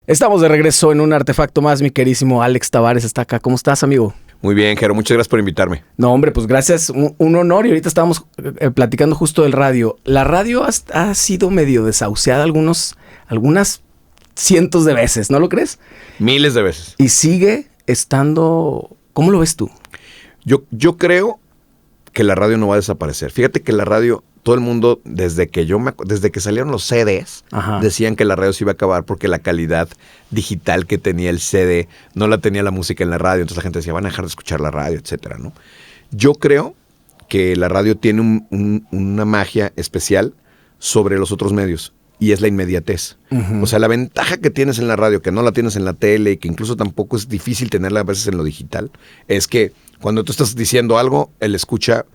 Estamos de regreso en un artefacto más. Mi querísimo Alex Tavares está acá. ¿Cómo estás, amigo? Muy bien, Jero. Muchas gracias por invitarme. No, hombre, pues gracias. Un honor. Y ahorita estábamos platicando justo del radio. La radio ha sido medio desahuciada algunas cientos de veces, ¿no lo crees? Miles de veces. Y sigue estando... ¿Cómo lo ves tú? Yo creo que la radio no va a desaparecer. Fíjate que la radio, todo el mundo, desde que salieron los CDs, Ajá. decían que la radio se iba a acabar porque la calidad digital que tenía el CD no la tenía la música en la radio. Entonces la gente decía, van a dejar de escuchar la radio, etcétera, ¿no? Yo creo que la radio tiene una magia especial sobre los otros medios. Y es la inmediatez. Uh-huh. O sea, la ventaja que tienes en la radio, que no la tienes en la tele y que incluso tampoco es difícil tenerla a veces en lo digital, es que cuando tú estás diciendo algo, el escucha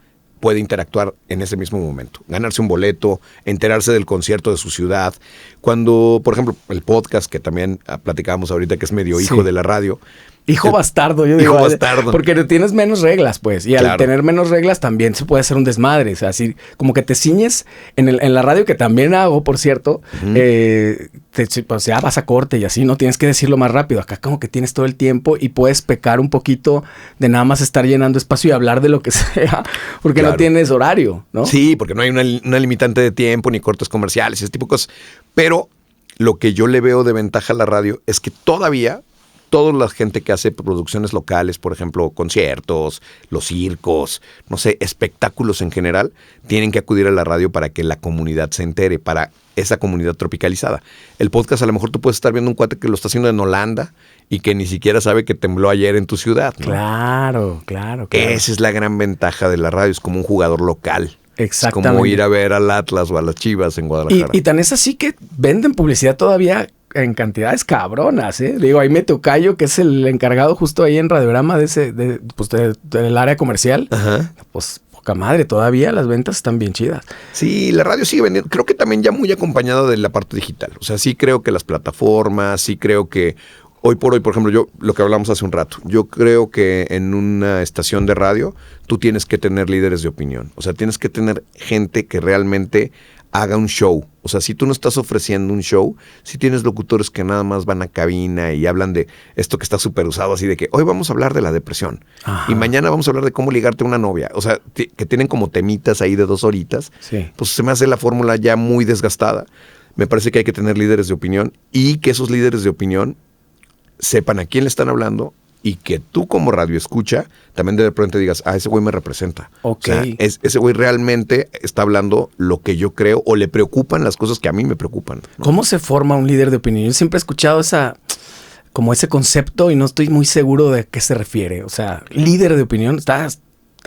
puede interactuar en ese mismo momento. Ganarse un boleto, enterarse del concierto de su ciudad. Cuando, por ejemplo, el podcast, que también platicábamos ahorita, que es medio hijo de la radio. Hijo bastardo, yo digo. Hijo bastardo. Porque tienes menos reglas, pues. Y al tener menos reglas también se puede hacer un desmadre. O sea, así como que te ciñes en la radio, que también hago, por cierto. Uh-huh. Pues ya vas a corte y así, no tienes que decirlo más rápido. Acá como que tienes todo el tiempo y puedes pecar un poquito de nada más estar llenando espacio y hablar de lo que sea. Porque no tienes horario, ¿no? Sí, porque no hay una limitante de tiempo, ni cortes comerciales, ese tipo de cosas. Pero lo que yo le veo de ventaja a la radio es que todavía... Toda la gente que hace producciones locales, por ejemplo, conciertos, los circos, no sé, espectáculos en general, tienen que acudir a la radio para que la comunidad se entere, para esa comunidad tropicalizada. El podcast, a lo mejor tú puedes estar viendo un cuate que lo está haciendo en Holanda y que ni siquiera sabe que tembló ayer en tu ciudad, ¿no? Claro. Esa es la gran ventaja de la radio, es como un jugador local. Exactamente. Es como ir a ver al Atlas o a las Chivas en Guadalajara. Y tan es así que venden publicidad todavía en cantidades cabronas, ¿eh? Digo, ahí me tocayo, que es el encargado justo ahí en Radiograma del área comercial. Ajá. Pues poca madre, todavía las ventas están bien chidas. Sí, la radio sigue vendiendo. Creo que también ya muy acompañado de la parte digital. O sea, sí creo que las plataformas, sí creo que hoy por hoy, por ejemplo, yo lo que hablamos hace un rato, yo creo que en una estación de radio tú tienes que tener líderes de opinión. O sea, tienes que tener gente que realmente haga un show. O sea, si tú no estás ofreciendo un show, si tienes locutores que nada más van a cabina y hablan de esto que está súper usado, así de que hoy vamos a hablar de la depresión. Ajá. Y mañana vamos a hablar de cómo ligarte a una novia. O sea, que tienen como temitas ahí de 2 horitas. Sí. Pues se me hace la fórmula ya muy desgastada. Me parece que hay que tener líderes de opinión y que esos líderes de opinión sepan a quién le están hablando y que tú como radio escucha también de repente digas, ese güey me representa. Okay. O sea, ese güey realmente está hablando lo que yo creo o le preocupan las cosas que a mí me preocupan, ¿no? ¿Cómo se forma un líder de opinión? Yo siempre he escuchado como ese concepto y no estoy muy seguro de qué se refiere. O sea, líder de opinión está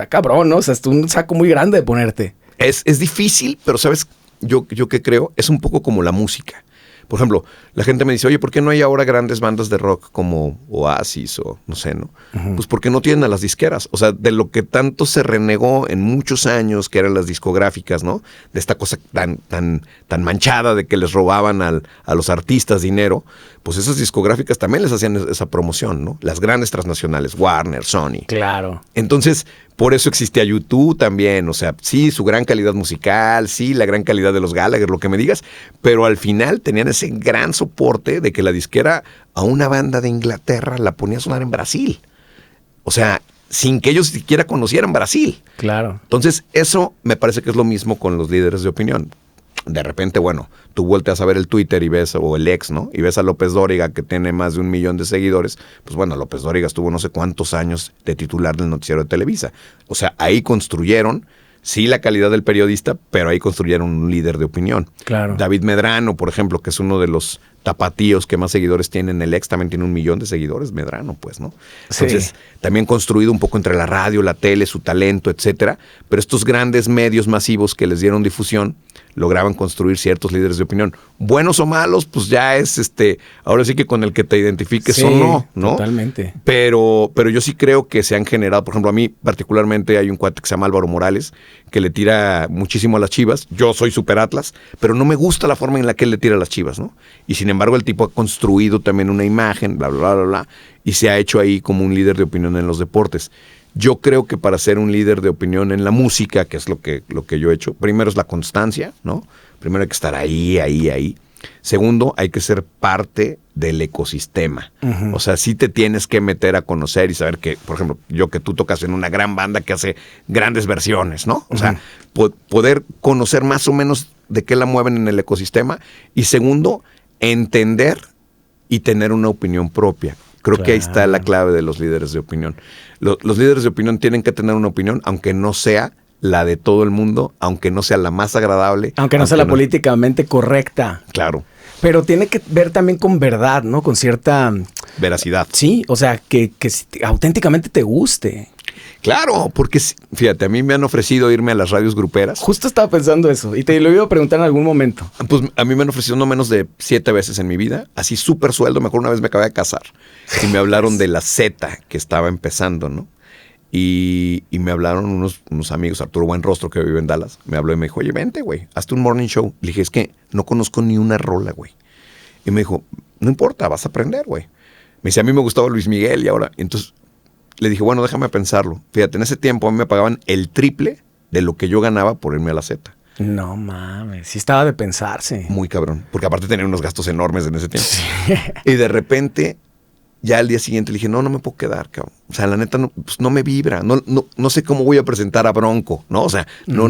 cabrón, ¿no? O sea, es un saco muy grande de ponerte. Es difícil, pero ¿sabes? Yo que creo, es un poco como la música. Por ejemplo, la gente me dice, oye, ¿por qué no hay ahora grandes bandas de rock como Oasis o no sé, no? Uh-huh. Pues porque no tienen a las disqueras. O sea, de lo que tanto se renegó en muchos años, que eran las discográficas, ¿no? De esta cosa tan manchada de que les robaban a los artistas dinero, pues esas discográficas también les hacían esa promoción, ¿no? Las grandes transnacionales, Warner, Sony. Claro. Entonces, por eso existía YouTube también, o sea, sí, su gran calidad musical, sí, la gran calidad de los Gallagher, lo que me digas, pero al final tenían ese gran soporte de que la disquera a una banda de Inglaterra la ponía a sonar en Brasil. O sea, sin que ellos siquiera conocieran Brasil. Claro. Entonces, eso me parece que es lo mismo con los líderes de opinión. De repente, bueno, tú volteas a ver el Twitter y ves, o el ex, ¿no? Y ves a López Dóriga, que tiene más de 1 millón de seguidores. Pues bueno, López Dóriga estuvo no sé cuántos años de titular del noticiero de Televisa. O sea, ahí construyeron, sí, la calidad del periodista, pero ahí construyeron un líder de opinión. Claro. David Medrano, por ejemplo, que es uno de los tapatíos que más seguidores tienen. El ex también tiene 1 millón de seguidores, Medrano, pues, ¿no? Entonces, también construido un poco entre la radio, la tele, su talento, etcétera. Pero estos grandes medios masivos que les dieron difusión lograban construir ciertos líderes de opinión. Buenos o malos, pues ya es ahora sí que con el que te identifiques o no, ¿no? Totalmente. Pero yo sí creo que se han generado, por ejemplo, a mí particularmente hay un cuate que se llama Álvaro Morales, que le tira muchísimo a las Chivas. Yo soy super Atlas, pero no me gusta la forma en la que él le tira a las Chivas, ¿no? Y sin embargo, el tipo ha construido también una imagen, bla, bla, bla, bla, y se ha hecho ahí como un líder de opinión en los deportes. Yo creo que para ser un líder de opinión en la música, que es lo que yo he hecho, primero es la constancia, ¿no? Primero hay que estar ahí. Segundo, hay que ser parte del ecosistema. O sea, sí te tienes que meter a conocer y saber que, por ejemplo, que tú tocas en una gran banda que hace grandes versiones, ¿no? O sea, poder conocer más o menos de qué la mueven en el ecosistema. Y segundo, entender y tener una opinión propia. Creo que ahí está la clave de los líderes de opinión. Los líderes de opinión tienen que tener una opinión, aunque no sea la de todo el mundo, aunque no sea la más agradable. Aunque no sea la políticamente correcta. Claro. Pero tiene que ver también con verdad, ¿no? Con cierta... veracidad. Sí, o sea, que auténticamente te guste. Claro, porque fíjate, a mí me han ofrecido irme a las radios gruperas. Justo estaba pensando eso y te lo iba a preguntar en algún momento. Pues a mí me han ofrecido no menos de 7 veces en mi vida, así súper sueldo. Me acuerdo una vez me acabé de casar y me hablaron de la Z que estaba empezando, ¿no? Y me hablaron unos amigos, Arturo Buenrostro, que vive en Dallas, me habló y me dijo, oye, vente, güey, hazte un morning show. Le dije, es que no conozco ni una rola, güey. Y me dijo, no importa, vas a aprender, güey. Me dice, a mí me gustaba Luis Miguel y ahora... Entonces le dije, bueno, déjame pensarlo. Fíjate, en ese tiempo a mí me pagaban el triple de lo que yo ganaba por irme a la Z. No mames, sí estaba de pensarse. Muy cabrón, porque aparte tenía unos gastos enormes en ese tiempo. Sí. Y de repente... ya al día siguiente le dije, no me puedo quedar, cabrón. O sea, la neta no me vibra. No sé cómo voy a presentar a Bronco, ¿no? O sea, no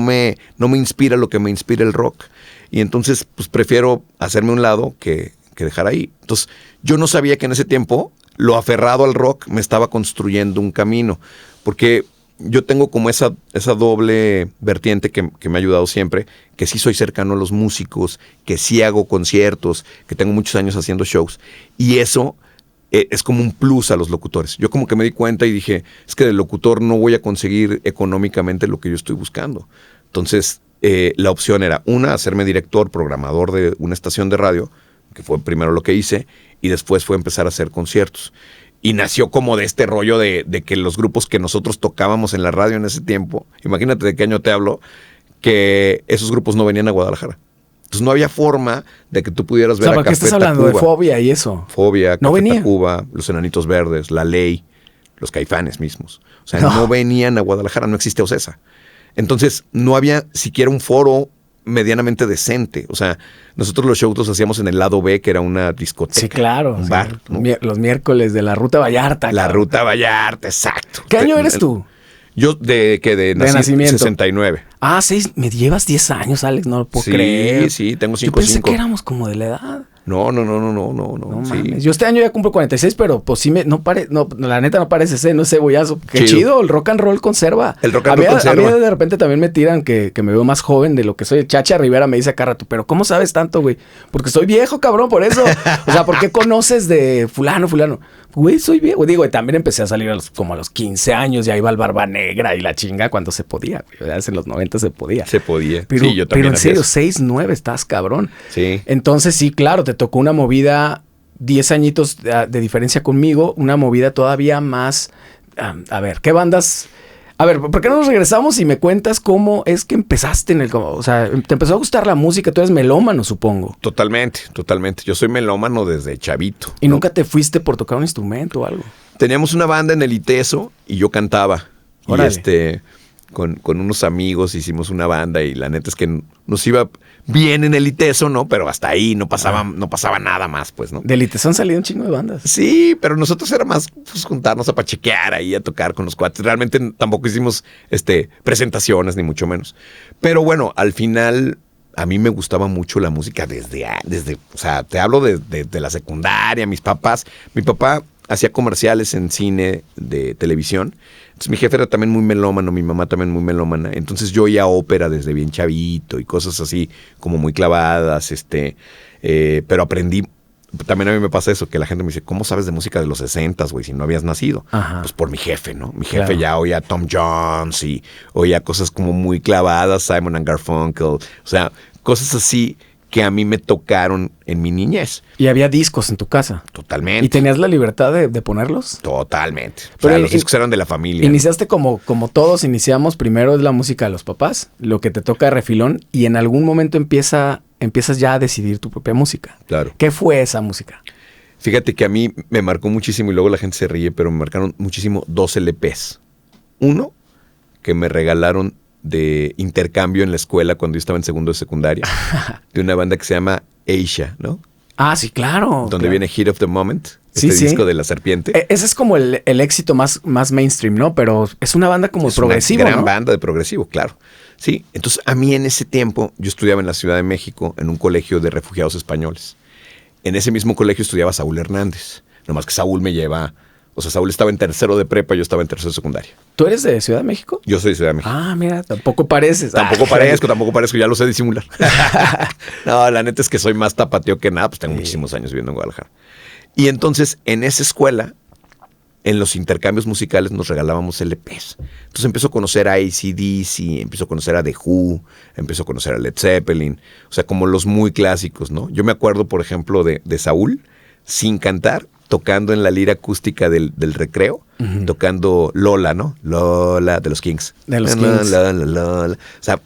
me inspira lo que me inspira el rock. Y entonces, pues prefiero hacerme a un lado que dejar ahí. Entonces, yo no sabía que en ese tiempo lo aferrado al rock me estaba construyendo un camino. Porque yo tengo como esa doble vertiente que me ha ayudado siempre, que sí soy cercano a los músicos, que sí hago conciertos, que tengo muchos años haciendo shows. Y eso es como un plus a los locutores. Yo como que me di cuenta y dije, es que del locutor no voy a conseguir económicamente lo que yo estoy buscando. Entonces, la opción era, hacerme director, programador de una estación de radio, que fue primero lo que hice, y después fue empezar a hacer conciertos. Y nació como de este rollo de que los grupos que nosotros tocábamos en la radio en ese tiempo, imagínate de qué año te hablo, que esos grupos no venían a Guadalajara. Entonces no había forma de que tú pudieras ver a Café Tacuba. ¿Qué estás hablando? De Fobia y eso. Fobia, no Café venía. Tacuba, Los Enanitos Verdes, La Ley, Los Caifanes mismos. O sea, no venían a Guadalajara, no existía Ocesa. Entonces no había siquiera un foro medianamente decente. O sea, nosotros los shows los hacíamos en el lado B, que era una discoteca. Sí, claro. Un bar, ¿no? Los miércoles de la Ruta Vallarta. La Ruta Vallarta, exacto. ¿Qué año eres tú? Yo de nacimiento. 69. Ah, 6. Me llevas 10 años, Alex, no lo puedo creer. Sí, tengo 5. Yo pensé que éramos como de la edad. No. No sí. mames. Yo este año ya cumplo 46, pero pues sí la neta no parece ser, no es cebollazo. Qué chido, el rock and roll conserva. El rock and roll conserva. A mí de repente también me tiran que me veo más joven de lo que soy. Chacha Rivera me dice acá rato, pero ¿cómo sabes tanto, güey? Porque soy viejo, cabrón, por eso. O sea, ¿por qué conoces de fulano? Güey, soy viejo. Digo, y también empecé a salir como a los 15 años, ya iba al Barba Negra y la chinga cuando se podía. Güey. En los 90 se podía. Se podía. Pero, sí, yo también. Pero en serio, 6'9", estás cabrón. Sí. Entonces, sí, claro, te tocó una movida, 10 añitos de diferencia conmigo, una movida todavía más... a ver, ¿qué bandas...? A ver, ¿por qué no nos regresamos y me cuentas cómo es que empezaste en el... O sea, te empezó a gustar la música, tú eres melómano, supongo. Totalmente. Yo soy melómano desde chavito. ¿Y nunca te fuiste por tocar un instrumento o algo? Teníamos una banda en el ITESO y yo cantaba. Órale. Y con unos amigos hicimos una banda y la neta es que nos iba bien en el ITESO, ¿no? Pero hasta ahí no pasaba nada más, pues, ¿no? Del ITESO han salido un chingo de bandas. Sí, pero nosotros era más pues, juntarnos a pachequear ahí, a tocar con los cuates. Realmente tampoco hicimos presentaciones, ni mucho menos. Pero bueno, al final a mí me gustaba mucho la música desde o sea, te hablo de la secundaria, mi papá hacía comerciales en cine, de televisión. Entonces mi jefe era también muy melómano, mi mamá también muy melómana. Entonces yo oía ópera desde bien chavito y cosas así como muy clavadas, pero aprendí. También a mí me pasa eso, que la gente me dice, ¿cómo sabes de música de los 60s, güey, si no habías nacido? Ajá. Pues por mi jefe, ¿no? Mi jefe ya oía Tom Jones y oía cosas como muy clavadas, Simon and Garfunkel, o sea, cosas así que a mí me tocaron en mi niñez. ¿Y había discos en tu casa? Totalmente. ¿Y tenías la libertad de ponerlos? Totalmente. Pero los discos eran de la familia. Iniciaste como todos iniciamos, primero es la música de los papás, lo que te toca de refilón, y en algún momento empiezas ya a decidir tu propia música. Claro. ¿Qué fue esa música? Fíjate que a mí me marcó muchísimo, y luego la gente se ríe, pero me marcaron muchísimo 2 LPs. Uno, que me regalaron de intercambio en la escuela cuando yo estaba en segundo de secundaria, de una banda que se llama Asia, ¿no? Ah, sí, claro. Donde claro. viene Heat of the Moment, Sí, sí. disco de la serpiente. Ese es como el éxito más mainstream, ¿no? Pero es una banda como es progresivo, una gran ¿no? banda de progresivo, claro. Sí, entonces a mí en ese tiempo, yo estudiaba en la Ciudad de México, en un colegio de refugiados españoles. En ese mismo colegio estudiaba Saúl Hernández. Nomás que Saúl me lleva... O sea, Saúl estaba en tercero de prepa, yo estaba en tercero de secundaria. ¿Tú eres de Ciudad de México? Yo soy de Ciudad de México. Ah, mira, tampoco pareces. Tampoco parezco, ya lo sé disimular. No, la neta es que soy más tapateo que nada, pues tengo muchísimos años viviendo en Guadalajara. Y entonces, en esa escuela, en los intercambios musicales nos regalábamos LPs. Entonces empezó a conocer a AC/DC, empezó a conocer a The Who, empezó a conocer a Led Zeppelin, o sea, como los muy clásicos, ¿no? Yo me acuerdo, por ejemplo, de Saúl, sin cantar, tocando en la lira acústica del recreo, tocando Lola, ¿no? Lola, de los Kings. De los Kings. Lola. O sea,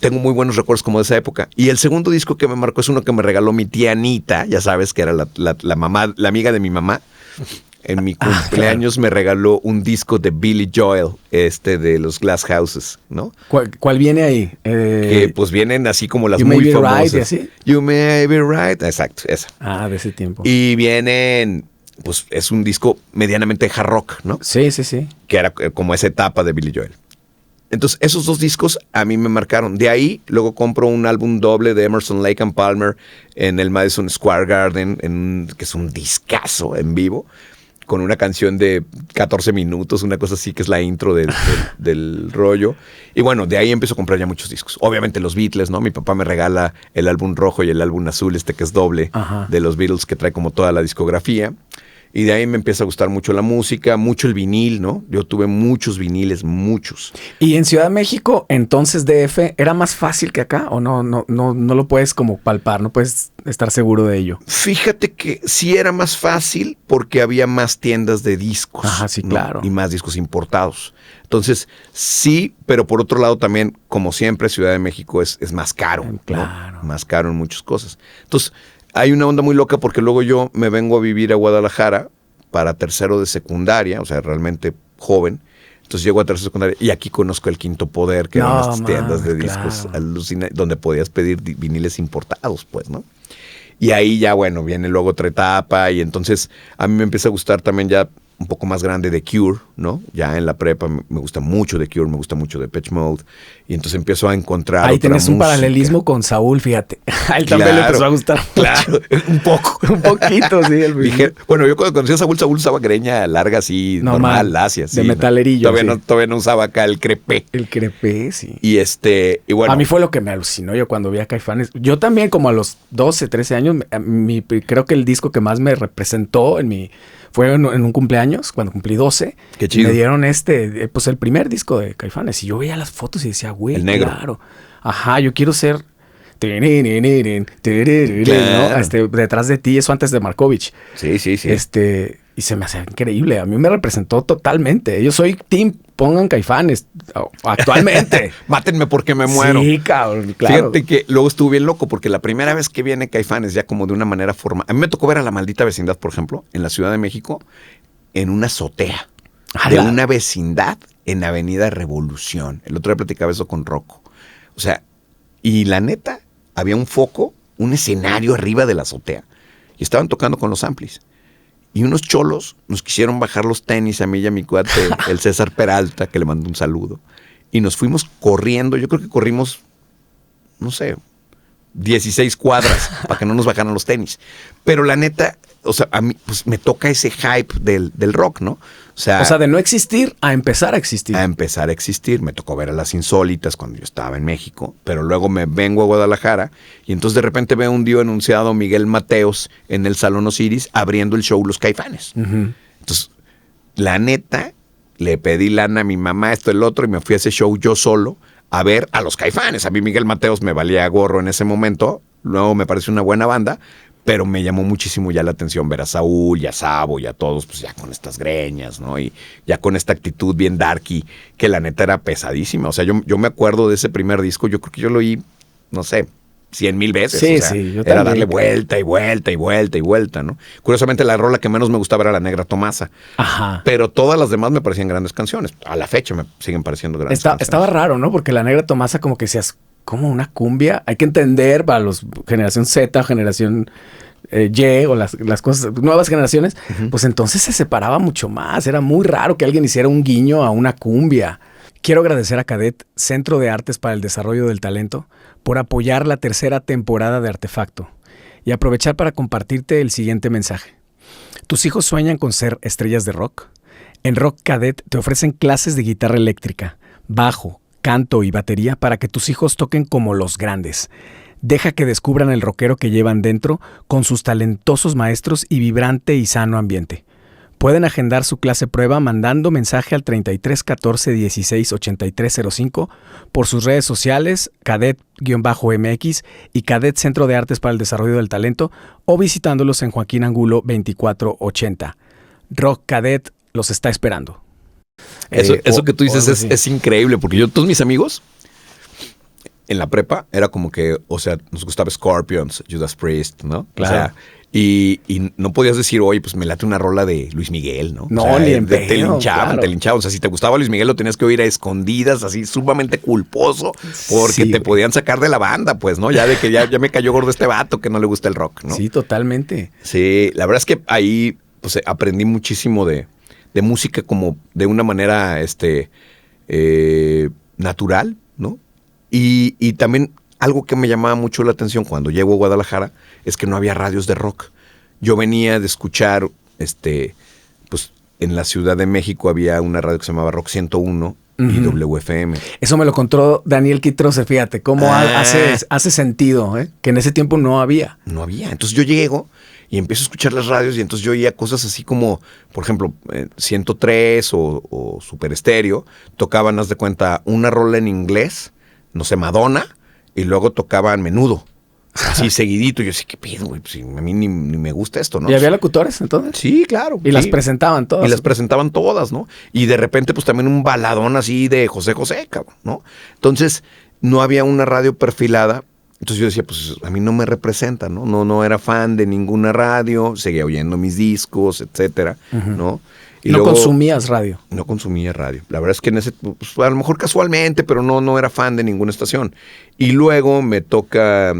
tengo muy buenos recuerdos como de esa época. Y el segundo disco que me marcó es uno que me regaló mi tía Anita, ya sabes, que era la mamá, la amiga de mi mamá. En mi cumpleaños claro. Me regaló un disco de Billy Joel, de los Glass Houses, ¿no? ¿Cuál viene ahí? Que pues vienen así como las You muy May Be famosas. Right, ¿así? You May Be Right, exacto, esa. Ah, de ese tiempo. Y vienen, pues es un disco medianamente hard rock, ¿no? Sí, sí, sí. Que era como esa etapa de Billy Joel. Entonces, esos dos discos a mí me marcaron. De ahí, luego compro un álbum doble de Emerson, Lake and Palmer en el Madison Square Garden, que es un discazo en vivo, con una canción de 14 minutos, una cosa así, que es la intro del rollo. Y bueno, de ahí empiezo a comprar ya muchos discos. Obviamente los Beatles, ¿no? Mi papá me regala el álbum rojo y el álbum azul, que es doble, de los Beatles, que trae como toda la discografía. Y de ahí me empieza a gustar mucho la música, mucho el vinil, ¿no? Yo tuve muchos viniles, muchos. ¿Y en Ciudad de México, entonces DF, era más fácil que acá? ¿O no lo puedes como palpar, no puedes estar seguro de ello? Fíjate que sí era más fácil porque había más tiendas de discos. Ajá, sí, ¿no? claro. Y más discos importados. Entonces, sí, pero por otro lado también, como siempre, Ciudad de México es más caro. Claro. ¿no? Más caro en muchas cosas. Entonces, hay una onda muy loca porque luego yo me vengo a vivir a Guadalajara para tercero de secundaria, o sea, realmente joven. Entonces llego a tercero de secundaria y aquí conozco el Quinto Poder, que eran estas tiendas de discos donde podías pedir viniles importados, pues, ¿no? Y ahí ya, bueno, viene luego otra etapa y entonces a mí me empieza a gustar también ya un poco más grande de Cure, ¿no? Ya en la prepa me gusta mucho de Cure, me gusta mucho de Depeche Mode y entonces empiezo a encontrar ahí tenés un paralelismo con Saúl, fíjate. A él también le empezó a gustar mucho. Claro, un poco. Un poquito, sí. Bueno, yo cuando conocí a Saúl usaba greña larga así, normal, lacia. De metalerillo. Todavía no usaba acá el crepé. El crepé, sí. Y bueno. A mí fue lo que me alucinó yo cuando vi a Caifanes. Yo también como a los 12, 13 años, creo que el disco que más me representó fue en un cumpleaños, cuando cumplí 12. Qué chido. Me dieron pues el primer disco de Caifanes. Y yo veía las fotos y decía, güey, el negro. Claro. Ajá, yo quiero ser... Claro. ¿no? Detrás de ti, eso antes de Markovich. Sí. Y se me hacía increíble. A mí me representó totalmente. Yo soy team, pongan Caifanes actualmente. Mátenme porque me muero. Sí, cabrón, claro. Fíjate que luego estuve bien loco porque la primera vez que viene Caifanes ya como de una manera formal. A mí me tocó ver a La Maldita Vecindad, por ejemplo, en la Ciudad de México, en una azotea de una vecindad en Avenida Revolución. El otro día platicaba eso con Rocco. O sea, y la neta, había un foco, un escenario arriba de la azotea. Y estaban tocando con los amplis. Y unos cholos nos quisieron bajar los tenis a mí y a mi cuate, el César Peralta, que le mando un saludo. Y nos fuimos corriendo. Yo creo que corrimos, no sé, 16 cuadras para que no nos bajaran los tenis. Pero la neta, o sea, a mí pues me toca ese hype del rock, ¿no? O sea, de no existir a empezar a existir. A empezar a existir. Me tocó ver a Las Insólitas cuando yo estaba en México, pero luego me vengo a Guadalajara y entonces de repente veo un día anunciado Miguel Mateos en el Salón Osiris abriendo el show Los Caifanes. Entonces, la neta, le pedí lana a mi mamá, esto, el otro, y me fui a ese show yo solo a ver a Los Caifanes. A mí Miguel Mateos me valía gorro en ese momento, luego me pareció una buena banda, pero me llamó muchísimo ya la atención ver a Saúl y a Sabo y a todos, pues ya con estas greñas, ¿no? Y ya con esta actitud bien darky, que la neta era pesadísima. O sea, yo me acuerdo de ese primer disco, yo creo que yo lo oí, no sé, 100,000 veces. Sí, o sea, sí, yo era también. darle vuelta y vuelta y vuelta y vuelta, ¿no? Curiosamente, la rola que menos me gustaba era La Negra Tomasa. Ajá. Pero todas las demás me parecían grandes canciones. A la fecha me siguen pareciendo grandes canciones. Estaba raro, ¿no? Porque La Negra Tomasa como que decías, ¿cómo una cumbia? Hay que entender para los generación Z, generación Y o las cosas, nuevas generaciones, pues entonces se separaba mucho más. Era muy raro que alguien hiciera un guiño a una cumbia. Quiero agradecer a Cadet, Centro de Artes para el Desarrollo del Talento, por apoyar la 3ª temporada de Artefacto y aprovechar para compartirte el siguiente mensaje. ¿Tus hijos sueñan con ser estrellas de rock? En Rock Cadet te ofrecen clases de guitarra eléctrica, bajo, canto y batería para que tus hijos toquen como los grandes. Deja que descubran el rockero que llevan dentro con sus talentosos maestros y vibrante y sano ambiente. Pueden agendar su clase prueba mandando mensaje al 33 14 16 83 05 por sus redes sociales, Cadet-MX y Cadet Centro de Artes para el Desarrollo del Talento o visitándolos en Joaquín Angulo 2480. Rock Cadet los está esperando. Eso que tú dices es increíble, porque todos mis amigos en la prepa era como que, o sea, nos gustaba Scorpions, Judas Priest, ¿no? Claro. O sea, y no podías decir, oye, pues me late una rola de Luis Miguel, ¿no? No, o sea, ni en te pedo, linchaban, claro. te linchaban. O sea, si te gustaba Luis Miguel lo tenías que oír a escondidas, así sumamente culposo, porque Sí, te güey. podían sacar de la banda, pues, ¿no? Ya de que ya me cayó gordo este vato que no le gusta el rock, ¿no? Sí, totalmente. Sí, la verdad es que ahí pues aprendí muchísimo de música como de una manera natural, ¿no? Y también algo que me llamaba mucho la atención cuando llego a Guadalajara es que no había radios de rock. Yo venía de escuchar, pues en la Ciudad de México había una radio que se llamaba Rock 101 y WFM. Eso me lo contó Daniel Quitroce, fíjate, cómo hace sentido, ¿eh? Que en ese tiempo no había. No había. Entonces yo llego y empiezo a escuchar las radios y entonces yo oía cosas así como, por ejemplo, 103 o Super Estéreo, tocaban, haz de cuenta, una rola en inglés, no sé, Madonna, y luego tocaban Menudo, así seguidito. Yo decía, ¿qué pido, güey? Pues, a mí ni me gusta esto, ¿no? ¿Y había locutores entonces? Sí, claro. Y sí. las presentaban todas. Y las presentaban todas, ¿no? Y de repente, pues también un baladón así de José José, cabrón, ¿no? Entonces, no había una radio perfilada. Entonces yo decía, pues a mí no me representa, ¿no? No era fan de ninguna radio, seguía oyendo mis discos, etcétera, ¿no? Y no luego, consumías radio. No consumía radio. La verdad es que en ese, pues, a lo mejor casualmente, pero no era fan de ninguna estación. Y luego me toca,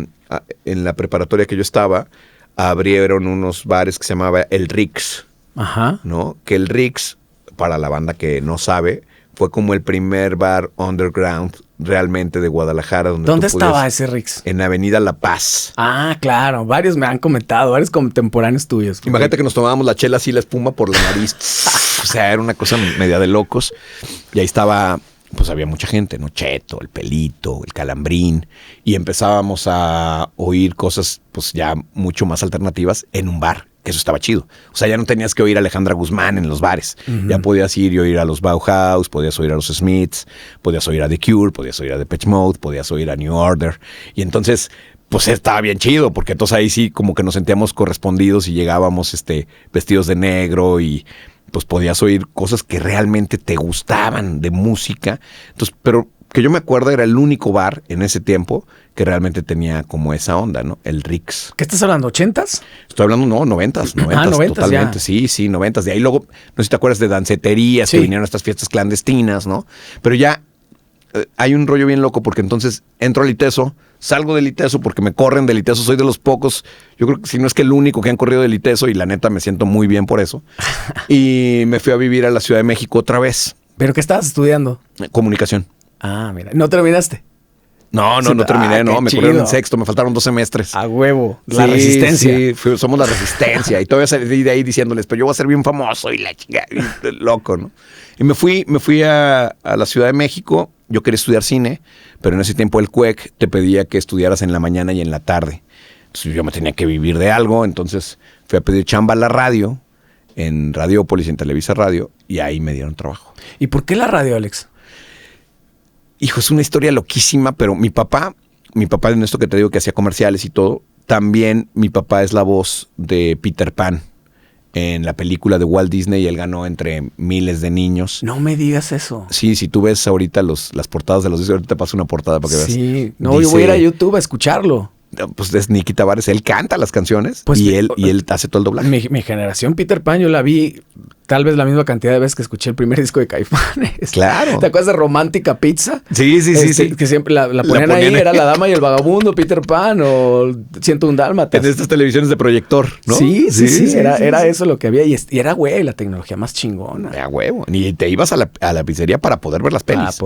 en la preparatoria que yo estaba, abrieron unos bares que se llamaba El Rix, Ajá. ¿no? Que el Rix, para la banda que no sabe, fue como el primer bar underground realmente de Guadalajara. ¿Dónde estaba ese Rix? En Avenida La Paz. Ah, claro. Varios me han comentado, varios contemporáneos tuyos. Imagínate que nos tomábamos la chela así, la espuma por la nariz. O sea, era una cosa media de locos. Y ahí estaba, pues había mucha gente, ¿no? Cheto, el Pelito, el Calambrín. Y empezábamos a oír cosas, pues ya mucho más alternativas en un bar. Que eso estaba chido. O sea, ya no tenías que oír a Alejandra Guzmán en los bares. Ya podías ir y oír a los Bauhaus, podías oír a los Smiths, podías oír a The Cure, podías oír a Depeche Mode, podías oír a New Order. Y entonces, pues estaba bien chido, porque entonces ahí sí como que nos sentíamos correspondidos y llegábamos vestidos de negro y pues podías oír cosas que realmente te gustaban de música. Entonces, pero que yo me acuerdo era el único bar en ese tiempo que realmente tenía como esa onda, ¿no? El Rix. ¿Qué estás hablando? ¿80s? Estoy hablando, no, 90s, 90s totalmente, ya. sí, 90s. De ahí luego, no sé si te acuerdas de danceterías Sí. que vinieron a estas fiestas clandestinas, ¿no? Pero ya hay un rollo bien loco porque entonces entro al ITESO, salgo del ITESO porque me corren del ITESO, soy de los pocos, yo creo que si no es que el único que han corrido del ITESO y la neta me siento muy bien por eso. Y me fui a vivir a la Ciudad de México otra vez. ¿Pero qué estabas estudiando? Comunicación. Ah, mira. ¿No terminaste? No terminé, no, me corrieron en sexto, me faltaron 2 semestres. A huevo. La Sí, resistencia. Sí, somos la resistencia. Y todavía salí de ahí diciéndoles, pero yo voy a ser bien famoso y la chica, loco, ¿no? Y me fui a la Ciudad de México. Yo quería estudiar cine, pero en ese tiempo el CUEC te pedía que estudiaras en la mañana y en la tarde. Entonces yo me tenía que vivir de algo, entonces fui a pedir chamba a la radio, en Radiópolis, en Televisa Radio, y ahí me dieron trabajo. ¿Y por qué la radio, Alex? Hijo, es una historia loquísima, pero mi papá en esto que te digo que hacía comerciales y todo, también mi papá es la voz de Peter Pan en la película de Walt Disney y él ganó entre miles de niños. No me digas eso. Sí, si tú ves ahorita las portadas de los discos, ahorita te paso una portada para que veas. Sí, no, yo voy a ir a YouTube a escucharlo. pues es Nicky Tavares, él canta las canciones Pues y él hace todo el doblaje. Mi generación, Peter Pan, yo la vi tal vez la misma cantidad de veces que escuché el primer disco de Caifanes. Claro. ¿Te acuerdas de Romántica Pizza? Sí. Que siempre la ponían ahí, era La Dama y el Vagabundo, Peter Pan o 101 Dálmatas. En estas televisiones de proyector, ¿no? Sí. Era eso lo que había. Y era, güey, la tecnología más chingona. Era huevo. Y te ibas a la pizzería para poder ver las pelis.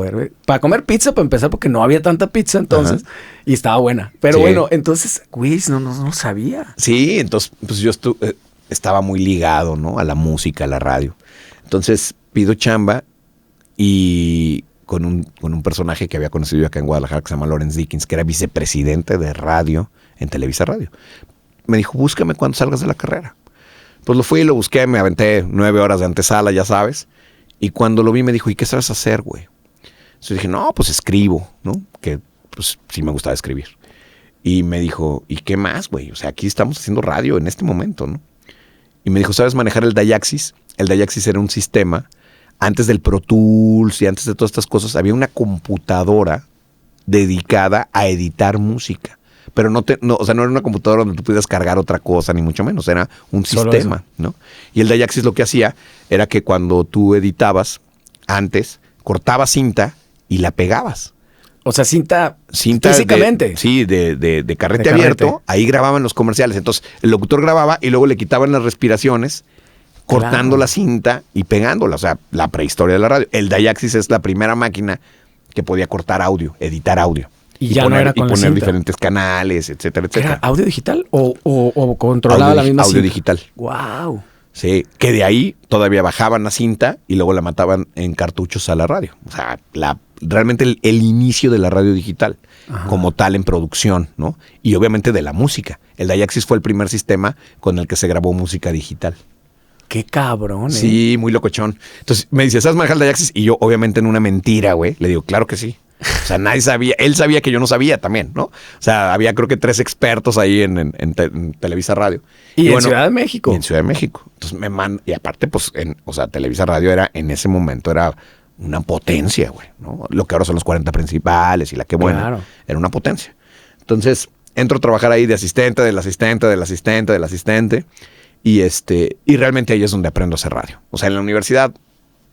Para comer pizza, para empezar, porque no había tanta pizza entonces. Ajá. Y estaba buena. Pero bueno, entonces, güey, no sabía. Sí, entonces, pues yo estaba muy ligado, ¿no? A la música, a la radio. Entonces pido chamba y con un personaje que había conocido acá en Guadalajara que se llama Lawrence Dickens, que era vicepresidente de radio en Televisa Radio. Me dijo, búscame cuando salgas de la carrera. Pues lo fui y lo busqué, me aventé 9 horas de antesala, ya sabes. Y cuando lo vi me dijo, ¿y qué sabes hacer, güey? Entonces dije, no, pues escribo, ¿no? Que pues sí me gustaba escribir. Y me dijo, ¿y qué más, güey? O sea, aquí estamos haciendo radio en este momento, ¿no? Y me dijo, ¿sabes manejar el Dayaxis? El Dayaxis era un sistema, antes del Pro Tools y antes de todas estas cosas, había una computadora dedicada a editar música. Pero no era una computadora donde tú pudieras cargar otra cosa, ni mucho menos. Era un sistema, ¿no? Y el Dayaxis lo que hacía era que cuando tú editabas, antes, cortabas cinta y la pegabas. O sea, cinta físicamente. De carrete abierto. Ahí grababan los comerciales. Entonces, el locutor grababa y luego le quitaban las respiraciones, cortando la cinta y pegándola. O sea, la prehistoria de la radio. El Dayaxis es la primera máquina que podía cortar audio, editar audio. Y ya poner, no era con y poner diferentes canales, etcétera, etcétera. ¿Era audio digital o controlaba la misma cinta? Audio digital. ¡Wow! Sí, que de ahí todavía bajaban la cinta y luego la mataban en cartuchos a la radio. O sea, realmente el inicio de la radio digital, como tal en producción, ¿no? Y obviamente de la música. El Dayaxis fue el primer sistema con el que se grabó música digital. ¡Qué cabrón! Sí, muy locochón. Entonces me dice, ¿sabes manejar el Dayaxis? Y yo, obviamente en una mentira, güey, le digo, claro que sí. O sea, nadie sabía, él sabía que yo no sabía también, ¿no? O sea, había creo que 3 expertos ahí en Televisa Radio. Y en Ciudad de México. Y en Ciudad de México. Entonces y aparte, pues, Televisa Radio en ese momento era una potencia, güey, ¿no? Lo que ahora son los 40 principales y la que buena. Claro. Era una potencia. Entonces, entro a trabajar ahí de asistente, del asistente. Y realmente ahí es donde aprendo a hacer radio. O sea, en la universidad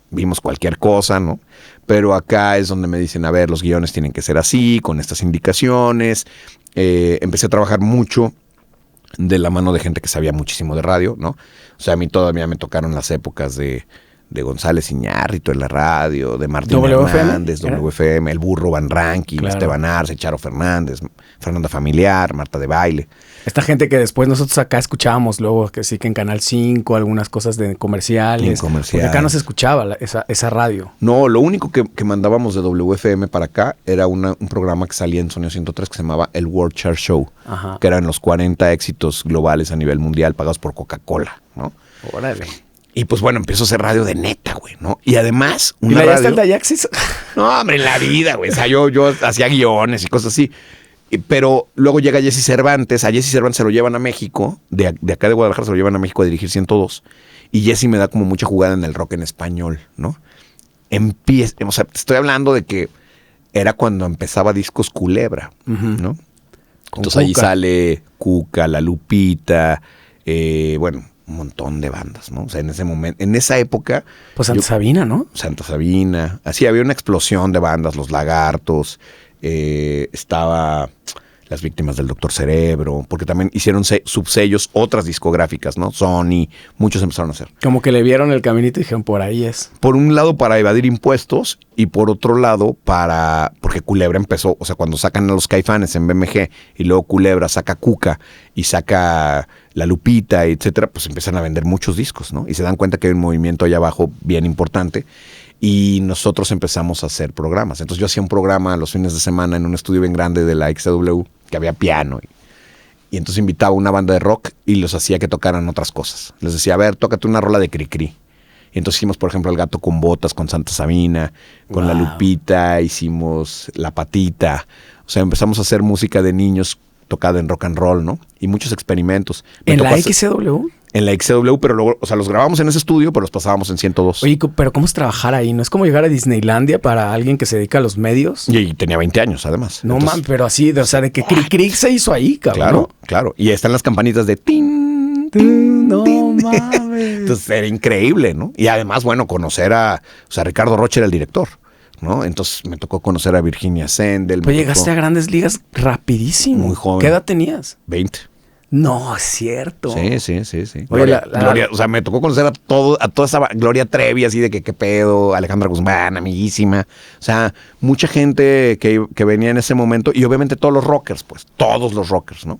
vimos cualquier cosa, ¿no? Pero acá es donde me dicen, a ver, los guiones tienen que ser así, con estas indicaciones. Empecé a trabajar mucho de la mano de gente que sabía muchísimo de radio, ¿no? O sea, a mí todavía me tocaron las épocas de González Iñárritu en la radio, de Martín Hernández, WFM, El Burro Van Ranking, claro. Esteban Arce, Charo Fernández, Fernanda Familiar, Marta de Baile. Esta gente que después nosotros acá escuchábamos luego, que sí que en Canal 5, algunas cosas de comerciales. Porque acá no se escuchaba esa radio. No, lo único que mandábamos de WFM para acá era un programa que salía en Sonido 103 que se llamaba El World Chart Show, que eran los 40 éxitos globales a nivel mundial pagados por Coca-Cola, ¿no? Órale. Y pues bueno, empiezo a hacer radio de neta, güey, ¿no? Y además, una radio... ¿Y está el Dayaxis? No, hombre, en la vida, güey. O sea, yo hacía guiones y cosas así. Pero luego llega Jesse Cervantes. A Jesse Cervantes se lo llevan a México. De acá de Guadalajara se lo llevan a México a dirigir 102. Y Jesse me da como mucha jugada en el rock en español, ¿no? O sea, estoy hablando de que era cuando empezaba Discos Culebra, ¿no? Entonces ahí sale Cuca, La Lupita, bueno... un montón de bandas, ¿no? O sea, en ese momento, en esa época... Pues Santa Sabina, ¿no? Santa Sabina. Así, había una explosión de bandas, Los Lagartos, estaba Las Víctimas del Doctor Cerebro, porque también hicieron subsellos, otras discográficas, ¿no? Sony, muchos empezaron a hacer. Como que le vieron el caminito y dijeron, por ahí es. Por un lado para evadir impuestos y por otro lado porque Culebra empezó, o sea, cuando sacan a los Caifanes en BMG y luego Culebra saca Cuca y saca La Lupita, etcétera, pues empiezan a vender muchos discos, ¿no? Y se dan cuenta que hay un movimiento allá abajo bien importante. Y nosotros empezamos a hacer programas. Entonces yo hacía un programa los fines de semana en un estudio bien grande de la XW, que había piano. Y entonces invitaba a una banda de rock y los hacía que tocaran otras cosas. Les decía, a ver, tócate una rola de Cricri. Y entonces hicimos, por ejemplo, El Gato con Botas con Santa Sabina, con La Lupita, hicimos La Patita. O sea, empezamos a hacer música de niños tocada en rock and roll, ¿no? Y muchos experimentos. ¿En la XW? en la XCW, pero luego, o sea, los grabamos en ese estudio, pero los pasábamos en 102. Oye, pero ¿cómo es trabajar ahí? ¿No es como llegar a Disneylandia para alguien que se dedica a los medios? Y tenía 20 años, además. No, man, pero así, o sea, de que Cric se hizo ahí, cabrón. Claro, claro. Y están las campanitas de tin, tin, no tin. mames. Entonces era increíble, ¿no? Y además, bueno, conocer o sea, Ricardo Rocha era el director, ¿no? Entonces me tocó conocer a Virginia Sendel. Pues llegaste a Grandes Ligas rapidísimo. Muy joven. ¿Qué edad tenías? 20. No, es cierto. Sí. Oye, Gloria, o sea, me tocó conocer a toda esa Gloria Trevi, así de que qué pedo, Alejandra Guzmán, amiguísima. O sea, mucha gente que venía en ese momento, y obviamente todos los rockers, ¿no?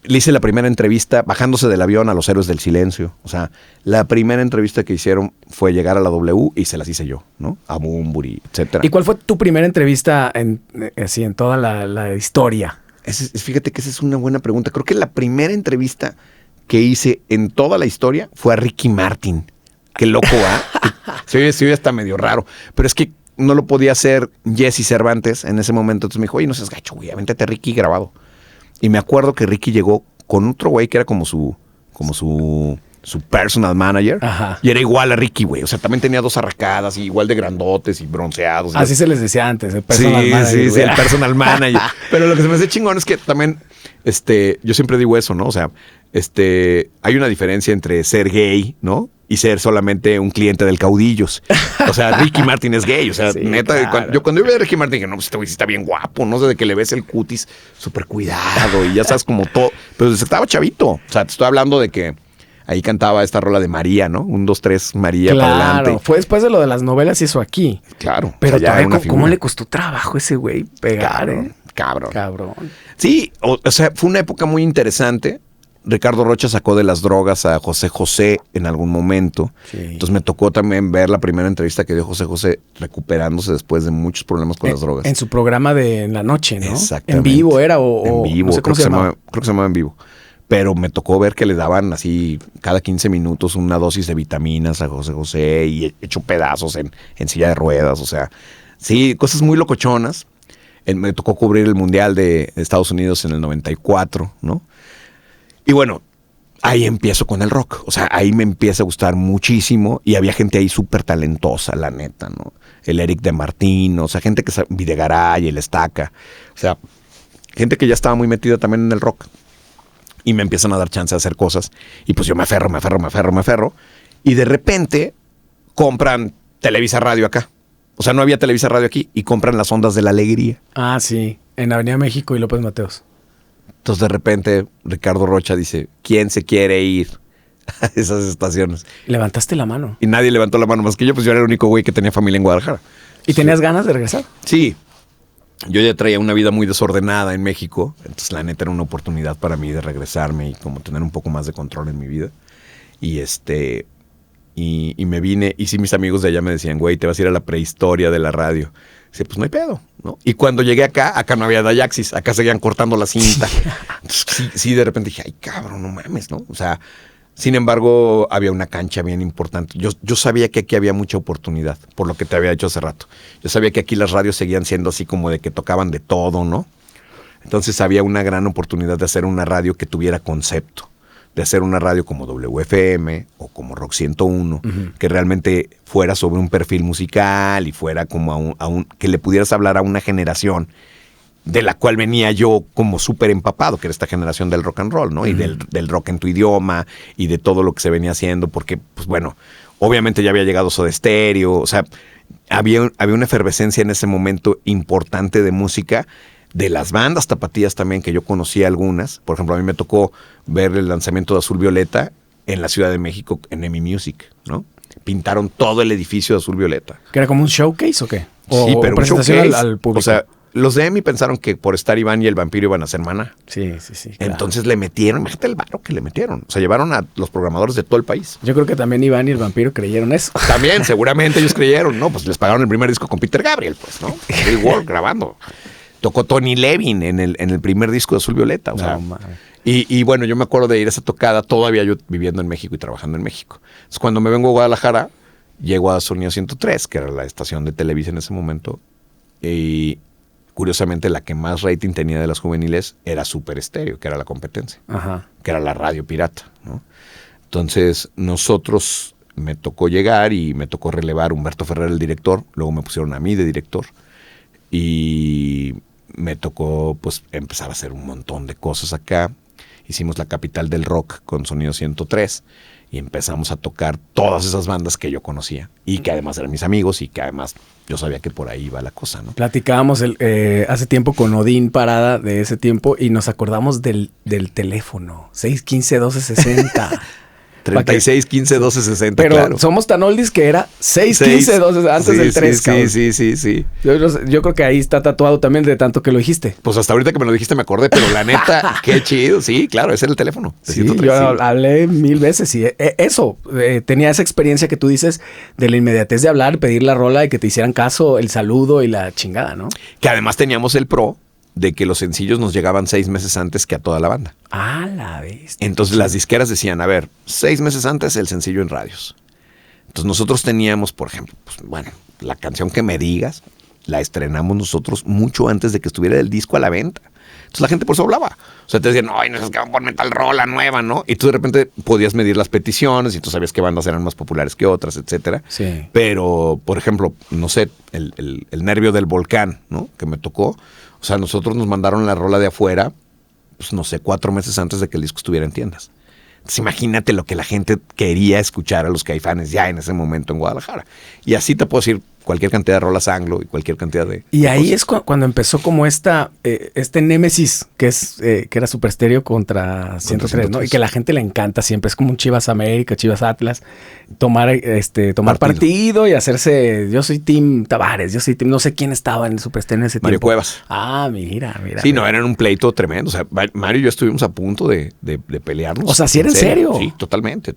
Le hice la primera entrevista bajándose del avión a los Héroes del Silencio. O sea, la primera entrevista que hicieron fue llegar a la W y se las hice yo, ¿no? A Bunbury, etcétera. ¿Y cuál fue tu primera entrevista en toda la historia? Fíjate que esa es una buena pregunta. Creo que la primera entrevista que hice en toda la historia fue a Ricky Martin. Qué loco, ¿ah? Se oye hasta medio raro. Pero es que no lo podía hacer Jesse Cervantes en ese momento. Entonces me dijo, oye, no seas gacho, güey, avéntate a Ricky grabado. Y me acuerdo que Ricky llegó con otro güey que era como su personal manager. Ajá. Y era igual a Ricky, güey. O sea, también tenía 2 arracadas, y igual de grandotes y bronceados. Así se les decía antes, el personal manager. Sí, el personal manager. Pero lo que se me hace chingón es que también, yo siempre digo eso, ¿no? O sea, hay una diferencia entre ser gay, ¿no? Y ser solamente un cliente del Caudillos. O sea, Ricky Martin es gay. O sea, sí, neta, claro. cuando yo vi a Ricky Martin dije, no, pues este güey sí está bien guapo, ¿no? De que le ves el cutis súper cuidado y ya sabes como todo. Pero estaba chavito. O sea, te estoy hablando de que ahí cantaba esta rola de María, ¿no? 1, 2, 3, María para adelante. Claro, fue después de lo de las novelas y eso aquí. Claro. Pero o sea, todavía, ¿cómo le costó trabajo ese güey pegar, Cabrón. Sí, o sea, fue una época muy interesante. Ricardo Rocha sacó de las drogas a José José en algún momento. Sí. Entonces me tocó también ver la primera entrevista que dio José José recuperándose después de muchos problemas con las drogas. En su programa de en la noche, ¿no? Exactamente. En vivo era en vivo, no sé cómo creo que se llamaba En Vivo. Pero me tocó ver que le daban así cada 15 minutos una dosis de vitaminas a José José y hecho pedazos en silla de ruedas. O sea, sí, cosas muy locochonas. Me tocó cubrir el Mundial de Estados Unidos en el 94, ¿no? Y bueno, ahí empiezo con el rock. O sea, ahí me empieza a gustar muchísimo. Y había gente ahí súper talentosa, la neta, ¿no? El Eric de Martín, o sea, gente que sabe, Videgaray, el Estaca. O sea, gente que ya estaba muy metida también en el rock. Y me empiezan a dar chance de hacer cosas. Y pues yo me aferro. Y de repente compran Televisa Radio acá. O sea, no había Televisa Radio aquí. Y compran las Ondas de la Alegría. Ah, sí. En Avenida México y López Mateos. Entonces de repente Ricardo Rocha dice, ¿quién se quiere ir a esas estaciones? Levantaste la mano. Y nadie levantó la mano más que yo, pues yo era el único güey que tenía familia en Guadalajara. ¿Y tenías ganas de regresar? Sí. Yo ya traía una vida muy desordenada en México, entonces la neta era una oportunidad para mí de regresarme y como tener un poco más de control en mi vida. Y y me vine, y sí, mis amigos de allá me decían, güey, te vas a ir a la prehistoria de la radio. Dice, pues no hay pedo, ¿no? Y cuando llegué acá no había Dayaxis, acá seguían cortando la cinta. Entonces, sí, de repente dije, ay, cabrón, no mames, ¿no? O sea, sin embargo, había una cancha bien importante. Yo sabía que aquí había mucha oportunidad, por lo que te había dicho hace rato. Yo sabía que aquí las radios seguían siendo así como de que tocaban de todo, ¿no? Entonces había una gran oportunidad de hacer una radio que tuviera concepto, de hacer una radio como WFM o como Rock 101, que realmente fuera sobre un perfil musical y fuera como que le pudieras hablar a una generación de la cual venía yo como súper empapado, que era esta generación del rock and roll, ¿no? Y del rock en tu idioma y de todo lo que se venía haciendo, porque, pues bueno, obviamente ya había llegado Soda Stereo, o sea, había una efervescencia en ese momento importante de música, de las bandas tapatías también, que yo conocía algunas. Por ejemplo, a mí me tocó ver el lanzamiento de Azul Violeta en la Ciudad de México, en EMI Music, ¿no? Pintaron todo el edificio de Azul Violeta. ¿Que era como un showcase o qué? Sí, pero presentación un showcase, al público. O sea, los de EMI pensaron que por estar Iván y el Vampiro iban a ser Maná. Sí. Claro. Entonces le metieron, imagínate el varo que le metieron. O sea, llevaron a los programadores de todo el país. Yo creo que también Iván y el Vampiro creyeron eso. También, seguramente ellos creyeron, ¿no? Pues les pagaron el primer disco con Peter Gabriel, pues, ¿no? Bill Ward grabando. Tocó Tony Levin en el primer disco de Azul Violeta. O sea, y bueno, yo me acuerdo de ir a esa tocada, todavía yo viviendo en México y trabajando en México. Entonces, cuando me vengo a Guadalajara, llego a Sonido 103, que era la estación de Televisa en ese momento, y curiosamente la que más rating tenía de las juveniles era Super Estéreo, que era la competencia, que era la radio pirata, ¿no? Entonces nosotros me tocó llegar y me tocó relevar a Humberto Ferrer, el director, luego me pusieron a mí de director y me tocó pues empezar a hacer un montón de cosas acá. Hicimos la capital del rock con Sonido 103 y empezamos a tocar todas esas bandas que yo conocía y que además eran mis amigos y que además yo sabía que por ahí iba la cosa, ¿no? Platicábamos hace tiempo con Odín Parada de ese tiempo y nos acordamos del teléfono 615-1260. 36, 15, 12, 60, pero claro. somos tan oldies que era 6, 15, 12, antes del 3, cabrón. Sí. Yo creo que ahí está tatuado también de tanto que lo dijiste. Pues hasta ahorita que me lo dijiste me acordé, pero la neta, qué chido. Sí, claro, ese era el teléfono. Sí, 103, yo hablé 1000 veces y eso, tenía esa experiencia que tú dices de la inmediatez de hablar, pedir la rola y que te hicieran caso, el saludo y la chingada, ¿no? Que además teníamos el pro de que los sencillos nos llegaban 6 meses antes que a toda la banda. Ah, la bestia. Entonces las disqueras decían, a ver, 6 meses antes el sencillo en radios. Entonces nosotros teníamos, por ejemplo, pues, bueno, la canción que me digas, la estrenamos nosotros mucho antes de que estuviera el disco a la venta. Entonces la gente por eso hablaba. O sea, te decían, no, nos acaban por metal rola nueva, ¿no? Y tú de repente podías medir las peticiones y tú sabías qué bandas eran más populares que otras, etcétera. Sí. Pero, por ejemplo, no sé, el Nervio del Volcán, ¿no? Que me tocó. O sea, nosotros nos mandaron la rola de afuera, pues no sé, 4 meses antes de que el disco estuviera en tiendas. Entonces imagínate lo que la gente quería escuchar a los Caifanes ya en ese momento en Guadalajara. Y así te puedo decir cualquier cantidad de rolas anglo y cualquier cantidad de... Y ahí es cuando empezó como este némesis que era Super Estéreo contra 103, ¿no? Y que a la gente le encanta siempre. Es como un Chivas América, Chivas Atlas. Tomar partido y hacerse... Yo soy Team Tavares, yo soy Team... No sé quién estaba en el Super Estéreo en ese Mario tiempo. Cuevas. Ah, mira. Sí, no, eran un pleito tremendo. O sea, Mario y yo estuvimos a punto de pelearnos. O sea, ¿sí era en serio? Sí, totalmente.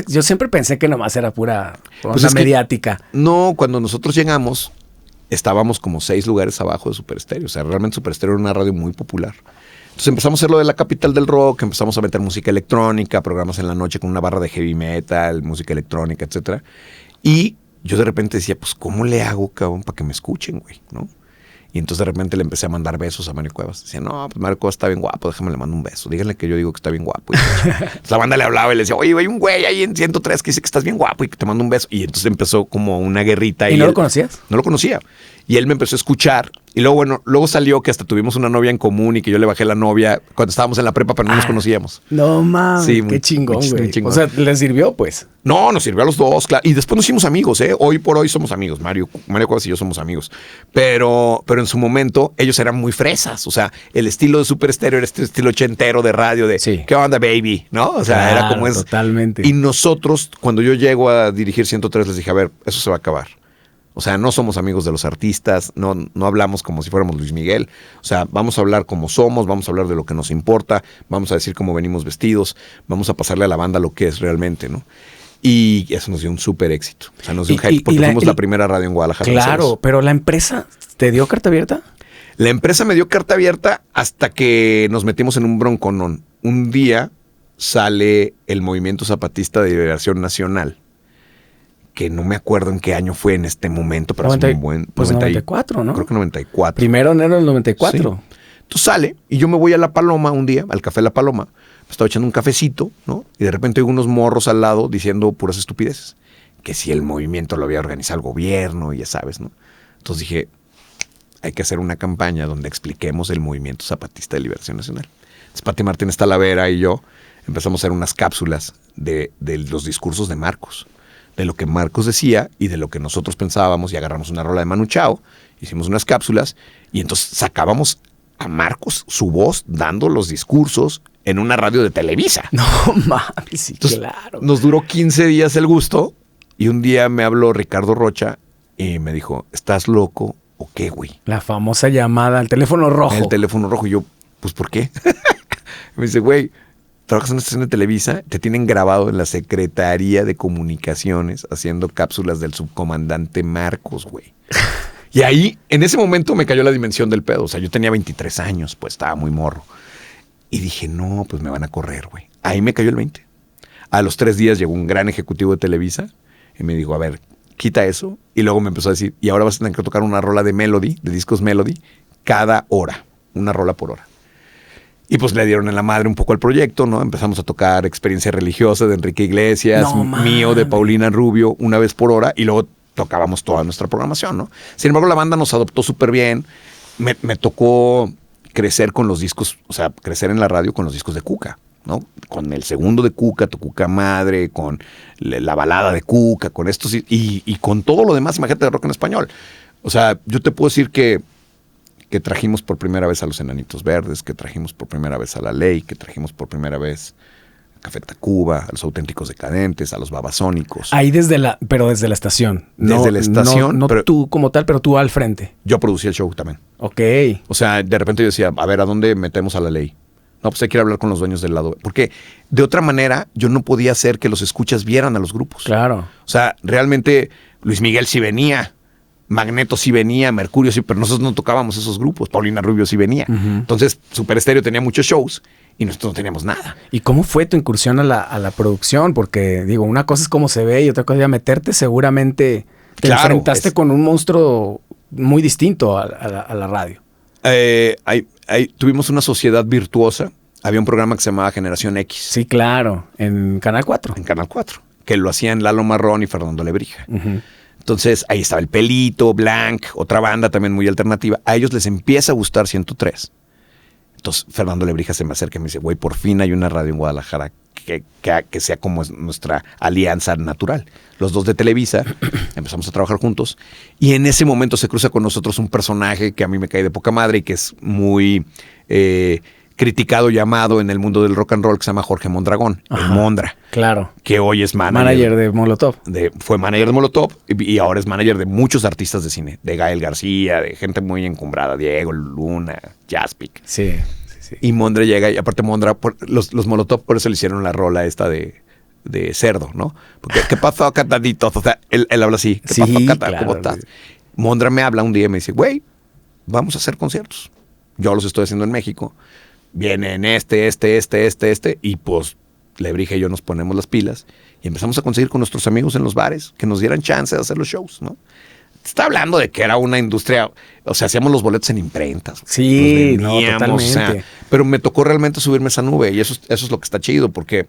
Yo siempre pensé que nomás era pura Pues es mediática. No, cuando nosotros llegamos, estábamos como 6 lugares abajo de Super Estéreo. O sea, realmente Super Estéreo era una radio muy popular. Entonces empezamos a hacer lo de la capital del rock, empezamos a meter música electrónica, programas en la noche con una barra de heavy metal, música electrónica, etcétera. Y yo de repente decía, pues, ¿cómo le hago, cabrón, para que me escuchen, güey? ¿No? Y entonces de repente le empecé a mandar besos a Mario Cuevas. Decía, no, pues Mario Cuevas está bien guapo, déjame le mando un beso. Díganle que yo digo que está bien guapo. Entonces, la banda le hablaba y le decía, oye, hay un güey ahí en 103 que dice que estás bien guapo y que te mando un beso. Y entonces empezó como una guerrita. ¿Y no lo conocías? No lo conocía. Y él me empezó a escuchar. Y luego, bueno, luego salió que hasta tuvimos una novia en común y que yo le bajé la novia cuando estábamos en la prepa, pero no nos conocíamos. No mames, sí, qué chingón, güey. O sea, ¿le sirvió, pues? No, nos sirvió a los dos, claro. Y después nos hicimos amigos, ¿eh? Hoy por hoy somos amigos. Mario Cuevas y yo somos amigos. Pero en su momento ellos eran muy fresas. O sea, el estilo de Super Estéreo era este estilo ochentero de radio de sí. ¿Qué onda, baby? ¿No? O sea, claro, era como es. Totalmente. Y nosotros, cuando yo llego a dirigir 103, les dije, a ver, eso se va a acabar. O sea, no somos amigos de los artistas, no hablamos como si fuéramos Luis Miguel. O sea, vamos a hablar como somos, vamos a hablar de lo que nos importa, vamos a decir cómo venimos vestidos, vamos a pasarle a la banda lo que es realmente, ¿no? Y eso nos dio un súper éxito. O sea, nos dio un hype porque fuimos la primera radio en Guadalajara. Claro, pero ¿la empresa te dio carta abierta? La empresa me dio carta abierta hasta que nos metimos en un bronconón. Un día sale el Movimiento Zapatista de Liberación Nacional, que no me acuerdo en qué año fue en este momento, pero es muy buen. Pues 94, ¿no? Creo que 94. Primero de enero del 94. Sí. Entonces sale y yo me voy a La Paloma un día, al Café La Paloma. Me estaba echando un cafecito, ¿no? Y de repente hay unos morros al lado diciendo puras estupideces. Que si el movimiento lo había organizado el gobierno, y ya sabes, ¿no? Entonces dije, hay que hacer una campaña donde expliquemos el Movimiento Zapatista de Liberación Nacional. Entonces Pati Martínez Talavera y yo empezamos a hacer unas cápsulas de los discursos de Marcos. De lo que Marcos decía y de lo que nosotros pensábamos, y agarramos una rola de Manu Chao, hicimos unas cápsulas y entonces sacábamos a Marcos, su voz, dando los discursos en una radio de Televisa. No mames, sí, entonces, claro. Nos duró 15 días el gusto y un día me habló Ricardo Rocha y me dijo, ¿estás loco o qué, güey? La famosa llamada al teléfono rojo. El teléfono rojo. Y yo, pues, ¿por qué? Me dice, güey, trabajas en una estación de Televisa, te tienen grabado en la Secretaría de Comunicaciones haciendo cápsulas del subcomandante Marcos, güey. Y ahí, en ese momento me cayó la dimensión del pedo. O sea, yo tenía 23 años, pues estaba muy morro. Y dije, no, pues me van a correr, güey. Ahí me cayó el 20. A los 3 días llegó un gran ejecutivo de Televisa y me dijo, a ver, quita eso. Y luego me empezó a decir, y ahora vas a tener que tocar una rola de Melody, de discos Melody, cada hora, una rola por hora. Y pues le dieron en la madre un poco al proyecto, ¿no? Empezamos a tocar Experiencia Religiosa de Enrique Iglesias, mío de Paulina Rubio, una vez por hora, y luego tocábamos toda nuestra programación, ¿no? Sin embargo, la banda nos adoptó súper bien. Me tocó crecer con los discos, o sea, crecer en la radio con los discos de Cuca, ¿no? Con el segundo de Cuca, Tu Cuca Madre, con la balada de Cuca, con estos y con todo lo demás, imagínate, de rock en español. O sea, yo te puedo decir que trajimos por primera vez a los Enanitos Verdes, que trajimos por primera vez a La Ley, que trajimos por primera vez a Café Tacuba, a los Auténticos Decadentes, a los Babasónicos. Ahí pero desde la estación. Desde la estación. No tú como tal, pero tú al frente. Yo producía el show también. Ok. O sea, de repente yo decía, a ver, ¿a dónde metemos a La Ley? No, pues hay que ir a hablar con los dueños del lado. Porque de otra manera yo no podía hacer que los escuchas vieran a los grupos. Claro. O sea, realmente Luis Miguel sí venía, Magneto sí venía, Mercurio sí, pero nosotros no tocábamos esos grupos. Paulina Rubio sí venía. Entonces, Super Estéreo tenía muchos shows y nosotros no teníamos nada. ¿Y cómo fue tu incursión a la producción? Porque, digo, una cosa es cómo se ve y otra cosa es ya meterte. Seguramente te enfrentaste con un monstruo muy distinto a la radio. Tuvimos una sociedad virtuosa. Había un programa que se llamaba Generación X. Sí, claro. En Canal 4. En Canal 4. Que lo hacían Lalo Marrón y Fernando Lebrija. Entonces, ahí estaba El Pelito, Blanc, otra banda también muy alternativa. A ellos les empieza a gustar 103. Entonces, Fernando Lebrija se me acerca y me dice, güey, por fin hay una radio en Guadalajara que sea como nuestra alianza natural. Los dos de Televisa empezamos a trabajar juntos y en ese momento se cruza con nosotros un personaje que a mí me cae de poca madre y que es muy criticado y amado en el mundo del rock and roll, que se llama Jorge Mondragón, el Mondra. Claro. Que hoy es manager de Molotov. Fue manager de Molotov y ahora es manager de muchos artistas de cine, de Gael García, de gente muy encumbrada, Diego Luna, Jaspic. Sí. Y Mondra llega, y aparte Mondra, los Molotov por eso le hicieron la rola esta de cerdo, ¿no? Porque, ¿qué pasó, cataditos? O sea, él habla así, ¿qué pasó, Cata? Claro, ¿Cómo estás? Mondra me habla un día y me dice, güey, vamos a hacer conciertos. Yo los estoy haciendo en México. Vienen y pues Lebrija y yo nos ponemos las pilas y empezamos a conseguir con nuestros amigos en los bares que nos dieran chance de hacer los shows, ¿no? Está hablando de que era una industria, o sea, hacíamos los boletos en imprentas. Sí, no, totalmente. O sea, pero me tocó realmente subirme a esa nube y eso es lo que está chido, porque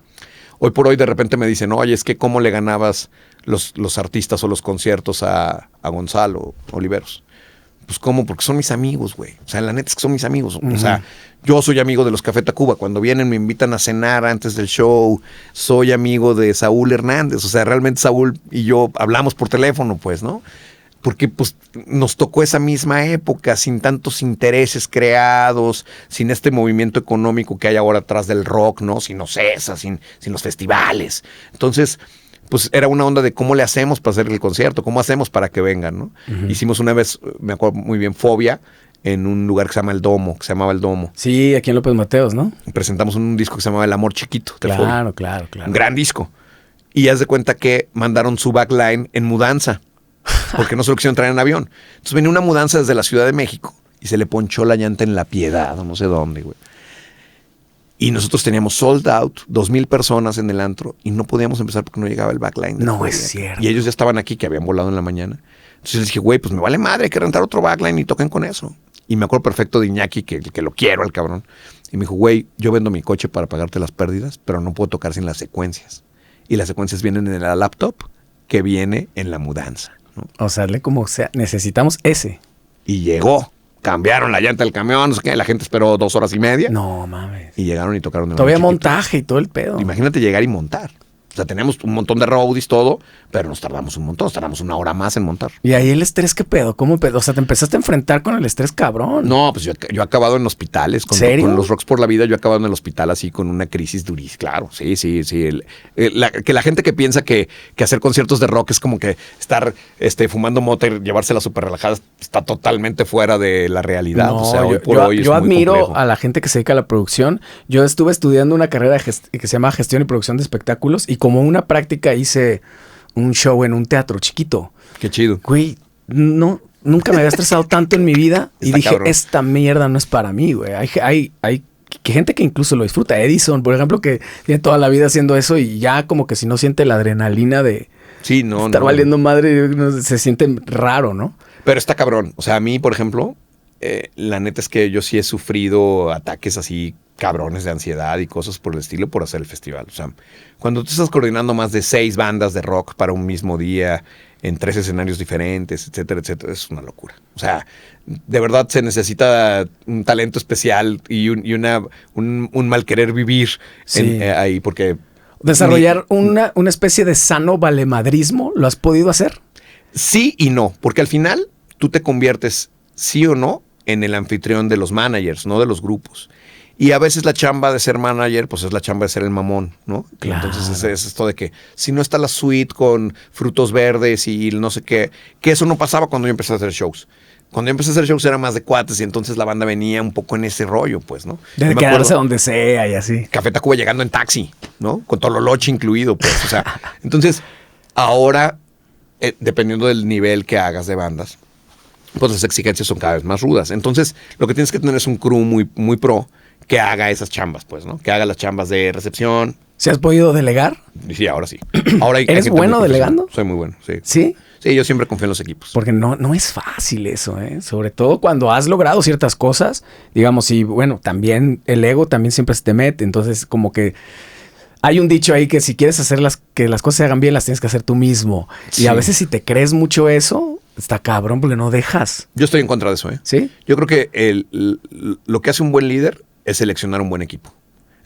hoy por hoy de repente me dicen, oye, es que cómo le ganabas los artistas o los conciertos a Gonzalo Oliveros. Pues cómo, porque son mis amigos, güey. O sea, la neta es que son mis amigos. O sea, yo soy amigo de los Café Tacuba. Cuando vienen me invitan a cenar antes del show. Soy amigo de Saúl Hernández. O sea, realmente Saúl y yo hablamos por teléfono, pues, ¿no? Porque pues nos tocó esa misma época, sin tantos intereses creados, sin este movimiento económico que hay ahora atrás del rock, ¿no? Sin Ocesa, sin los festivales. Entonces, pues era una onda de cómo le hacemos para hacer el concierto, cómo hacemos para que vengan, ¿no? Hicimos una vez, me acuerdo muy bien, Fobia, en un lugar que se llamaba El Domo. Sí, aquí en López Mateos, ¿no? Presentamos un disco que se llamaba El Amor Chiquito. Claro. Un gran disco. Y haz de cuenta que mandaron su backline en mudanza, porque no se lo quisieron traer en avión. Entonces venía una mudanza desde la Ciudad de México y se le ponchó la llanta en La Piedad, o no sé dónde, güey. Y nosotros teníamos sold out, 2,000 personas en el antro y no podíamos empezar porque no llegaba el backline. No es cierto. Y ellos ya estaban aquí, que habían volado en la mañana. Entonces les dije, güey, pues me vale madre, hay que rentar otro backline y toquen con eso. Y me acuerdo perfecto de Iñaki, que lo quiero al cabrón. Y me dijo, güey, yo vendo mi coche para pagarte las pérdidas, pero no puedo tocar sin las secuencias. Y las secuencias vienen en la laptop que viene en la mudanza, ¿no? O sea, como sea, necesitamos ese. Y llegó. Cambiaron la llanta del camión, no sé qué, la gente esperó 2 horas y media. No mames. Y llegaron y tocaron. Todavía montaje y todo el pedo. Imagínate llegar y montar. O sea, tenemos un montón de roadies, todo, pero nos tardamos un montón, nos tardamos 1 hora más en montar. Y ahí el estrés, ¿qué pedo? ¿Cómo pedo? O sea, te empezaste a enfrentar con el estrés, cabrón. No, pues yo he acabado en hospitales. ¿Serio? Con los Rocks por la Vida, yo he acabado en el hospital así con una crisis durísima. Claro, sí. Que la gente que piensa que hacer conciertos de rock es como que estar fumando mota y llevársela súper relajada está totalmente fuera de la realidad. No, o sea, hoy por hoy es yo muy admiro complejo. a la gente que se dedica a la producción. Yo estuve estudiando una carrera que se llama Gestión y Producción de Espectáculos y como una práctica hice un show en un teatro chiquito. Qué chido. Güey, nunca me había estresado tanto en mi vida y dije, cabrón, esta mierda no es para mí, güey. Hay gente que incluso lo disfruta. Edison, por ejemplo, que tiene toda la vida haciendo eso y ya como que si no siente la adrenalina de Sí, no. Estar valiendo madre se siente raro, ¿no? Pero está cabrón. O sea, a mí, por ejemplo, la neta es que yo sí he sufrido ataques así cabrones de ansiedad y cosas por el estilo por hacer el festival. O sea, cuando tú estás coordinando más de 6 bandas de rock para un mismo día, en 3 escenarios diferentes, etcétera, etcétera, es una locura. O sea, de verdad se necesita un talento especial y un mal querer vivir ahí, porque... ¿Desarrollar una especie de sano valemadrismo? ¿Lo has podido hacer? Sí y no, porque al final tú te conviertes, sí o no, en el anfitrión de los managers, no de los grupos. Y a veces la chamba de ser manager, pues es la chamba de ser el mamón, ¿no? Claro. Entonces es esto de que si no está la suite con frutos verdes y no sé qué, que eso no pasaba cuando yo empecé a hacer shows. Cuando yo empecé a hacer shows era más de cuates y entonces la banda venía un poco en ese rollo, pues, ¿no? De quedarse donde sea y así. Café Tacuba llegando en taxi, ¿no? Con Tololoche incluido, pues, o sea. Entonces, ahora, dependiendo del nivel que hagas de bandas, pues las exigencias son cada vez más rudas. Entonces, lo que tienes que tener es un crew muy, muy pro que haga esas chambas, pues, ¿no? Que haga las chambas de recepción. ¿Se has podido delegar? Sí, ahora sí. Ahora ¿Eres bueno delegando? Soy muy bueno, sí. ¿Sí? Sí, yo siempre confío en los equipos. Porque no es fácil eso, ¿eh? Sobre todo cuando has logrado ciertas cosas, digamos, y bueno, también el ego también siempre se te mete. Entonces, como que hay un dicho ahí que si quieres hacer que las cosas se hagan bien, las tienes que hacer tú mismo. Sí. Y a veces si te crees mucho eso, está cabrón porque no dejas. Yo estoy en contra de eso, ¿eh? ¿Sí? Yo creo que lo que hace un buen líder es seleccionar un buen equipo.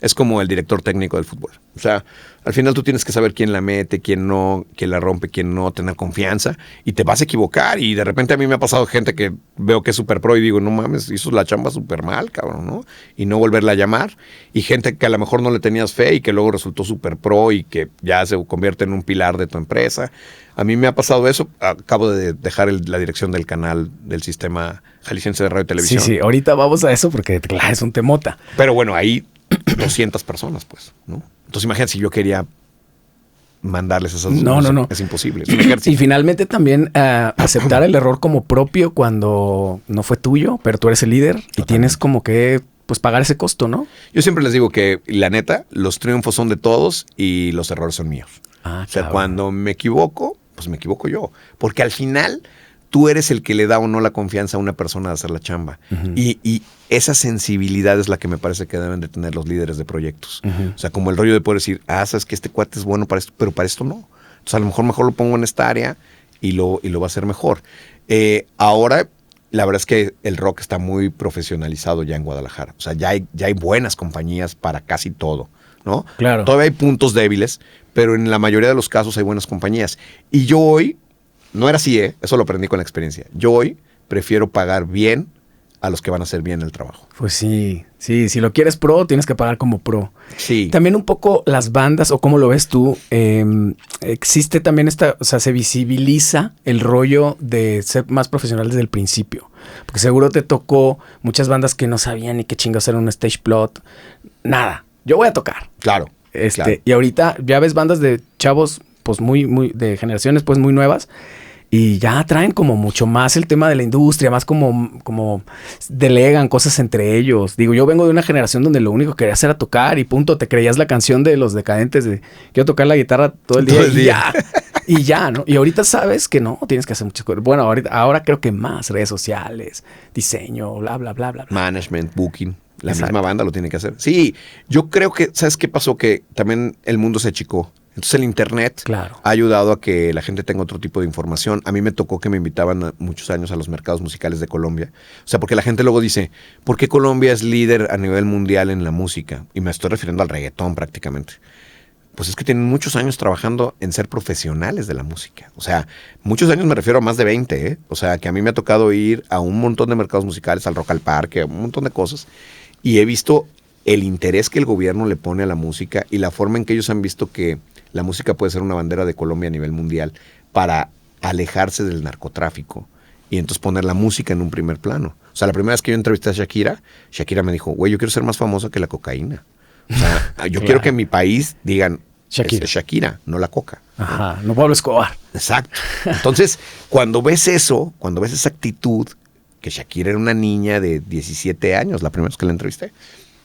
Es como el director técnico del fútbol. O sea, al final tú tienes que saber quién la mete, quién no, quién la rompe, quién no, tener confianza. Y te vas a equivocar. Y de repente a mí me ha pasado gente que veo que es súper pro y digo, no mames, hizo la chamba súper mal, cabrón, ¿no? Y no volverla a llamar. Y gente que a lo mejor no le tenías fe y que luego resultó súper pro y que ya se convierte en un pilar de tu empresa. A mí me ha pasado eso. Acabo de dejar la dirección del canal del sistema jalisciense de radio y televisión. Sí, ahorita vamos a eso porque claro, es un temota. Pero bueno, ahí 200 personas, pues, ¿no? Entonces imagínate si yo quería mandarles esas... No. Es imposible. Es y finalmente también aceptar el error como propio cuando no fue tuyo, pero tú eres el líder. Totalmente. Y tienes como que pues pagar ese costo, ¿no? Yo siempre les digo que la neta, los triunfos son de todos y los errores son míos. O sea, cuando me equivoco, pues me equivoco yo. Porque al final tú eres el que le da o no la confianza a una persona de hacer la chamba. Uh-huh. Y esa sensibilidad es la que me parece que deben de tener los líderes de proyectos. Uh-huh. O sea, como el rollo de poder decir, sabes que este cuate es bueno para esto, pero para esto no. Entonces a lo mejor lo pongo en esta área y lo va a hacer mejor. Ahora, la verdad es que el rock está muy profesionalizado ya en Guadalajara. O sea, ya hay buenas compañías para casi todo, ¿no? Claro. Todavía hay puntos débiles, pero en la mayoría de los casos hay buenas compañías. Y yo hoy... No era así, eso lo aprendí con la experiencia. Yo hoy prefiero pagar bien a los que van a hacer bien el trabajo. Pues sí. Si lo quieres pro, tienes que pagar como pro. Sí. También un poco las bandas, o cómo lo ves tú, existe también se visibiliza el rollo de ser más profesional desde el principio. Porque seguro te tocó muchas bandas que no sabían ni qué chingados era un stage plot. Nada, yo voy a tocar. Claro. Claro. Y ahorita ya ves bandas de chavos pues muy de generaciones pues muy nuevas y ya traen como mucho más el tema de la industria, más como delegan cosas entre ellos. Digo, yo vengo de una generación donde lo único que querías era tocar y punto, te creías la canción de Los Decadentes de quiero tocar la guitarra todo el día. Y ya, ¿no? Y ahorita sabes que no, tienes que hacer muchas cosas. Bueno, ahora creo que más redes sociales, diseño, bla, bla, bla, bla. Management, booking. La misma banda lo tiene que hacer. Sí, yo creo que, ¿sabes qué pasó? Que también el mundo se achicó. Entonces el internet ha ayudado a que la gente tenga otro tipo de información. A mí me tocó que me invitaban muchos años a los mercados musicales de Colombia. O sea, porque la gente luego dice, ¿por qué Colombia es líder a nivel mundial en la música? Y me estoy refiriendo al reggaetón prácticamente. Pues es que tienen muchos años trabajando en ser profesionales de la música. O sea, muchos años me refiero a más de 20, ¿eh? O sea, que a mí me ha tocado ir a un montón de mercados musicales, al Rock al Parque, a un montón de cosas. Y he visto el interés que el gobierno le pone a la música y la forma en que ellos han visto que la música puede ser una bandera de Colombia a nivel mundial para alejarse del narcotráfico y entonces poner la música en un primer plano. O sea, la primera vez que yo entrevisté a Shakira me dijo, güey, yo quiero ser más famosa que la cocaína. O sea, yo quiero que en mi país digan, es Shakira, no la coca. Ajá, no Pablo Escobar. Exacto. Entonces, cuando ves eso, cuando ves esa actitud, que Shakira era una niña de 17 años, la primera vez que la entrevisté,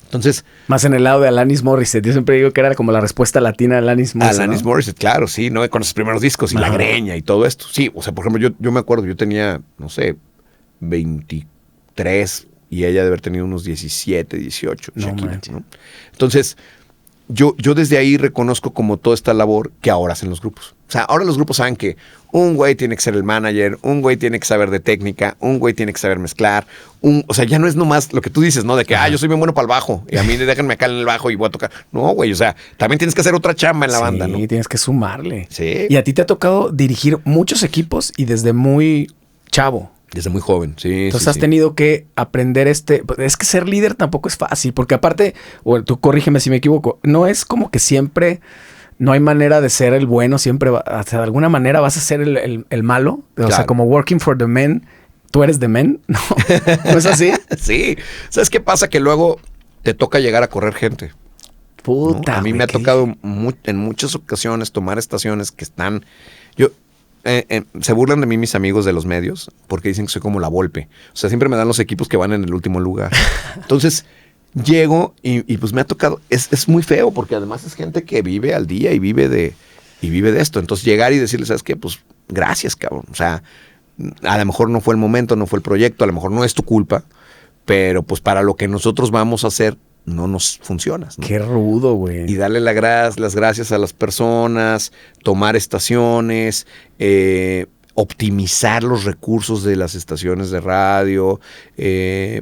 Entonces... Más en el lado de Alanis Morissette. Yo siempre digo que era como la respuesta latina a Alanis Morissette. Alanis Morissette, claro, sí, ¿no? Con los primeros discos y La Greña y todo esto. Sí, o sea, por ejemplo, yo me acuerdo, yo tenía, no sé, 23 y ella debe haber tenido unos 17, 18. Shakira, ¿no? Entonces... Yo desde ahí reconozco como toda esta labor que ahora hacen los grupos. O sea, ahora los grupos saben que un güey tiene que ser el manager, un güey tiene que saber de técnica, un güey tiene que saber mezclar. O sea, ya no es nomás lo que tú dices, ¿no? De que, yo soy bien bueno para el bajo y a mí déjenme acá en el bajo y voy a tocar. No, güey, o sea, también tienes que hacer otra chamba en la banda, ¿no? Sí, tienes que sumarle. Sí. Y a ti te ha tocado dirigir muchos equipos y desde muy chavo. Desde muy joven, sí. Entonces has tenido que aprender Es que ser líder tampoco es fácil, porque aparte, o tú corrígeme si me equivoco, no es como que siempre no hay manera de ser el bueno, siempre, o sea, de alguna manera vas a ser el malo. O sea, como working for the men, tú eres the men, ¿no? ¿No es así? Sí. ¿Sabes qué pasa? Que luego te toca llegar a correr gente. Puta. ¿No? A mí me ha tocado en muchas ocasiones tomar estaciones que están... se burlan de mí mis amigos de los medios porque dicen que soy como la Volpe. O sea, siempre me dan los equipos que van en el último lugar. Entonces, llego y pues me ha tocado... Es muy feo porque además es gente que vive al día y vive de esto. Entonces, llegar y decirles, ¿sabes qué? Pues, gracias, cabrón. O sea, a lo mejor no fue el momento, no fue el proyecto, a lo mejor no es tu culpa, pero pues para lo que nosotros vamos a hacer no nos funcionas, ¿no? Qué rudo, güey. Y darle las gracias a las personas, tomar estaciones, optimizar los recursos de las estaciones de radio.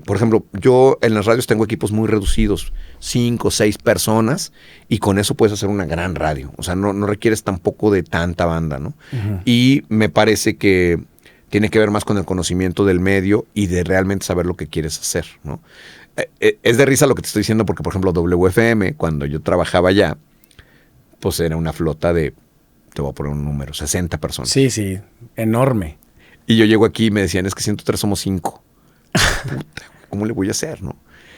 Por ejemplo, yo en las radios tengo equipos muy reducidos, 5 o 6 personas, y con eso puedes hacer una gran radio. O sea, no requieres tampoco de tanta banda, ¿no? Uh-huh. Y me parece que tiene que ver más con el conocimiento del medio y de realmente saber lo que quieres hacer, ¿no? Es de risa lo que te estoy diciendo porque, por ejemplo, WFM, cuando yo trabajaba allá, pues era una flota de, te voy a poner un número, 60 personas. Sí, enorme. Y yo llego aquí y me decían, es que 103 somos 5. Puta, ¿cómo le voy a hacer, no?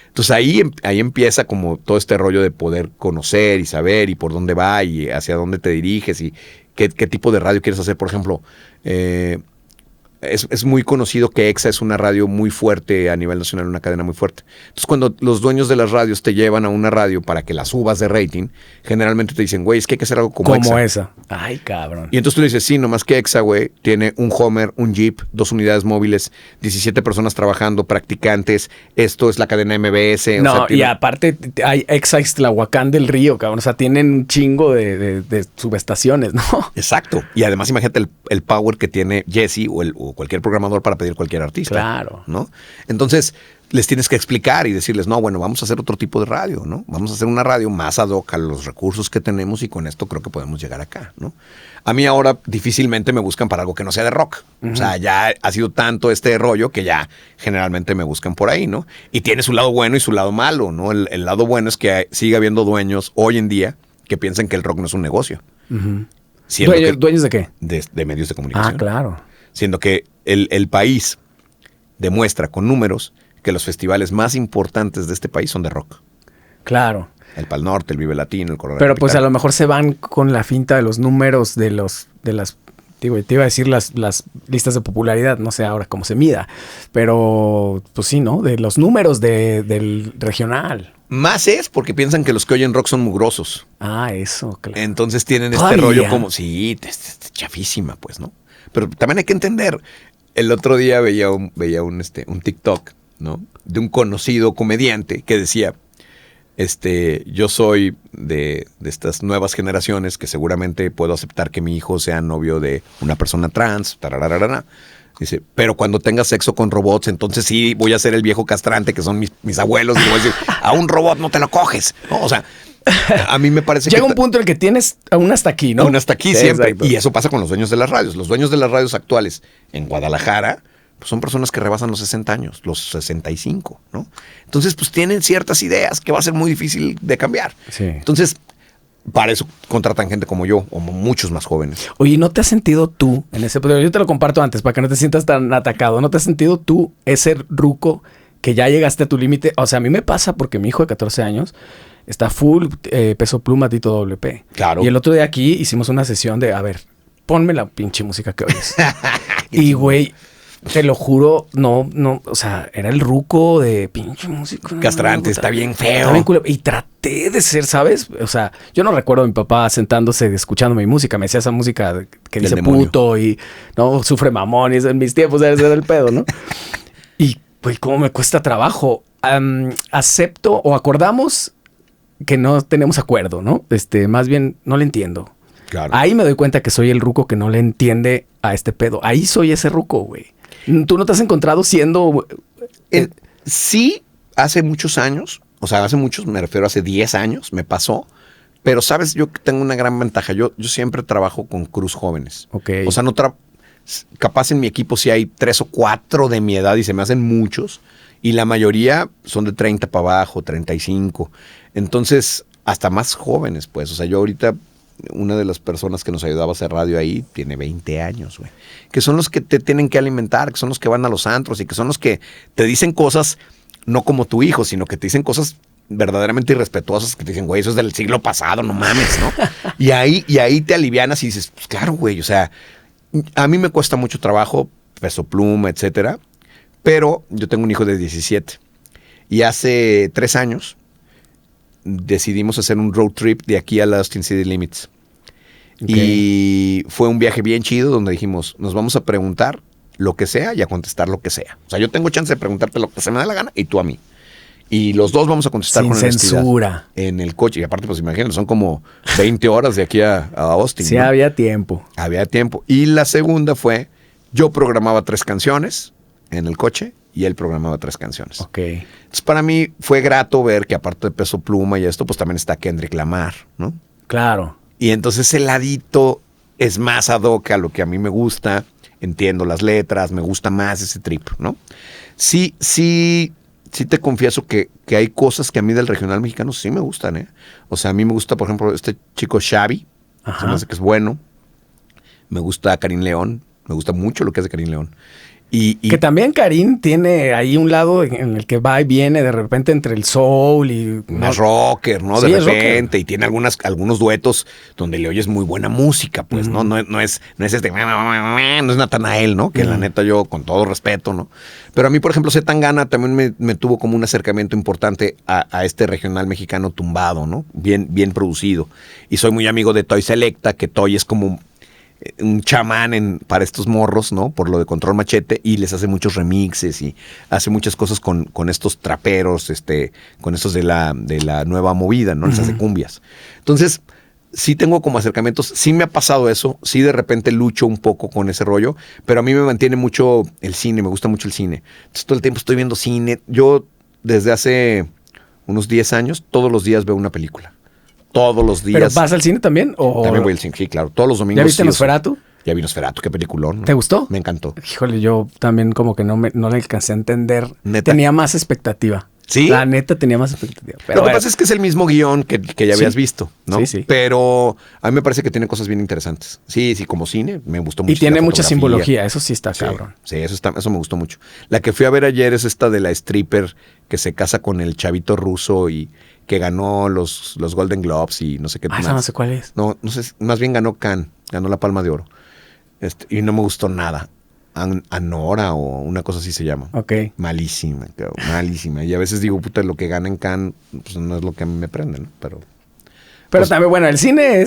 Entonces ahí empieza como todo este rollo de poder conocer y saber y por dónde va y hacia dónde te diriges y qué tipo de radio quieres hacer. Por ejemplo, es muy conocido que EXA es una radio muy fuerte a nivel nacional, una cadena muy fuerte. Entonces, cuando los dueños de las radios te llevan a una radio para que la subas de rating, generalmente te dicen, güey, es que hay que hacer algo como EXA. Como esa. Ay, cabrón. Y entonces tú le dices, sí, nomás que EXA, güey, tiene un Homer, un Jeep, 2 unidades móviles, 17 personas trabajando, practicantes. Esto es la cadena MBS. No, o sea, y aparte hay EXA Ixtlahuacán del Río, cabrón. O sea, tienen un chingo de subestaciones, ¿no? Exacto. Y además imagínate el power que tiene Jesse o cualquier programador para pedir cualquier artista. Claro. ¿No? Entonces, les tienes que explicar y decirles, no, bueno, vamos a hacer otro tipo de radio, ¿no? Vamos a hacer una radio más ad hoc a los recursos que tenemos y con esto creo que podemos llegar acá, ¿no? A mí ahora difícilmente me buscan para algo que no sea de rock. Uh-huh. O sea, ya ha sido tanto este rollo que ya generalmente me buscan por ahí, ¿no? Y tiene su lado bueno y su lado malo, ¿no? El lado bueno es que sigue habiendo dueños hoy en día que piensan que el rock no es un negocio. Uh-huh. ¿Dueños de qué? De medios de comunicación. Ah, claro. Siendo que el país demuestra con números que los festivales más importantes de este país son de rock. Claro. El Pal Norte, el Vive Latino, el Corona. Pero pues a lo mejor se van con la finta de los números de las... Te iba a decir las listas de popularidad, no sé ahora cómo se mida. Pero pues sí, ¿no? De los números del regional. Más es porque piensan que los que oyen rock son mugrosos. Ah, eso, claro. Entonces tienen este rollo como... Sí, chafísima, pues, ¿no? Pero también hay que entender... El otro día veía un TikTok, ¿no? De un conocido comediante que decía, yo soy de estas nuevas generaciones que seguramente puedo aceptar que mi hijo sea novio de una persona trans, tarararara. Dice, pero cuando tenga sexo con robots, entonces sí voy a ser el viejo castrante que son mis abuelos. Y voy a decir, a un robot no te lo coges, ¿no? O sea, a mí me parece que... Llega un punto en el que tienes aún hasta aquí, ¿no? Aún hasta aquí, sí, siempre. Exacto. Y eso pasa con los dueños de las radios. Los dueños de las radios actuales en Guadalajara pues son personas que rebasan los 60 años, los 65, ¿no? Entonces, pues tienen ciertas ideas que va a ser muy difícil de cambiar. Sí. Entonces, para eso contratan gente como yo o muchos más jóvenes. Oye, ¿no te has sentido tú en ese... Yo te lo comparto antes para que no te sientas tan atacado. ¿No te has sentido tú ese ruco que ya llegaste a tu límite? O sea, a mí me pasa porque mi hijo de 14 años... Está full Peso Pluma, Tito WP. Claro. Y el otro día aquí hicimos una sesión de, a ver, ponme la pinche música que oyes. Y, güey, Te lo juro, no, o sea, era el ruco de pinche músico. Castrante, está bien feo. Está bien culo. Y traté de ser, ¿sabes? O sea, yo no recuerdo a mi papá sentándose escuchando mi música. Me decía esa música que dice puto y no sufre mamón. Y eso en mis tiempos era el pedo, ¿no? Y pues cómo me cuesta trabajo. Acepto o acordamos que no tenemos acuerdo, ¿no? Más bien no le entiendo. Claro. Ahí me doy cuenta que soy el ruco que no le entiende a este pedo. Ahí soy ese ruco, güey. ¿Tú no te has encontrado siendo...? Sí, hace muchos años. O sea, hace muchos, me refiero a hace 10 años, me pasó. Pero, ¿sabes? Yo tengo una gran ventaja. Yo siempre trabajo con cruz jóvenes. Ok. O sea, capaz en mi equipo sí hay 3 o 4 de mi edad y se me hacen muchos. Y la mayoría son de 30 para abajo, 35. Entonces, hasta más jóvenes, pues. O sea, yo ahorita... Una de las personas que nos ayudaba a hacer radio ahí tiene 20 años, güey. Que son los que te tienen que alimentar, que son los que van a los antros y que son los que te dicen cosas, no como tu hijo, sino que te dicen cosas verdaderamente irrespetuosas, que te dicen, güey, eso es del siglo pasado, no mames, ¿no? y ahí te alivianas y dices, pues claro, güey, o sea, a mí me cuesta mucho trabajo, Peso Pluma, etcétera, pero yo tengo un hijo de 17 y hace 3 años decidimos hacer un road trip de aquí a la Austin City Limits. Okay. Y fue un viaje bien chido donde dijimos, nos vamos a preguntar lo que sea y a contestar lo que sea. O sea, yo tengo chance de preguntarte lo que se me da la gana y tú a mí. Y los dos vamos a contestar sin con censura en el coche. Y aparte, pues imagínate, son como 20 horas de aquí a Austin. Sí, ¿no? Había tiempo. Había tiempo. Y la segunda fue, yo programaba 3 canciones en el coche y él programaba 3 canciones. Ok. Entonces, para mí fue grato ver que aparte de Peso Pluma y esto, pues también está Kendrick Lamar, ¿no? Claro. Y entonces el ladito es más ad hoc a lo que a mí me gusta. Entiendo las letras, me gusta más ese trip, ¿no? Sí te confieso que hay cosas que a mí del regional mexicano sí me gustan, ¿eh? O sea, a mí me gusta, por ejemplo, este chico Xavi. Se me hace que es bueno. Me gusta Karim León. Me gusta mucho lo que hace Karim León. Y que también Karim tiene ahí un lado en el que va y viene de repente entre el soul y... Más rocker, ¿no? De repente. Y tiene algunos duetos donde le oyes muy buena música, pues, ¿no? No es no es Natanael, ¿no? Que la neta yo, con todo respeto, ¿no? Pero a mí, por ejemplo, Zetangana también me tuvo como un acercamiento importante a este regional mexicano tumbado, ¿no? Bien producido. Y soy muy amigo de Toy Selecta, que Toy es como... un chamán para estos morros, ¿no? Por lo de Control Machete, y les hace muchos remixes y hace muchas cosas con estos traperos, con estos de la nueva movida, ¿no? Les hace cumbias. Entonces, sí tengo como acercamientos, sí me ha pasado eso, sí de repente lucho un poco con ese rollo, pero a mí me mantiene mucho el cine, me gusta mucho el cine. Entonces todo el tiempo estoy viendo cine. Yo desde hace unos 10 años, todos los días veo una película. Todos los días. ¿Pero vas al cine también? ¿O? También voy al cine, sí, claro. Todos los domingos. ¿Ya viste Nosferatu? Ya vi Nosferatu, qué peliculón, ¿no? ¿Te gustó? Me encantó. Híjole, yo también como que no le alcancé a entender. ¿Neta? Tenía más expectativa. ¿Sí? La neta tenía más expectativa. Pero lo que pasa es que es el mismo guión que ya habías visto, ¿no? Sí, sí. Pero a mí me parece que tiene cosas bien interesantes. Sí, como cine, me gustó mucho. Y tiene mucha simbología, eso sí está cabrón. Sí, eso me gustó mucho. La que fui a ver ayer es esta de la stripper que se casa con el chavito ruso y que ganó los Golden Globes y no sé qué. Esa no sé cuál es. No sé, más bien ganó Cannes, ganó la Palma de Oro. Y no me gustó nada. Anora o una cosa así se llama. Ok. Malísima, cabrón, malísima. Y a veces digo, puta, lo que gana en Cannes pues no es lo que a mí me prende, ¿no? Pero pues, también, bueno, el cine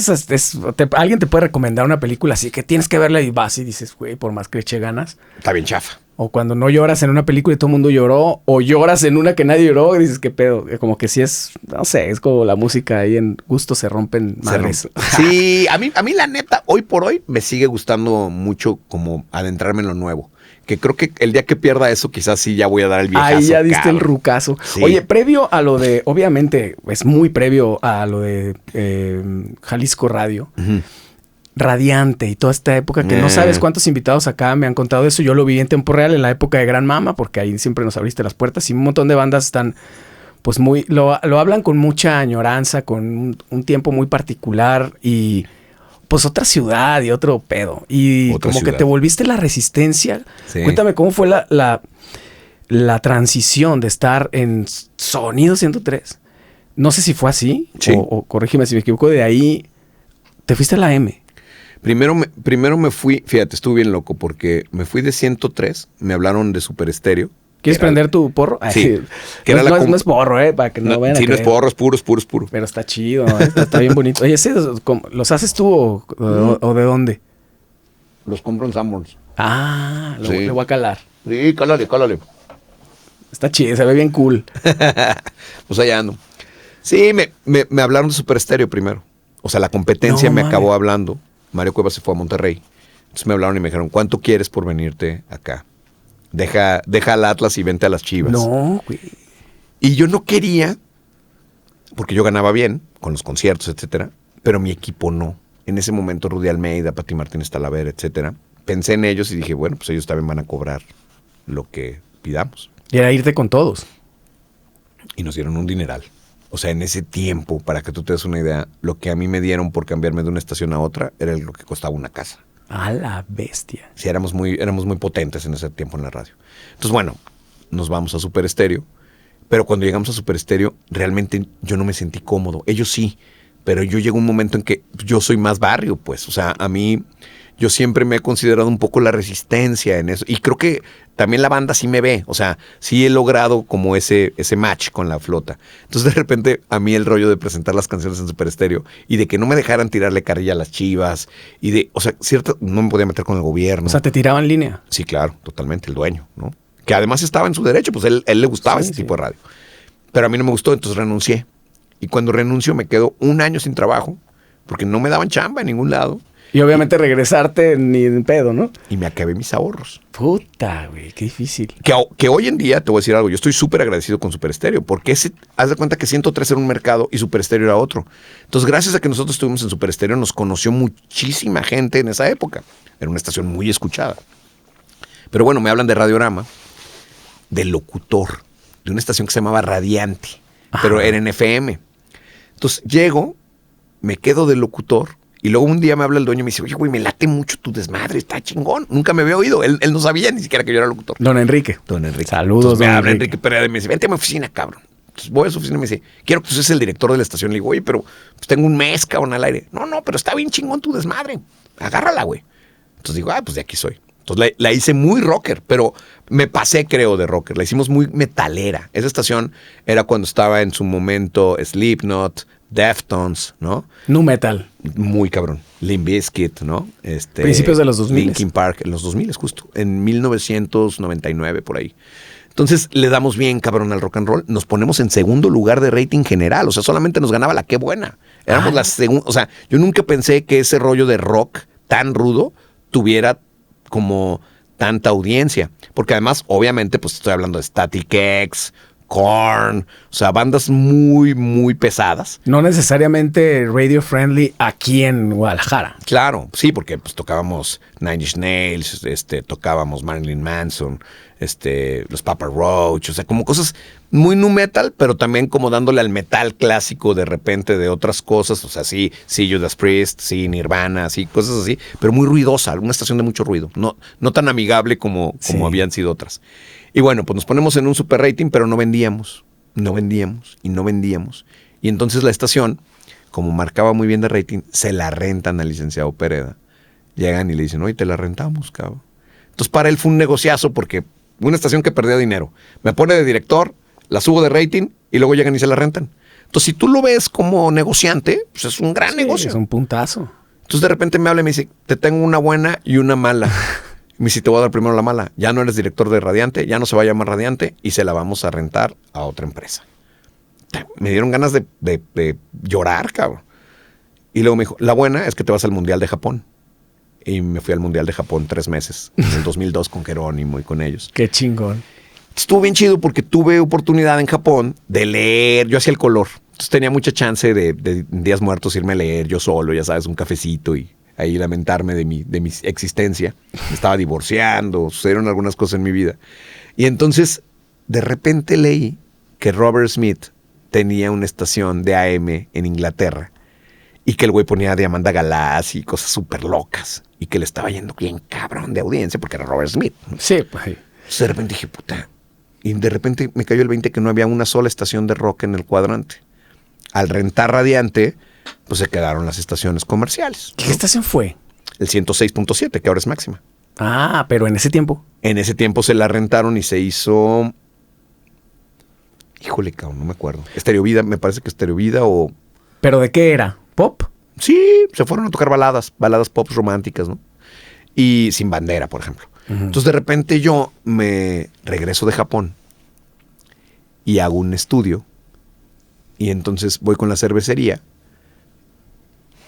alguien te puede recomendar una película así que tienes que verla y vas y dices, güey, por más que le eche ganas. Está bien chafa. O cuando no lloras en una película y todo el mundo lloró, o lloras en una que nadie lloró y dices, ¿qué pedo? Como que sí es, no sé, es como la música ahí en gusto se rompen madres. Sí, a mí la neta, hoy por hoy me sigue gustando mucho como adentrarme en lo nuevo. Que creo que el día que pierda eso, quizás sí ya voy a dar el viejazo. Ahí ya diste el rucazo. Sí. Oye, previo a lo de, obviamente, es muy previo a lo de Jalisco Radio. Radiante y toda esta época que no sabes cuántos invitados acá me han contado eso. Yo lo vi en tiempo real en la época de Gran Mama, porque ahí siempre nos abriste las puertas y un montón de bandas están, pues lo hablan con mucha añoranza, con un tiempo muy particular y pues otra ciudad y otro pedo. Y otra como ciudad. Que te volviste la Resistencia. Sí. Cuéntame cómo fue la transición de estar en Sonido 103. No sé si fue así, sí. o corrígeme si me equivoco, de ahí te fuiste a la M. Primero me fui, fíjate, estuve bien loco porque me fui de 103, me hablaron de Super Estéreo. ¿Quieres prender tu porro? Sí. Que no es porro, para que no vean. Sí, no es porro, es puro. Pero está chido, está bien bonito. Oye, ¿los haces tú o de dónde? Los compro en Sanborns. Le voy a calar. Sí, cálale. Está chido, se ve bien cool. Pues allá ando. Sí, me hablaron de Super Estéreo primero. O sea, la competencia me acabó hablando. Mario Cuevas se fue a Monterrey. Entonces me hablaron y me dijeron, ¿cuánto quieres por venirte acá? Deja al Atlas y vente a las Chivas. No, güey. Y yo no quería, porque yo ganaba bien con los conciertos, etcétera, pero mi equipo no. En ese momento Rudy Almeida, Pati Martínez Talavera, etcétera. Pensé en ellos y dije, bueno, pues ellos también van a cobrar lo que pidamos. Y era irte con todos. Y nos dieron un dineral. O sea, en ese tiempo, para que tú te des una idea, lo que a mí me dieron por cambiarme de una estación a otra era lo que costaba una casa. A la bestia. Sí, éramos muy potentes en ese tiempo en la radio. Entonces, bueno, nos vamos a Super Estéreo. Pero cuando llegamos a Super Estéreo, realmente yo no me sentí cómodo. Ellos sí, pero yo llegó un momento en que yo soy más barrio, pues. O sea, a mí, yo siempre me he considerado un poco la resistencia en eso. Y creo que también la banda sí me ve. O sea, sí he logrado como ese match con la flota. Entonces, de repente, a mí el rollo de presentar las canciones en Super Estéreo y de que no me dejaran tirarle carrilla a las Chivas y de, o sea, no me podía meter con el gobierno. O sea, ¿te tiraban línea? Sí, claro, totalmente, el dueño, ¿no? Que además estaba en su derecho, pues él le gustaba ese tipo de radio. Pero a mí no me gustó, entonces renuncié. Y cuando renuncio me quedo 1 año sin trabajo, porque no me daban chamba en ningún lado. Y obviamente regresarte ni en pedo, ¿no? Y me acabé mis ahorros. Puta, güey, qué difícil. Que hoy en día, te voy a decir algo, yo estoy súper agradecido con Super Estéreo, porque haz de cuenta que 103 era un mercado y Super Estéreo era otro. Entonces, gracias a que nosotros estuvimos en Super Estéreo, nos conoció muchísima gente en esa época. Era una estación muy escuchada. Pero bueno, me hablan de Radiorama, del locutor, de una estación que se llamaba Radiante, pero era en FM. Entonces, llego, me quedo de locutor. Y luego un día me habla el dueño y me dice, oye, güey, me late mucho tu desmadre, está chingón. Nunca me había oído. Él no sabía ni siquiera que yo era locutor. Don Enrique. Saludos, Saludos, don Enrique. Me habla Enrique Pérez y me dice, vente a mi oficina, cabrón. Entonces voy a su oficina y me dice, quiero que tú seas el director de la estación. Le digo, oye, pero pues tengo un mes, cabrón, al aire. No, pero está bien chingón tu desmadre. Agárrala, güey. Entonces digo, pues de aquí soy. Entonces la hice muy rocker, pero me pasé, creo, de rocker. La hicimos muy metalera. Esa estación era cuando estaba en su momento Slipknot, Deftones, ¿no? Nu metal. Muy cabrón. Limp Bizkit, ¿no? Principios de los 2000. Linkin Park, en los 2000 justo. En 1999, por ahí. Entonces le damos bien cabrón al rock and roll. Nos ponemos en segundo lugar de rating general. O sea, solamente nos ganaba la Qué Buena. Éramos la segunda. O sea, yo nunca pensé que ese rollo de rock tan rudo tuviera como tanta audiencia. Porque además, obviamente, pues estoy hablando de Static X, Korn, o sea, bandas muy, muy pesadas. No necesariamente radio friendly aquí en Guadalajara. Claro, sí, porque pues tocábamos Nine Inch Nails, tocábamos Marilyn Manson, los Papa Roach, o sea, como cosas muy nu metal, pero también como dándole al metal clásico de repente de otras cosas, o sea, sí, Judas Priest, sí, Nirvana, sí, cosas así, pero muy ruidosa, una estación de mucho ruido, no tan amigable como habían sido otras. Y bueno, pues nos ponemos en un super rating, pero no vendíamos. Y entonces la estación, como marcaba muy bien de rating, se la rentan al licenciado Pereda. Llegan y le dicen, oye, te la rentamos, cabrón. Entonces para él fue un negociazo porque una estación que perdía dinero. Me pone de director, la subo de rating y luego llegan y se la rentan. Entonces si tú lo ves como negociante, pues es un gran negocio. Es un puntazo. Entonces de repente me habla y me dice, te tengo una buena y una mala. Me dice, te voy a dar primero la mala. Ya no eres director de Radiante, ya no se va a llamar Radiante y se la vamos a rentar a otra empresa. Me dieron ganas de llorar, cabrón. Y luego me dijo, la buena es que te vas al Mundial de Japón. Y me fui al Mundial de Japón 3 meses, en el 2002 con Jerónimo y con ellos. Qué chingón. Estuvo bien chido porque tuve oportunidad en Japón de leer. Yo hacía el color. Entonces tenía mucha chance de días muertos irme a leer yo solo, ya sabes, un cafecito y ahí lamentarme de mi existencia. Me estaba divorciando, sucedieron algunas cosas en mi vida. Y entonces, de repente leí que Robert Smith tenía una estación de AM en Inglaterra y que el güey ponía de Amanda Galás y cosas súper locas y que le estaba yendo bien cabrón de audiencia porque era Robert Smith. Sí, pues. Entonces de repente dije, puta. Y de repente me cayó el 20 que no había una sola estación de rock en el cuadrante. Al rentar Radiante, pues se quedaron las estaciones comerciales. ¿Qué estación fue? el 106.7, que ahora es máxima. Ah, pero en ese tiempo. En ese tiempo se la rentaron y se hizo... Híjole, cabrón, no me acuerdo. Estéreo Vida, me parece que Estéreo Vida o... ¿Pero de qué era? ¿Pop? Sí, se fueron a tocar baladas pop románticas, ¿no? Y Sin Bandera, por ejemplo. Entonces, de repente yo me regreso de Japón y hago un estudio. Y entonces voy con la cervecería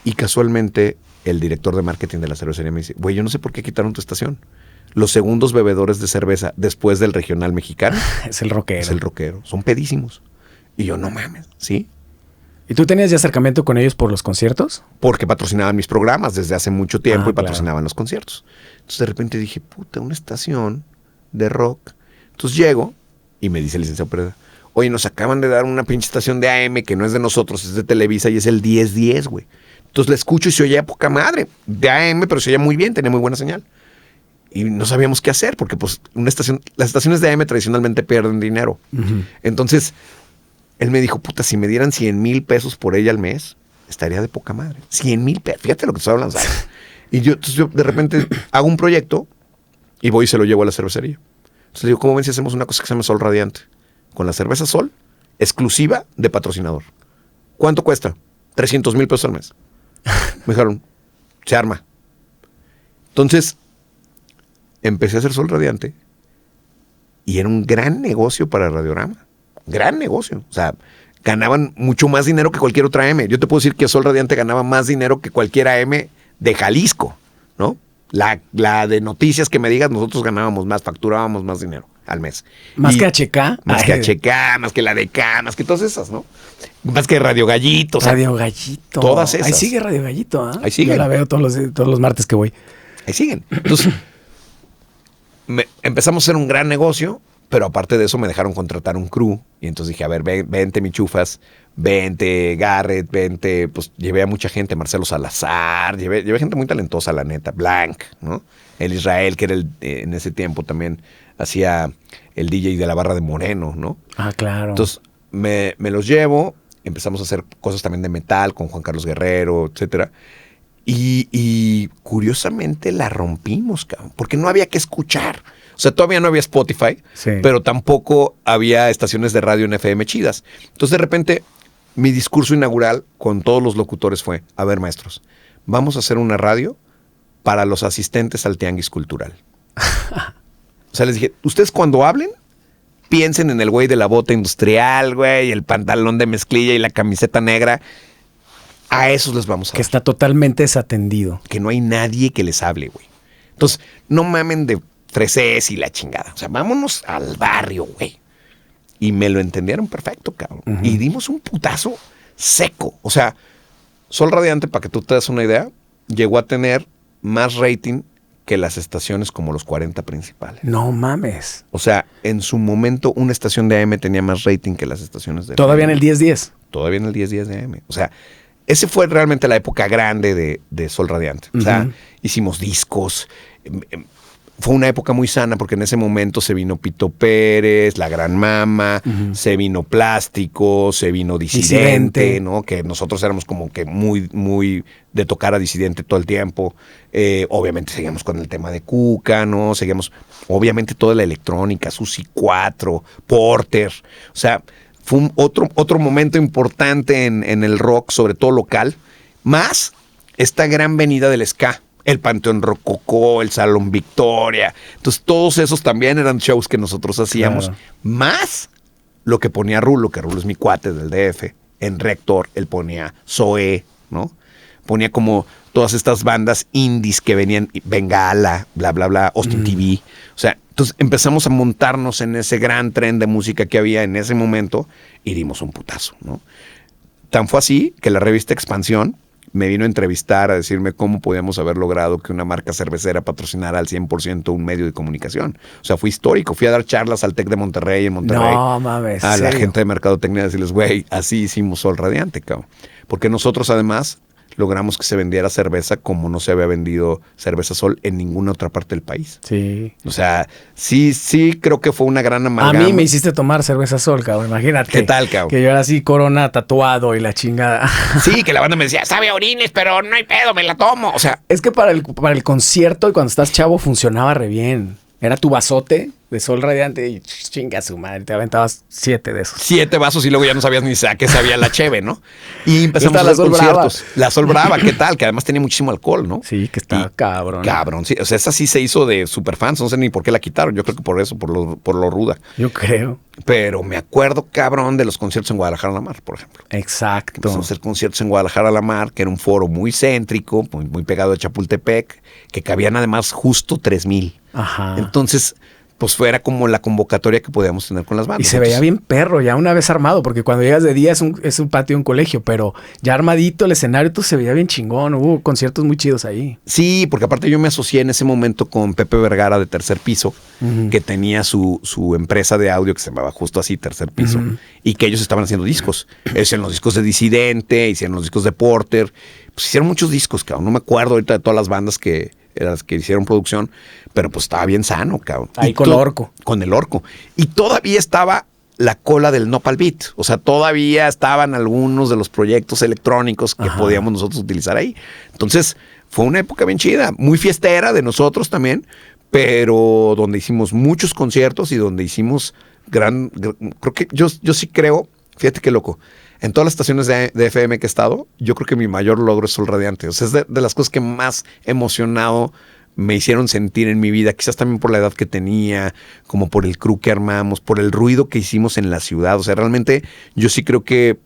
y casualmente el director de marketing de la cervecería me dice, güey, yo no sé por qué quitaron tu estación. Los segundos bebedores de cerveza después del regional mexicano es el rockero. Es el rockero. Son pedísimos. Y yo, no mames, ¿sí? ¿Y tú tenías ya acercamiento con ellos por los conciertos? Porque patrocinaban mis programas desde hace mucho tiempo y patrocinaban los conciertos. Entonces de repente dije, puta, una estación de rock. Entonces llego y me dice el licenciado Pereda, oye, nos acaban de dar una pinche estación de AM que no es de nosotros, es de Televisa y es el 1010, güey. Entonces la escucho y se oye a poca madre. De AM, pero se oye muy bien, tenía muy buena señal. Y no sabíamos qué hacer porque pues las estaciones de AM tradicionalmente pierden dinero. Entonces él me dijo, puta, si me dieran 100,000 pesos por ella al mes, estaría de poca madre. 100,000 pesos. Fíjate lo que estoy hablando. Y entonces yo de repente hago un proyecto y voy y se lo llevo a la cervecería. Entonces le digo, ¿cómo ven si hacemos una cosa que se llama Sol Radiante? Con la cerveza Sol, exclusiva de patrocinador. ¿Cuánto cuesta? 300,000 pesos al mes. Me dijeron, se arma. Entonces, empecé a hacer Sol Radiante y era un gran negocio para Radiorama. Gran negocio. O sea, ganaban mucho más dinero que cualquier otra AM. Yo te puedo decir que Sol Radiante ganaba más dinero que cualquier AM de Jalisco, ¿no? La de noticias que me digas, nosotros ganábamos más, facturábamos más dinero al mes. ¿Más que HK? Más que HK, más que la DK, más que todas esas, ¿no? Más que Radio Gallito. Radio Gallito. Todas esas. Ahí sigue Radio Gallito, ¿ah? Ahí sigue. Yo la veo todos los martes que voy. Ahí siguen. Entonces, empezamos a hacer un gran negocio, pero aparte de eso me dejaron contratar un crew. Y entonces dije, a ver, vente, mi chufas, vente, Garrett, vente. Pues llevé a mucha gente, Marcelo Salazar, llevé gente muy talentosa, la neta, Blanc, ¿no? El Israel, que era en ese tiempo también hacía el DJ de la Barra de Moreno, ¿no? Ah, claro. Entonces me los llevo, empezamos a hacer cosas también de metal con Juan Carlos Guerrero, etcétera. Y curiosamente la rompimos, cabrón, porque no había que escuchar. O sea, todavía no había Spotify, sí, pero tampoco había estaciones de radio en FM chidas. Entonces, de repente, mi discurso inaugural con todos los locutores fue, a ver, maestros, vamos a hacer una radio para los asistentes al tianguis cultural. O sea, les dije, ustedes cuando hablen, piensen en el güey de la bota industrial, güey, el pantalón de mezclilla y la camiseta negra. A esos les vamos a dar. Que está totalmente desatendido. Que no hay nadie que les hable, güey. Entonces, no mamen de fresés y la chingada. O sea, vámonos al barrio, güey. Y me lo entendieron perfecto, cabrón. Y dimos un putazo seco. O sea, Sol Radiante, para que tú te des una idea, llegó a tener más rating que las estaciones como los 40 principales. No mames. O sea, en su momento una estación de AM tenía más rating que las estaciones de ¿Todavía FM. en el 10-10? Todavía en el 10-10 de AM. O sea, ese fue realmente la época grande de Sol Radiante. O sea, hicimos discos. Fue una época muy sana porque en ese momento se vino Pito Pérez, La Gran Mama, se vino Plástico, se vino Disidente, ¿no? Que nosotros éramos como que muy, muy de tocar a Disidente todo el tiempo. Obviamente seguíamos con el tema de Cuca, ¿no? Seguíamos, obviamente, toda la electrónica, Susi 4, Porter. O sea, fue otro momento importante en el rock, sobre todo local, más esta gran venida del ska. El Panteón Rococó, el Salón Victoria. Entonces, todos esos también eran shows que nosotros hacíamos. Claro. Más lo que ponía Rulo, que Rulo es mi cuate del DF. En Rector, él ponía Zoé, ¿no? Ponía como todas estas bandas indies que venían, Bengala, bla, bla, bla, Austin TV. O sea, entonces empezamos a montarnos en ese gran tren de música que había en ese momento y dimos un putazo, ¿no? Tan fue así que la revista Expansión me vino a entrevistar a decirme cómo podíamos haber logrado que una marca cervecera patrocinara al 100% un medio de comunicación. O sea, fue histórico. Fui a dar charlas al TEC de Monterrey, en Monterrey. No, mames. A la gente de mercadotecnia, a decirles, güey, así hicimos Sol Radiante, cabrón. Porque nosotros, además, logramos que se vendiera cerveza como no se había vendido cerveza Sol en ninguna otra parte del país. Sí. O sea, sí creo que fue una gran amalgama. A mí me hiciste tomar cerveza Sol, cabrón, imagínate. ¿Qué tal, cabrón? Que yo era así, Corona tatuado y la chingada. Sí, que la banda me decía, sabe a orines, pero no hay pedo, me la tomo. O sea, es que para el concierto y cuando estás chavo funcionaba re bien. Era tu vasote de Sol Radiante y chinga su madre, te aventabas 7 de esos. 7 vasos y luego ya no sabías ni a qué sabía la cheve, ¿no? Y empezamos a la hacer Sol conciertos. Brava. La Sol Brava, ¿qué tal? Que además tenía muchísimo alcohol, ¿no? Sí, que estaba cabrón. Cabrón, sí. O sea, esa sí se hizo de superfans, no sé ni por qué la quitaron. Yo creo que por eso, por lo ruda. Yo creo. Pero me acuerdo, cabrón, de los conciertos en Guadalajara a la Mar, por ejemplo. Exacto. Empezamos a hacer conciertos en Guadalajara a la Mar, que era un foro muy céntrico, muy pegado a Chapultepec, que cabían además justo 3,000. Ajá. Entonces, pues fuera como la convocatoria que podíamos tener con las bandas. Y se veía bien perro, ya una vez armado, porque cuando llegas de día es un patio de un colegio, pero ya armadito el escenario, todo se veía bien chingón. Hubo conciertos muy chidos ahí. Sí, porque aparte yo me asocié en ese momento con Pepe Vergara de Tercer Piso, que tenía su empresa de audio que se llamaba justo así, Tercer Piso, y que ellos estaban haciendo discos. Hicieron los discos de Disidente, hicieron los discos de Porter, pues hicieron muchos discos, cabrón. No me acuerdo ahorita de todas las bandas que hicieron producción, pero pues estaba bien sano, cabrón. Ahí con Orco. Con el Orco. Y todavía estaba la cola del Nopal Beat. O sea, todavía estaban algunos de los proyectos electrónicos que podíamos nosotros utilizar ahí. Entonces, fue una época bien chida, muy fiestera de nosotros también, pero donde hicimos muchos conciertos y donde hicimos creo que yo sí creo, fíjate qué loco, en todas las estaciones de FM que he estado, yo creo que mi mayor logro es Sol Radiante. O sea, es de las cosas que más emocionado me hicieron sentir en mi vida, quizás también por la edad que tenía, como por el crew que armamos, por el ruido que hicimos en la ciudad. O sea, realmente yo sí creo que,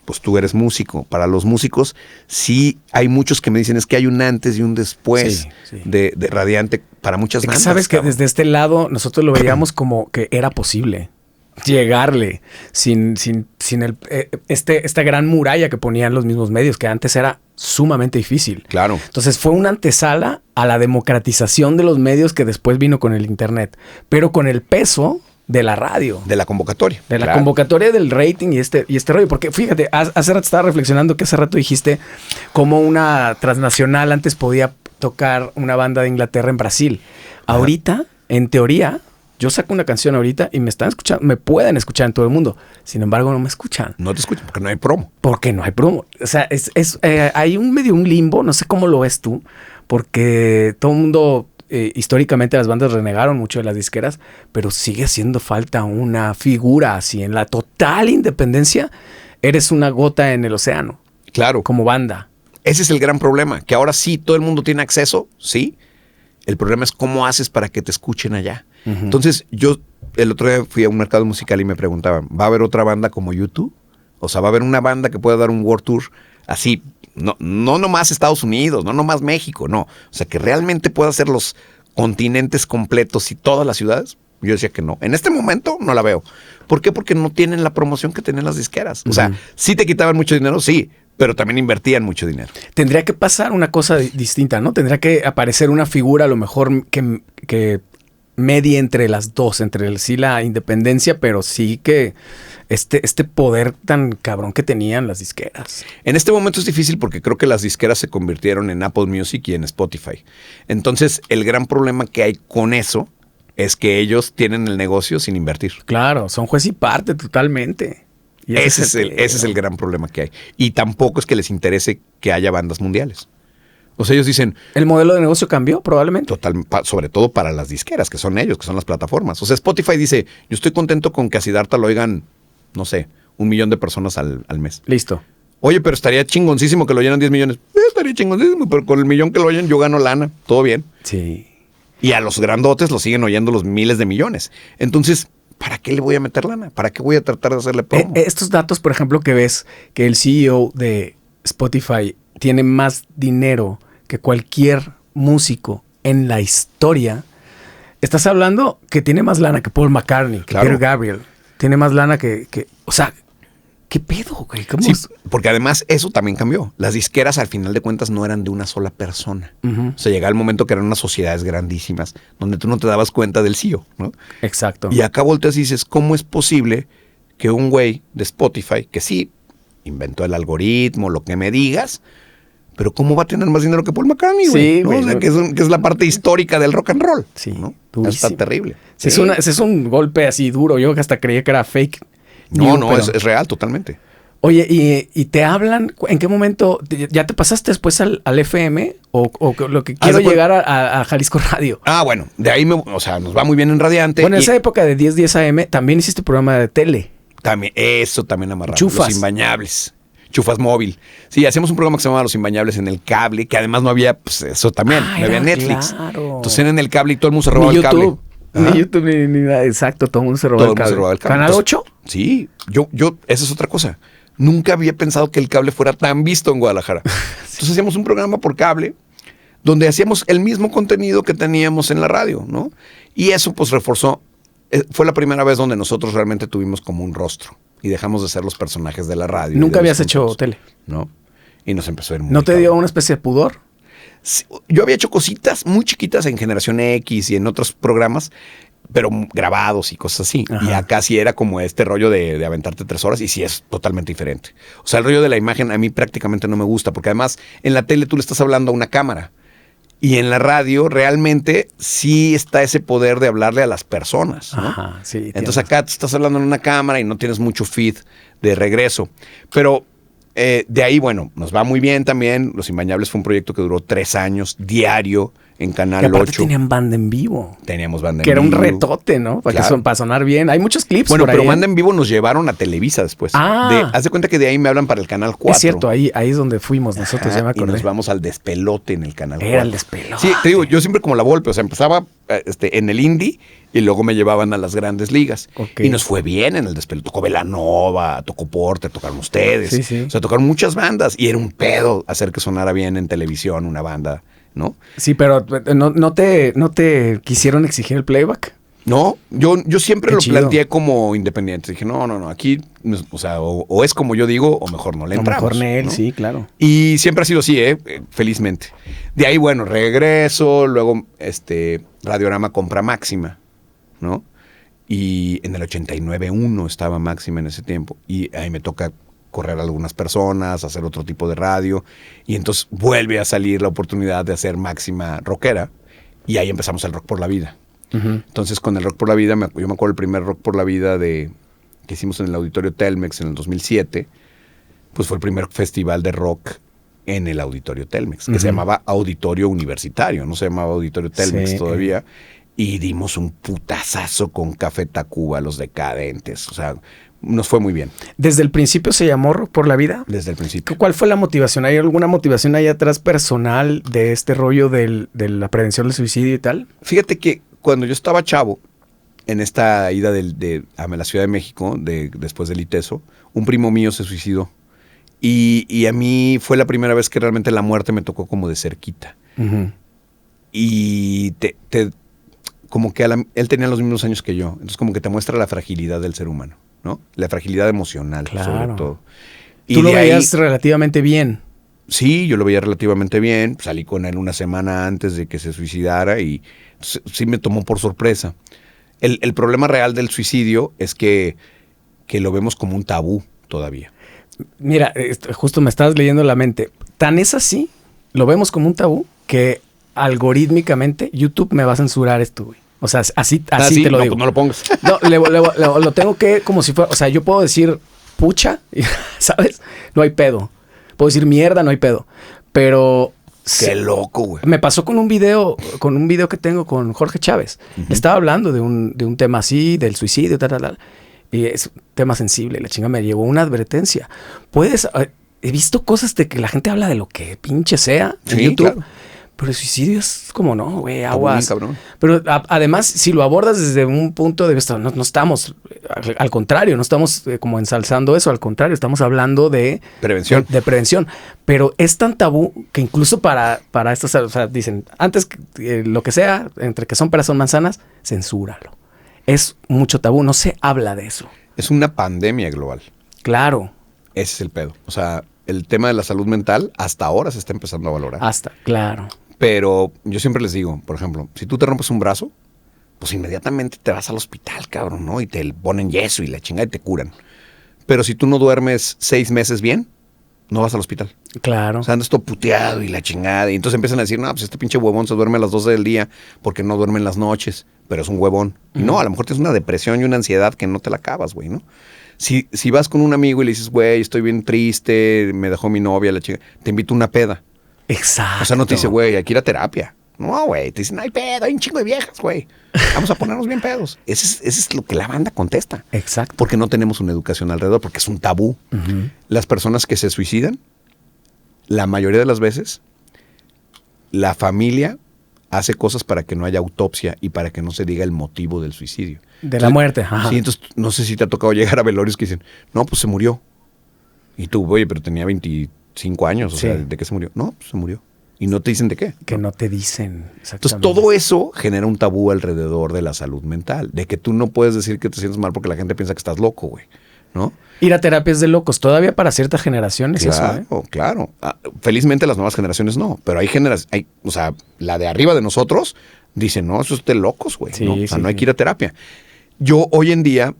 pues tú eres músico. Para los músicos, sí hay muchos que me dicen es que hay un antes y un después de Radiante para muchas bandas. Sabes que desde este lado nosotros lo veíamos como que era posible llegarle sin esta gran muralla que ponían los mismos medios, que antes era sumamente difícil. Claro. Entonces fue una antesala a la democratización de los medios que después vino con el internet, pero con el peso de la radio. De la convocatoria. De la convocatoria del rating y este rollo. Porque fíjate, hace rato estaba reflexionando que hace rato dijiste cómo una transnacional antes podía tocar una banda de Inglaterra en Brasil. Ajá. Ahorita, en teoría, yo saco una canción ahorita y me están escuchando, me pueden escuchar en todo el mundo. Sin embargo, no me escuchan. No te escuchan porque no hay promo. Porque no hay promo. O sea, hay un limbo, no sé cómo lo ves tú, porque todo el mundo, históricamente las bandas renegaron mucho de las disqueras, pero sigue haciendo falta una figura así. En la total independencia, eres una gota en el océano. Claro. Como banda. Ese es el gran problema, que ahora sí todo el mundo tiene acceso, sí. El problema es cómo haces para que te escuchen allá. Entonces, yo el otro día fui a un mercado musical y me preguntaban, ¿va a haber otra banda como YouTube? O sea, ¿va a haber una banda que pueda dar un World Tour así? No nomás Estados Unidos, no nomás México, no. O sea, que realmente pueda hacer los continentes completos y todas las ciudades. Yo decía que no. En este momento no la veo. ¿Por qué? Porque no tienen la promoción que tenían las disqueras. O sea, sí te quitaban mucho dinero, sí, pero también invertían mucho dinero. Tendría que pasar una cosa distinta, ¿no? Tendría que aparecer una figura a lo mejor que medie entre las dos, entre sí la independencia, pero sí que este poder tan cabrón que tenían las disqueras. En este momento es difícil porque creo que las disqueras se convirtieron en Apple Music y en Spotify. Entonces, el gran problema que hay con eso es que ellos tienen el negocio sin invertir. Claro, son juez y parte totalmente. Y ese es el gran problema que hay. Y tampoco es que les interese que haya bandas mundiales. O sea, ellos dicen... ¿El modelo de negocio cambió probablemente? Sobre todo para las disqueras, que son ellos, que son las plataformas. O sea, Spotify dice, yo estoy contento con que a Siddhartha lo oigan, no sé, 1 millón de personas al mes. Listo. Oye, pero estaría chingoncísimo que lo oyeran 10 millones. Estaría chingoncísimo, pero con el millón que lo oyen yo gano lana. Todo bien. Sí. Y a los grandotes lo siguen oyendo los miles de millones. Entonces... ¿para qué le voy a meter lana? ¿Para qué voy a tratar de hacerle promo? Estos datos, por ejemplo, que ves que el CEO de Spotify tiene más dinero que cualquier músico en la historia, estás hablando que tiene más lana que Paul McCartney, que Peter Gabriel. Tiene más lana que o sea, ¿qué pedo, güey? Sí, porque además eso también cambió. Las disqueras al final de cuentas no eran de una sola persona. O sea, llegaba el momento que eran unas sociedades grandísimas donde tú no te dabas cuenta del CEO, ¿no? Exacto. Y acá volteas y dices, ¿cómo es posible que un güey de Spotify, que sí inventó el algoritmo, lo que me digas, pero ¿cómo va a tener más dinero que Paul McCartney, güey? Sí, ¿no? güey. O sea, que es la parte histórica del rock and roll. Sí, ¿no? durísimo. Está terrible. Sí. Es un golpe así duro. Yo hasta creía que era fake. No, pero es real, totalmente. Oye, ¿y te hablan? ¿En qué momento? ¿Ya te pasaste después al FM? ¿O lo que quiero llegar a Jalisco Radio? Ah, bueno, de ahí nos va muy bien en Radiante. Bueno, en esa época de 10 AM también hiciste programa de tele. También, eso también amarramos. Chufas. Los Imbañables. Chufas Móvil. Sí, hacíamos un programa que se llamaba Los Imbañables en el cable, que además no había, pues eso también, no había Netflix. Claro. Entonces era en el cable y todo el mundo se robaba el cable. Ni YouTube, ni nada. Exacto, todo el mundo se robaba el cable. ¿Canal Entonces, 8? Sí, esa es otra cosa. Nunca había pensado que el cable fuera tan visto en Guadalajara. Entonces hacíamos un programa por cable donde hacíamos el mismo contenido que teníamos en la radio, ¿no? Y eso pues reforzó. Fue la primera vez donde nosotros realmente tuvimos como un rostro y dejamos de ser los personajes de la radio. ¿Nunca habías hecho tele? No. Y nos empezó a ir muy ¿No te dio una especie de pudor? Sí, yo había hecho cositas muy chiquitas en Generación X y en otros programas, pero grabados y cosas así. Ajá. Y acá sí era como este rollo de aventarte 3 horas y sí es totalmente diferente. O sea, el rollo de la imagen a mí prácticamente no me gusta porque además en la tele tú le estás hablando a una cámara y en la radio realmente sí está ese poder de hablarle a las personas, ¿no? Ajá, sí. Entonces acá te estás hablando en una cámara y no tienes mucho feed de regreso. Pero de ahí, bueno, nos va muy bien también. Los Imbañables fue un proyecto que duró 3 años, diario, en Canal 8. Tenían banda en vivo. Teníamos banda en vivo. Que era un retote, ¿no? Para sonar bien. Hay muchos clips. Bueno, por pero ahí, banda en vivo nos llevaron a Televisa después. Haz de cuenta que de ahí me hablan para el Canal 4. Es cierto, ahí es donde fuimos nosotros, ya me acordé. Y nos vamos al Despelote en el Canal 4. Era el Despelote. Sí, te digo, yo siempre como la Volpe, o sea, empezaba en el indie y luego me llevaban a las grandes ligas. Okay. Y nos fue bien en el Despelote. Tocó Belanova, tocó Porter, tocaron ustedes. Sí, sí. O sea, tocaron muchas bandas y era un pedo hacer que sonara bien en televisión una banda, ¿no? Sí, pero ¿no te quisieron exigir el playback? No, yo siempre lo planteé como independiente. Dije, no, aquí, o sea, o es como yo digo, o mejor no le entramos. O mejor Nel, ¿no? sí, claro. Y siempre ha sido así, felizmente. De ahí, bueno, regreso, luego Radiorama compra Máxima, ¿no? Y en el 89.1 estaba Máxima en ese tiempo. Y ahí me toca correr a algunas personas, hacer otro tipo de radio. Y entonces vuelve a salir la oportunidad de hacer Máxima rockera. Y ahí empezamos el Rock por la Vida. Uh-huh. Entonces con el Rock por la Vida, yo me acuerdo el primer Rock por la Vida que hicimos en el Auditorio Telmex en el 2007, pues fue el primer festival de rock en el Auditorio Telmex, que se llamaba Auditorio Universitario, no se llamaba Auditorio Telmex todavía, y dimos un putazazo con Café Tacuba, Los Decadentes, o sea, nos fue muy bien. ¿Desde el principio se llamó Rock por la Vida? Desde el principio. ¿Cuál fue la motivación? ¿Hay alguna motivación ahí atrás personal de este rollo de la prevención del suicidio y tal? Fíjate que cuando yo estaba chavo, en esta ida a la Ciudad de México, después del ITESO, un primo mío se suicidó. Y a mí fue la primera vez que realmente la muerte me tocó como de cerquita. Uh-huh. Y como que él tenía los mismos años que yo. Entonces como que te muestra la fragilidad del ser humano, ¿no? La fragilidad emocional, sobre todo. Y ¿tú lo veías relativamente bien? Sí, yo lo veía relativamente bien. Salí con él una semana antes de que se suicidara y sí me tomó por sorpresa. El problema real del suicidio es que lo vemos como un tabú todavía. Mira, justo me estás leyendo la mente. Tan es así, lo vemos como un tabú, que algorítmicamente YouTube me va a censurar esto, güey. O sea, así sí, te lo digo. Pues no lo pongas. No, lo tengo que como si fuera... O sea, yo puedo decir pucha, ¿sabes? No hay pedo. Puedo decir mierda, no hay pedo. Pero... Qué loco, güey. Me pasó con un video que tengo con Jorge Chávez. Uh-huh. Estaba hablando de un tema así, del suicidio, tal. Y es un tema sensible. La chinga me llegó una advertencia. He visto cosas de que la gente habla de lo que pinche sea en YouTube. Claro. Pero el suicidio es como no, güey, aguas. Cabrón. Pero además, si lo abordas desde un punto de vista, no estamos, al contrario, no estamos como ensalzando eso, al contrario, estamos hablando de prevención. De prevención. Pero es tan tabú que incluso para estas, o sea, dicen, antes lo que sea, entre que son peras son manzanas, censúralo. Es mucho tabú, no se habla de eso. Es una pandemia global. Claro. Ese es el pedo. O sea, el tema de la salud mental hasta ahora se está empezando a valorar. Claro. Pero yo siempre les digo, por ejemplo, si tú te rompes un brazo, pues inmediatamente te vas al hospital, cabrón, ¿no? Y te ponen yeso y la chingada y te curan. Pero si tú no duermes 6 meses bien, no vas al hospital. Claro. O sea, andas todo puteado y la chingada. Y entonces empiezan a decir, no, pues este pinche huevón se duerme a las 12 del día porque no duerme en las noches, pero es un huevón. Y no, a lo mejor tienes una depresión y una ansiedad que no te la acabas, güey, ¿no? Si vas con un amigo y le dices, güey, estoy bien triste, me dejó mi novia, la chica, te invito a una peda. Exacto. O sea, no te dice, güey, hay que ir a terapia. No, güey, te dicen, hay pedo, hay un chingo de viejas, güey. Vamos a ponernos bien pedos. Ese es lo que la banda contesta. Exacto. Porque no tenemos una educación alrededor, porque es un tabú. Las personas que se suicidan, la mayoría de las veces, la familia hace cosas para que no haya autopsia y para que no se diga el motivo del suicidio. La muerte. Ajá. Sí, entonces no sé si te ha tocado llegar a velorios que dicen, no, pues se murió. Y tú, oye, pero tenía 25 años, o sea, ¿de qué se murió? No, pues se murió. Y no te dicen de qué. Que no te dicen. Entonces todo eso genera un tabú alrededor de la salud mental. De que tú no puedes decir que te sientes mal porque la gente piensa que estás loco, güey. ¿No? Ir a terapias de locos, todavía para ciertas generaciones. Claro, eso, claro. Felizmente las nuevas generaciones no. Pero hay generaciones, o sea, la de arriba de nosotros dice, no, eso es de locos, güey. Sí, ¿no? O sea, no hay que ir a terapia. Yo hoy en día,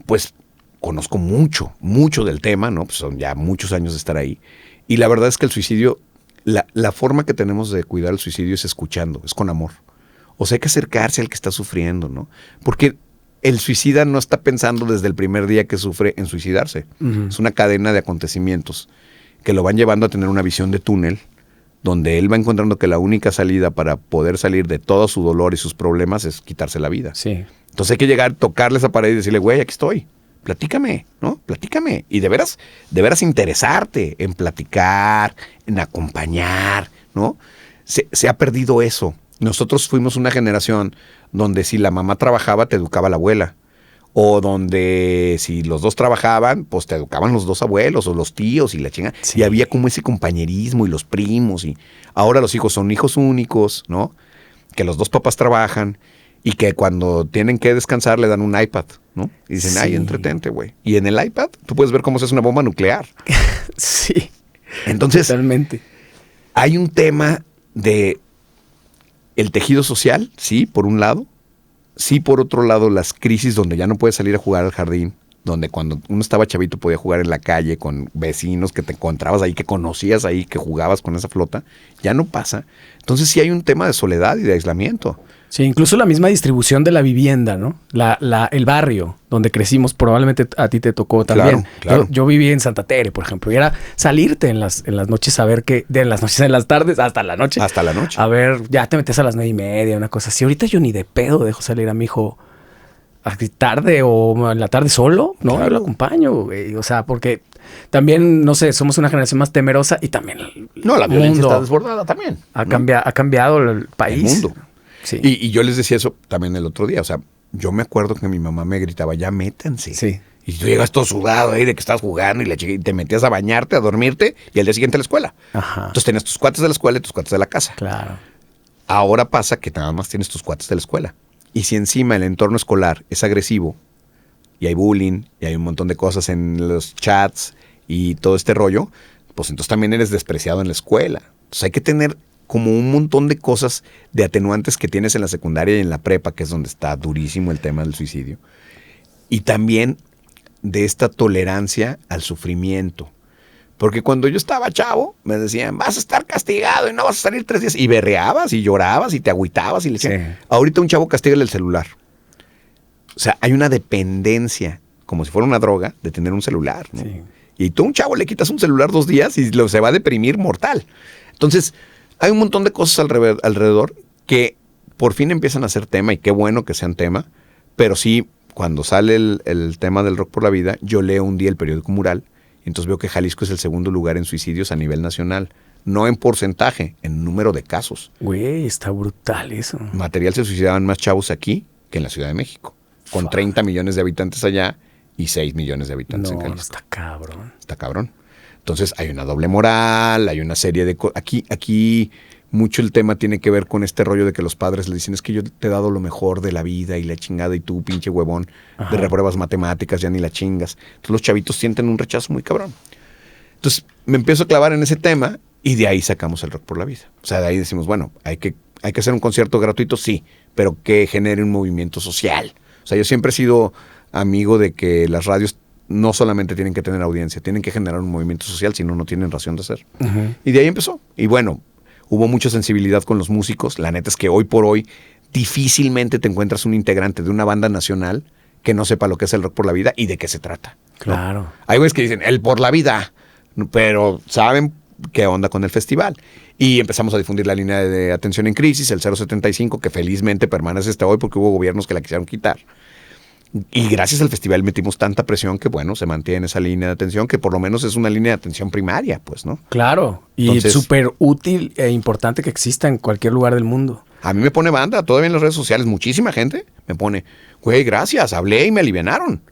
pues, conozco mucho del tema, ¿no? Pues son ya muchos años de estar ahí. Y la verdad es que el suicidio, la forma que tenemos de cuidar el suicidio es escuchando, es con amor. O sea, hay que acercarse al que está sufriendo, ¿no? Porque el suicida no está pensando desde el primer día que sufre en suicidarse. Es una cadena de acontecimientos que lo van llevando a tener una visión de túnel, donde él va encontrando que la única salida para poder salir de todo su dolor y sus problemas es quitarse la vida. Sí. Entonces hay que llegar, tocarle esa pared y decirle, güey, aquí estoy. Platícame, ¿no? Platícame. Y de veras interesarte en platicar, en acompañar, ¿no? Se ha perdido eso. Nosotros fuimos una generación donde si la mamá trabajaba, te educaba la abuela. O donde si los dos trabajaban, pues te educaban los dos abuelos o los tíos y la chinga. Sí. Y había como ese compañerismo y los primos. Y ahora los hijos son hijos únicos, ¿no? Que los dos papás trabajan y que cuando tienen que descansar le dan un iPad, ¿no? Y dicen, ay, entretente, güey. Y en el iPad tú puedes ver cómo se hace una bomba nuclear. Sí. Entonces, totalmente. Hay un tema de el tejido social, sí, por un lado. Sí, por otro lado, las crisis donde ya no puedes salir a jugar al jardín, donde cuando uno estaba chavito podía jugar en la calle con vecinos que te encontrabas ahí, que conocías ahí, que jugabas con esa flota, ya no pasa. Entonces sí hay un tema de soledad y de aislamiento. Sí, incluso la misma distribución de la vivienda, ¿no? El barrio donde crecimos, probablemente a ti te tocó también. Claro. Yo viví en Santa Tere, por ejemplo, y era salirte en las noches a ver en las tardes, hasta la noche. Hasta la noche. A ver, ya te metes a las 9:30, una cosa así. Ahorita yo ni de pedo dejo salir a mi hijo tarde o en la tarde solo, ¿no? Claro. Yo lo acompaño, güey. O sea, porque también, no sé, somos una generación más temerosa y también la violencia está desbordada también. Ha cambiado el país. El mundo. Sí. Y yo les decía eso también el otro día. O sea, yo me acuerdo que mi mamá me gritaba, ya métanse. Sí. Y tú llegas todo sudado ahí de que estás jugando y te metías a bañarte, a dormirte y al día siguiente a la escuela. Ajá. Entonces tenías tus cuates de la escuela y tus cuates de la casa. Claro. Ahora pasa que nada más tienes tus cuates de la escuela. Y si encima el entorno escolar es agresivo y hay bullying y hay un montón de cosas en los chats y todo este rollo, pues entonces también eres despreciado en la escuela. Entonces hay que tener como un montón de cosas de atenuantes que tienes en la secundaria y en la prepa, que es donde está durísimo el tema del suicidio. Y también de esta tolerancia al sufrimiento. Porque cuando yo estaba chavo, me decían, vas a estar castigado y no vas a salir 3 días. Y berreabas y llorabas y te agüitabas y le decían, sí. Ahorita un chavo castígale el celular. O sea, hay una dependencia, como si fuera una droga, de tener un celular, ¿no? Sí. Y tú a un chavo le quitas un celular 2 días y se va a deprimir mortal. Entonces, hay un montón de cosas alrededor que por fin empiezan a ser tema, y qué bueno que sean tema, pero sí, cuando sale el tema del Rock por la Vida, yo leo un día el periódico Mural, y entonces veo que Jalisco es el segundo lugar en suicidios a nivel nacional. No en porcentaje, en número de casos. Güey, está brutal eso. Material, se suicidaban más chavos aquí que en la Ciudad de México, con 30 millones de habitantes allá y 6 millones de habitantes en Jalisco. No, está cabrón. Está cabrón. Entonces hay una doble moral, hay una serie de cosas. Aquí mucho el tema tiene que ver con este rollo de que los padres le dicen, es que yo te he dado lo mejor de la vida y la chingada, y tú, pinche huevón, de repruebas matemáticas, ya ni la chingas. Entonces los chavitos sienten un rechazo muy cabrón. Entonces me empiezo a clavar en ese tema y de ahí sacamos el Rock por la Vida. O sea, de ahí decimos, bueno, hay que hacer un concierto gratuito, sí, pero que genere un movimiento social. O sea, yo siempre he sido amigo de que las radios no solamente tienen que tener audiencia, tienen que generar un movimiento social, si no, no tienen razón de ser. Y de ahí empezó. Y bueno, hubo mucha sensibilidad con los músicos. La neta es que hoy por hoy difícilmente te encuentras un integrante de una banda nacional que no sepa lo que es el rock por la vida y de qué se trata. Claro. ¿No? Hay güeyes que dicen, el por la vida, pero saben qué onda con el festival. Y empezamos a difundir la línea de atención en crisis, el 075, que felizmente permanece hasta hoy porque hubo gobiernos que la quisieron quitar. Y gracias al festival metimos tanta presión que, bueno, se mantiene esa línea de atención, que por lo menos es una línea de atención primaria, pues, ¿no? Claro, y súper útil e importante que exista en cualquier lugar del mundo. A mí me pone banda, todavía en las redes sociales, muchísima gente me pone, güey, gracias, hablé y me alivianaron.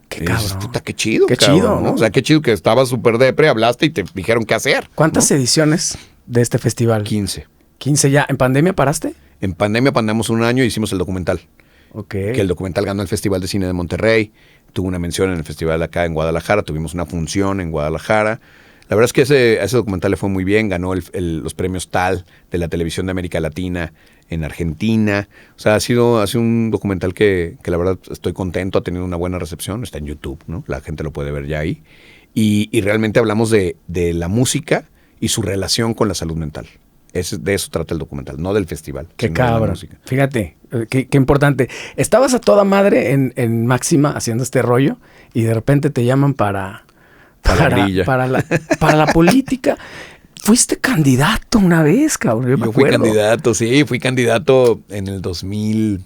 Qué cabrón. Puta, qué chido. Qué cabrón, chido, ¿no? O sea, qué chido que estabas súper depre, hablaste y te dijeron qué hacer. ¿Cuántas ediciones de este festival? 15. 15 ya. ¿En pandemia paraste? En pandemia pandamos un año y hicimos el documental. Ok. Que el documental ganó el Festival de Cine de Monterrey, tuvo una mención en el festival acá en Guadalajara, tuvimos una función en Guadalajara. La verdad es que ese documental le fue muy bien, ganó los premios TAL de la televisión de América Latina en Argentina. O sea, ha sido un documental que la verdad estoy contento, ha tenido una buena recepción, está en YouTube, ¿no? La gente lo puede ver ya ahí. Y realmente hablamos de la música y su relación con la salud mental. De eso trata el documental, no del festival. Qué cabrón. Fíjate, qué importante. Estabas a toda madre en Máxima haciendo este rollo y de repente te llaman para la política. Fuiste candidato una vez, cabrón. Yo fui candidato, sí, fui candidato en el 2000,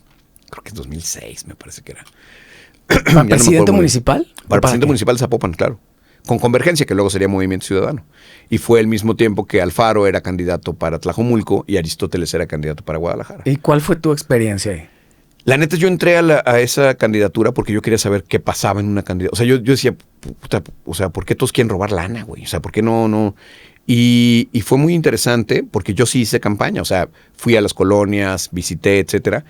creo que es 2006, me parece que era. ¿Para presidente municipal? Para presidente municipal de Zapopan, claro. Con Convergencia, que luego sería Movimiento Ciudadano. Y fue al mismo tiempo que Alfaro era candidato para Tlajomulco y Aristóteles era candidato para Guadalajara. ¿Y cuál fue tu experiencia ahí? La neta, yo entré a esa candidatura porque yo quería saber qué pasaba en una candidatura. O sea, yo decía, puta, o sea, ¿por qué todos quieren robar lana, güey? O sea, ¿por qué no? Y fue muy interesante porque yo sí hice campaña. O sea, fui a las colonias, visité, etcétera.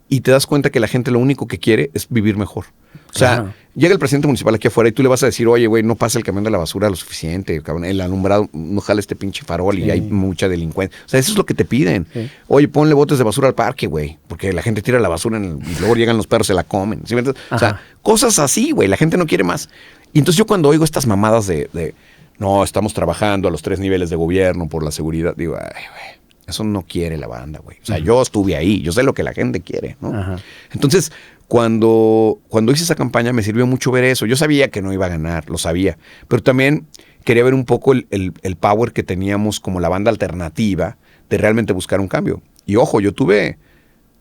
Y te das cuenta que la gente lo único que quiere es vivir mejor. O sea, llega el presidente municipal aquí afuera y tú le vas a decir, oye, güey, no pasa el camión de la basura lo suficiente, cabrón, el alumbrado, no jala este pinche farol y hay mucha delincuencia. O sea, eso es lo que te piden. Sí. Oye, ponle botes de basura al parque, güey, porque la gente tira la basura y luego llegan los perros, se la comen. ¿Sí? O sea, cosas así, güey, la gente no quiere más. Y entonces yo cuando oigo estas mamadas de no, estamos trabajando a los 3 niveles de gobierno por la seguridad, digo, ay, güey. Eso no quiere la banda, güey. O sea, yo estuve ahí, yo sé lo que la gente quiere, ¿no? Entonces, cuando hice esa campaña me sirvió mucho ver eso. Yo sabía que no iba a ganar, lo sabía. Pero también quería ver un poco el power que teníamos como la banda alternativa de realmente buscar un cambio. Y ojo, yo tuve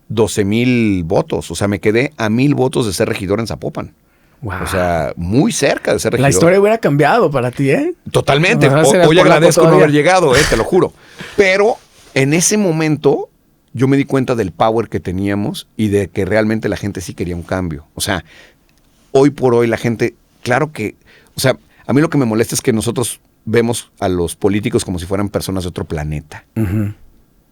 12,000 votos. O sea, me quedé a 1,000 votos de ser regidor en Zapopan. Wow. O sea, muy cerca de ser regidor. La historia hubiera cambiado para ti, ¿eh? Totalmente. Hoy agradezco no haber llegado, te lo juro. Pero en ese momento yo me di cuenta del power que teníamos y de que realmente la gente sí quería un cambio. O sea, hoy por hoy la gente, claro que, o sea, a mí lo que me molesta es que nosotros vemos a los políticos como si fueran personas de otro planeta,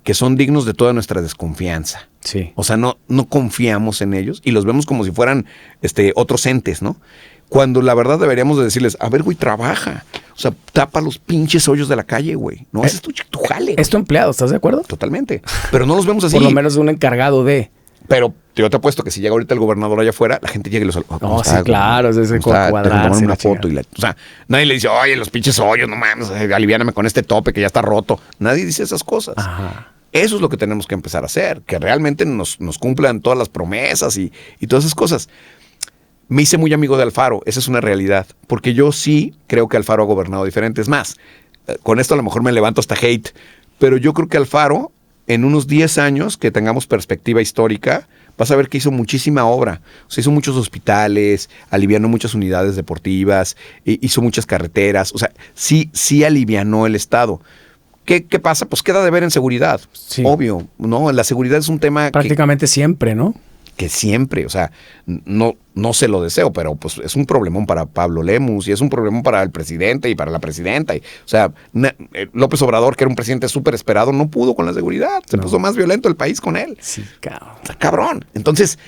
que son dignos de toda nuestra desconfianza. Sí. O sea, no confiamos en ellos y los vemos como si fueran otros entes, ¿no? Cuando la verdad deberíamos de decirles, a ver, güey, trabaja. O sea, tapa los pinches hoyos de la calle, güey. No, ese es tu jale. Es tu empleado, ¿estás de acuerdo? Totalmente. Pero no los vemos así. Por lo menos un encargado de... Pero yo te apuesto que si llega ahorita el gobernador allá afuera, la gente llega y los saluda. No, sí, claro. Es ese cuadrarse una foto. O sea, nadie le dice, oye, los pinches hoyos, no mames, aliviáname con este tope que ya está roto. Nadie dice esas cosas. Ajá. Eso es lo que tenemos que empezar a hacer. Que realmente nos cumplan todas las promesas y todas esas cosas. Me hice muy amigo de Alfaro, esa es una realidad, porque yo sí creo que Alfaro ha gobernado diferente. Es más, con esto a lo mejor me levanto hasta hate, pero yo creo que Alfaro, en unos 10 años que tengamos perspectiva histórica, vas a ver que hizo muchísima obra. O sea, hizo muchos hospitales, alivianó muchas unidades deportivas, hizo muchas carreteras. O sea, sí alivianó el Estado. ¿Qué pasa? Pues queda de ver en seguridad. Sí. Obvio, ¿no? La seguridad es un tema prácticamente siempre, ¿no? Que siempre, o sea, no se lo deseo, pero pues es un problemón para Pablo Lemus y es un problemón para el presidente y para la presidenta. O sea, López Obrador, que era un presidente súper esperado, no pudo con la seguridad. Se puso más violento el país con él. Sí, cabrón. O sea, cabrón. Entonces,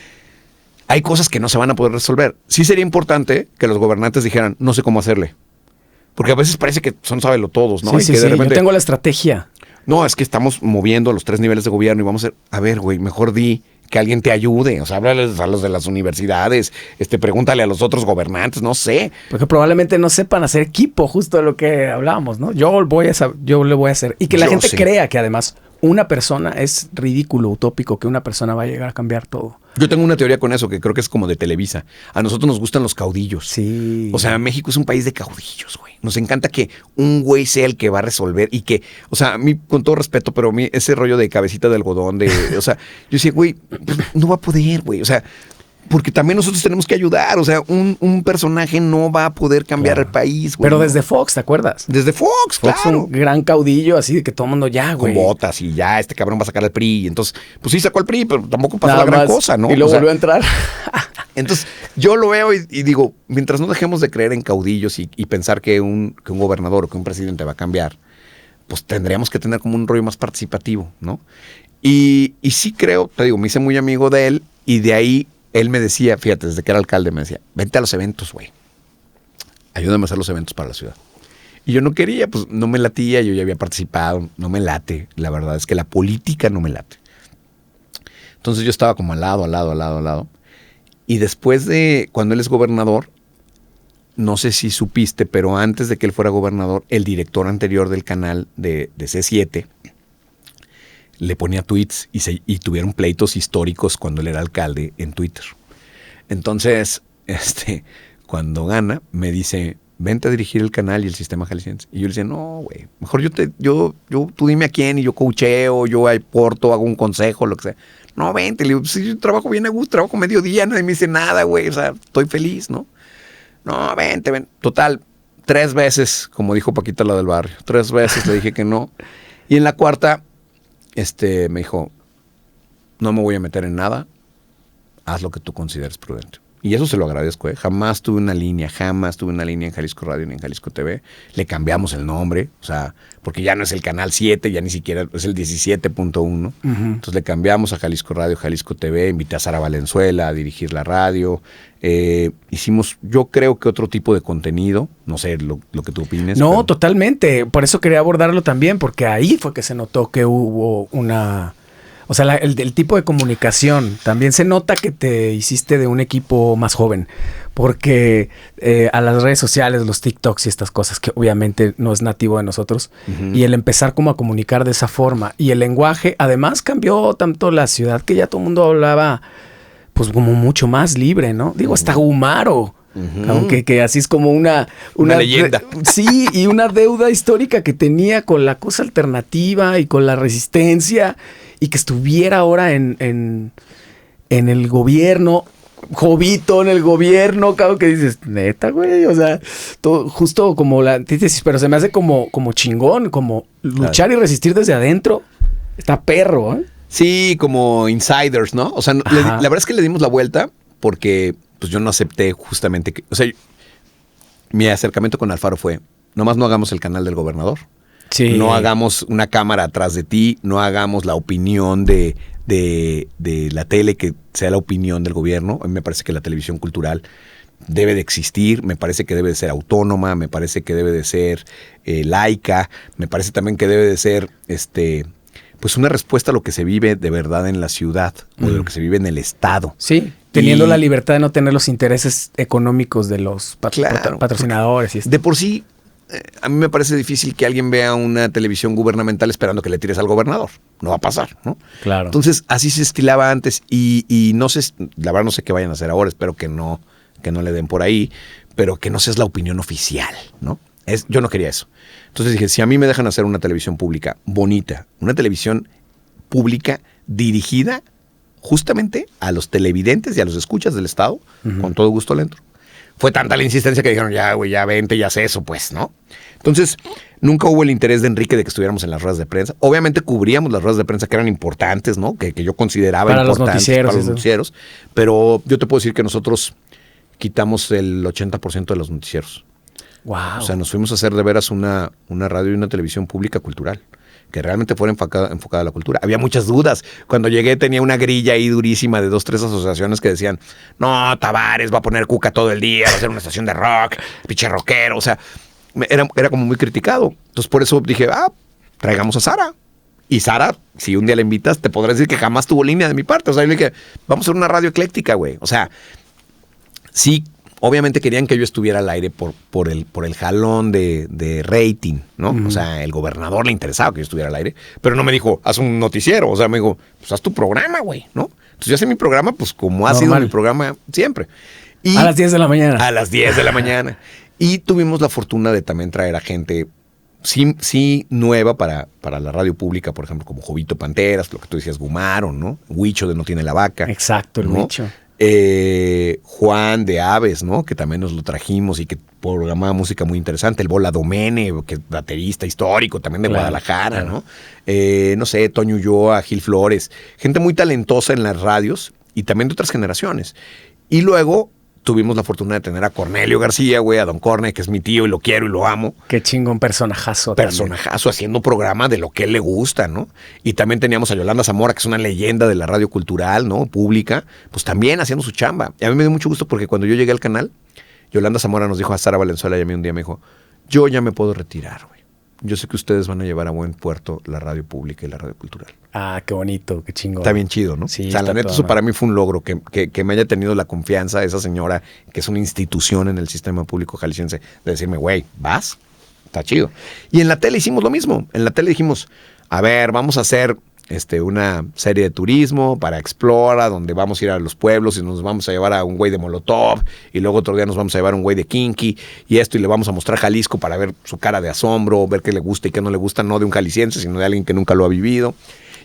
hay cosas que no se van a poder resolver. Sí sería importante que los gobernantes dijeran, no sé cómo hacerle. Porque a veces parece que son sabelotodos, ¿no? Sí, y que de repente, yo tengo la estrategia. No, es que estamos moviendo los 3 niveles de gobierno y vamos a ver, güey, mejor di que alguien te ayude. O sea, háblales a los de las universidades, pregúntale a los otros gobernantes, no sé. Porque probablemente no sepan hacer equipo, justo de lo que hablábamos, ¿no? Yo le voy a hacer. Y que la gente crea que además una persona es ridículo, utópico, que una persona va a llegar a cambiar todo. Yo tengo una teoría con eso, que creo que es como de Televisa. A nosotros nos gustan los caudillos. Sí. O sea, México es un país de caudillos, güey. Nos encanta que un güey sea el que va a resolver y que, o sea, a mí, con todo respeto, pero a mí ese rollo de cabecita de algodón, o sea, yo decía, güey, pues, no va a poder, güey. O sea, porque también nosotros tenemos que ayudar. O sea, un personaje no va a poder cambiar el país, güey. Pero desde Fox, ¿te acuerdas? Desde Fox, claro. Fox, un gran caudillo, así de que todo el mundo ya, güey. Con botas y ya, este cabrón va a sacar al PRI. Entonces, pues sí sacó al PRI, pero tampoco pasó la gran cosa, ¿no? Y luego volvió a entrar. Entonces, yo lo veo y digo, mientras no dejemos de creer en caudillos y pensar que un gobernador o que un presidente va a cambiar, pues tendríamos que tener como un rollo más participativo, ¿no? Y sí creo, te digo, me hice muy amigo de él y de ahí él me decía, fíjate, desde que era alcalde me decía, vente a los eventos, güey. Ayúdame a hacer los eventos para la ciudad. Y yo no quería, pues no me latía, yo ya había participado, no me late. La verdad es que la política no me late. Entonces yo estaba como al lado. Y después de, cuando él es gobernador, no sé si supiste, pero antes de que él fuera gobernador, el director anterior del canal de C7 le ponía tweets y tuvieron pleitos históricos cuando él era alcalde en Twitter. Entonces, cuando gana, me dice, vente a dirigir el canal y el sistema jalisciense. Y yo le decía, no, güey, mejor tú dime a quién y yo coacheo, yo aporto, hago un consejo, lo que sea. No, vente, le digo, sí, yo trabajo bien a gusto, trabajo mediodía, nadie me dice nada, güey, o sea, estoy feliz, ¿no? No, vente. Total, 3 veces, como dijo Paquita la del barrio, 3 veces le dije que no. Y en la cuarta, me dijo, no me voy a meter en nada, haz lo que tú consideres prudente. Y eso se lo agradezco, ¿eh? Jamás tuve una línea en Jalisco Radio ni en Jalisco TV. Le cambiamos el nombre, o sea, porque ya no es el canal 7, ya ni siquiera es el 17.1. Entonces le cambiamos a Jalisco Radio, Jalisco TV, invité a Sara Valenzuela a dirigir la radio. Hicimos, yo creo que otro tipo de contenido, no sé lo que tú opines. No, pero totalmente. Por eso quería abordarlo también, porque ahí fue que se notó que hubo una... O sea, el tipo de comunicación. También se nota que te hiciste de un equipo más joven. Porque a las redes sociales, los TikToks y estas cosas, que obviamente no es nativo de nosotros. Y el empezar como a comunicar de esa forma. Y el lenguaje, además, cambió tanto la ciudad que ya todo el mundo hablaba, pues como mucho más libre, ¿no? Digo, hasta Humaro. Aunque que así es como una leyenda. Sí, y una deuda histórica que tenía con la cosa alternativa y con la resistencia, y que estuviera ahora en el gobierno, Jovito en el gobierno, claro, que dices, neta, güey, o sea, todo, justo como la antítesis, pero se me hace como chingón, como luchar y resistir desde adentro. Está perro, ¿eh? Sí, como insiders, ¿no? O sea, la verdad es que le dimos la vuelta porque pues yo no acepté justamente que... O sea, mi acercamiento con Alfaro fue, nomás no hagamos el canal del gobernador. Sí. No hagamos una cámara atrás de ti, no hagamos la opinión de la tele que sea la opinión del gobierno. A mí me parece que la televisión cultural debe de existir, me parece que debe de ser autónoma, me parece que debe de ser laica, me parece también que debe de ser pues una respuesta a lo que se vive de verdad en la ciudad o de lo que se vive en el estado. Sí, teniendo la libertad de no tener los intereses económicos de los patrocinadores. De por sí, a mí me parece difícil que alguien vea una televisión gubernamental esperando que le tires al gobernador. No va a pasar, ¿no? Claro. Entonces, así se estilaba antes y no sé, la verdad no sé qué vayan a hacer ahora, espero que no le den por ahí, pero que no sea la opinión oficial, ¿no? Yo no quería eso. Entonces dije, si a mí me dejan hacer una televisión pública bonita, una televisión pública dirigida justamente a los televidentes y a los escuchas del Estado, con todo gusto le entro. Fue tanta la insistencia que dijeron, ya, güey, ya vente, ya sé eso, pues, ¿no? Entonces, nunca hubo el interés de Enrique de que estuviéramos en las ruedas de prensa. Obviamente cubríamos las ruedas de prensa que eran importantes, ¿no? Que yo consideraba para importantes para los noticieros. Pero yo te puedo decir que nosotros quitamos el 80% de los noticieros. Wow. O sea, nos fuimos a hacer de veras una radio y una televisión pública cultural, que realmente fuera enfocada a la cultura. Había muchas dudas. Cuando llegué tenía una grilla ahí durísima de 2, 3 asociaciones que decían, no, Tavares va a poner cuca todo el día, va a ser una estación de rock, pinche rockero. O sea, era como muy criticado. Entonces por eso dije, traigamos a Sara. Y Sara, si un día la invitas, te podrá decir que jamás tuvo línea de mi parte. O sea, yo le dije, vamos a hacer una radio ecléctica, güey. O sea, sí, obviamente querían que yo estuviera al aire por el jalón de rating, ¿no? O sea, el gobernador le interesaba que yo estuviera al aire, pero no me dijo, haz un noticiero. O sea, me dijo, pues haz tu programa, güey, ¿no? Entonces yo hice mi programa, pues como ha sido mi programa siempre. Y a las 10 de la mañana. A las 10 de la mañana. Y tuvimos la fortuna de también traer a gente sí nueva para la radio pública, por ejemplo, como Jovito Panteras, lo que tú decías, Gumaro, ¿no? Huicho de No Tiene la Vaca. Exacto, el Huicho. Juan de Aves, ¿no? Que también nos lo trajimos y que programaba música muy interesante. El Bola Domene, que es baterista histórico también de Guadalajara, ¿no? No sé, Toño Ulloa, Gil Flores. Gente muy talentosa en las radios y también de otras generaciones. Y luego tuvimos la fortuna de tener a Cornelio García, güey, a Don Corne, que es mi tío y lo quiero y lo amo. Qué chingón personajazo. Personajazo haciendo programa de lo que él le gusta, ¿no? Y también teníamos a Yolanda Zamora, que es una leyenda de la radio cultural, ¿no? Pública, pues también haciendo su chamba. Y a mí me dio mucho gusto porque cuando yo llegué al canal, Yolanda Zamora nos dijo a Sara Valenzuela y a mí un día me dijo, yo ya me puedo retirar, güey. Yo sé que ustedes van a llevar a buen puerto la radio pública y la radio cultural. Ah, qué bonito, qué chingón. Está bien chido, ¿no? Sí, o sea, la neta, eso para mí fue un logro, que me haya tenido la confianza de esa señora, que es una institución en el sistema público jalisciense, de decirme, güey, ¿vas? Está chido. Y en la tele hicimos lo mismo. En la tele dijimos, a ver, vamos a hacer una serie de turismo para Explora, donde vamos a ir a los pueblos y nos vamos a llevar a un güey de Molotov, y luego otro día nos vamos a llevar a un güey de Kinky, y le vamos a mostrar Jalisco para ver su cara de asombro, ver qué le gusta y qué no le gusta, no de un jalisciense, sino de alguien que nunca lo ha vivido.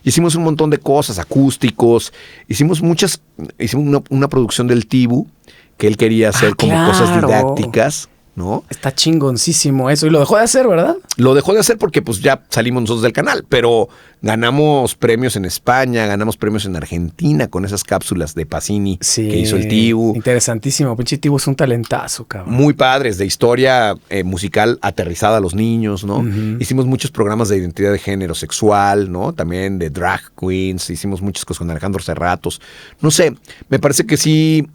Hicimos un montón de cosas, acústicos, hicimos una producción del Tibu, que él quería hacer como cosas didácticas, ¿no? Está chingoncísimo eso. Y lo dejó de hacer, ¿verdad? Lo dejó de hacer porque pues ya salimos nosotros del canal, pero ganamos premios en España, ganamos premios en Argentina con esas cápsulas de Pacini que hizo el Tibu. Interesantísimo. Pinche Tibu es un talentazo, cabrón. Muy padres, de historia musical aterrizada a los niños, ¿no? Hicimos muchos programas de identidad de género sexual, ¿no? También de drag queens, hicimos muchas cosas con Alejandro Serratos. No sé, me parece que sí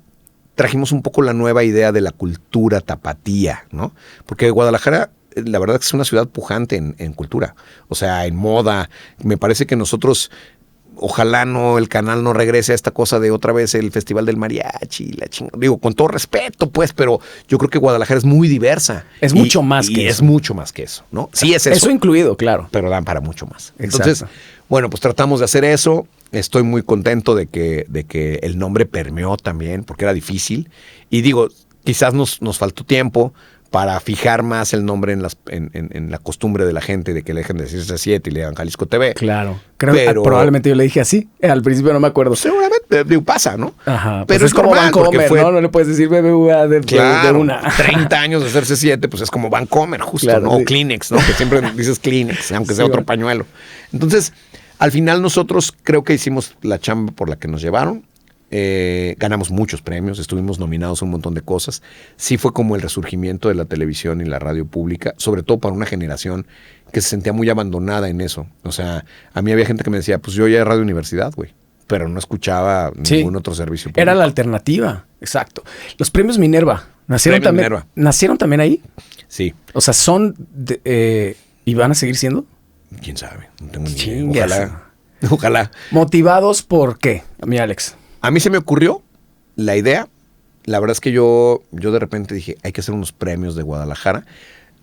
trajimos un poco la nueva idea de la cultura tapatía, ¿no? Porque Guadalajara, la verdad es que es una ciudad pujante en cultura, o sea, en moda. Me parece que nosotros, ojalá el canal no regrese a esta cosa de otra vez el Festival del Mariachi, digo, con todo respeto, pues, pero yo creo que Guadalajara es muy diversa. Es mucho más que eso. Es mucho más que eso, ¿no? Sí es eso. Eso incluido, claro. Pero dan para mucho más. Entonces, bueno, pues tratamos de hacer eso. Estoy muy contento de que el nombre permeó también, porque era difícil. Y digo, quizás nos faltó tiempo para fijar más el nombre en la costumbre de la gente, de que le dejen de decir C7 y le hagan Jalisco TV. Claro. Creo que probablemente yo le dije así. Al principio no me acuerdo. Seguramente, pasa, ¿no? Ajá. Pero es como Vancomer, ¿no? No le puedes decir BBVA de una. 30 años de hacer C7, pues es como Vancomer, justo, claro, ¿no? Sí. O Kleenex, ¿no? Que siempre dices Kleenex, aunque sea otro pañuelo. Entonces, al final nosotros creo que hicimos la chamba por la que nos llevaron. Ganamos muchos premios, estuvimos nominados a un montón de cosas. Sí fue como el resurgimiento de la televisión y la radio pública, sobre todo para una generación que se sentía muy abandonada en eso. O sea, a mí había gente que me decía, pues yo ya Radio Universidad, güey, pero no escuchaba ningún otro servicio público. Era la alternativa, exacto. Los premios Minerva, ¿nacieron también ahí? Sí. O sea, ¿y van a seguir siendo? ¿Quién sabe? No tengo ni idea. Ojalá. ¿Motivados por qué, mi Alex? A mí se me ocurrió la idea. La verdad es que yo de repente dije, hay que hacer unos premios de Guadalajara.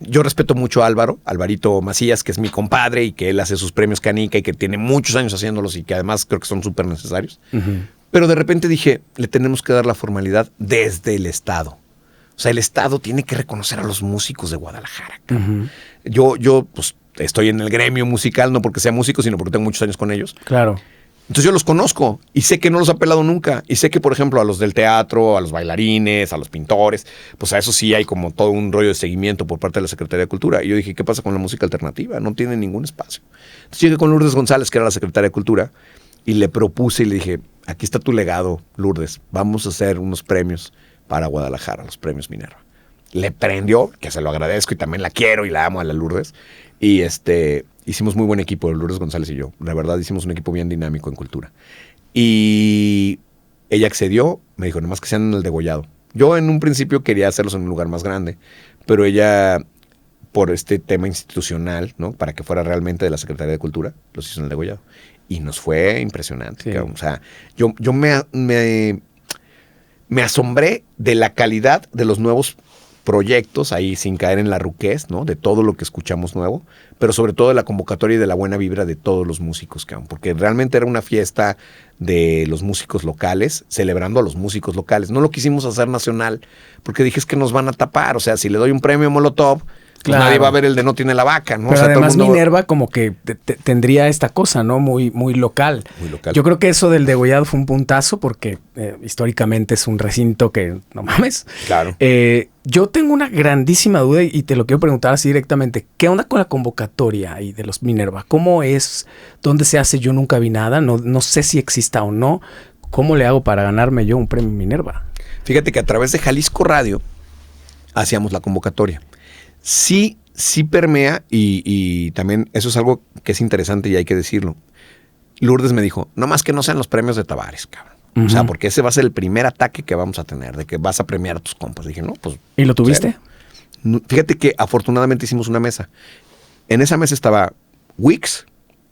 Yo respeto mucho a Alvarito Macías, que es mi compadre y que él hace sus premios Canica y que tiene muchos años haciéndolos y que además creo que son súper necesarios. Pero de repente dije, le tenemos que dar la formalidad desde el Estado. O sea, el Estado tiene que reconocer a los músicos de Guadalajara. Yo pues estoy en el gremio musical, no porque sea músico, sino porque tengo muchos años con ellos. Claro. Entonces yo los conozco y sé que no los ha pelado nunca. Y sé que, por ejemplo, a los del teatro, a los bailarines, a los pintores, pues a eso sí hay como todo un rollo de seguimiento por parte de la Secretaría de Cultura. Y yo dije, ¿qué pasa con la música alternativa? No tiene ningún espacio. Entonces llegué con Lourdes González, que era la Secretaria de Cultura, y le propuse y le dije, aquí está tu legado, Lourdes. Vamos a hacer unos premios para Guadalajara, los premios Minerva. Le prendió, que se lo agradezco y también la quiero y la amo a la Lourdes. Y hicimos muy buen equipo, Lourdes González y yo. La verdad, hicimos un equipo bien dinámico en cultura. Y ella accedió, me dijo, nomás que sean en el degollado. Yo en un principio quería hacerlos en un lugar más grande, pero ella, por este tema institucional, ¿no? Para que fuera realmente de la Secretaría de Cultura, los hizo en el degollado. Y nos fue impresionante, Sí. cabrón. O sea, yo me asombré de la calidad de los nuevos proyectos, ahí sin caer en la ruquez, ¿no? De todo lo que escuchamos nuevo, pero sobre todo de la convocatoria y de la buena vibra de todos los músicos, cabrón. Porque realmente era una fiesta de los músicos locales, celebrando a los músicos locales. No lo quisimos hacer nacional, porque dije, es que nos van a tapar. O sea, si le doy un premio a Molotov, pues Claro. nadie va a ver el de No Tiene la Vaca, ¿no? Pero o sea, además todo el mundo... Minerva como que tendría esta cosa, ¿no? Muy, muy local. Muy local. Yo creo que eso del degollado fue un puntazo porque históricamente es un recinto que, no mames. Claro. Yo tengo una grandísima duda y te lo quiero preguntar así directamente. ¿Qué onda con la convocatoria ahí de los Minerva? ¿Cómo es? ¿Dónde se hace? Yo nunca vi nada. No sé si exista o no. ¿Cómo le hago para ganarme yo un premio Minerva? Fíjate que a través de Jalisco Radio hacíamos la convocatoria. Sí permea y también eso es algo que es interesante y hay que decirlo. Lourdes me dijo, no más que no sean los premios de Tavares, cabrón. Uh-huh. O sea, porque ese va a ser el primer ataque que vamos a tener, de que vas a premiar a tus compas. Dije, no, pues... ¿Y lo tuviste? Fíjate que afortunadamente hicimos una mesa. En esa mesa estaba Wix,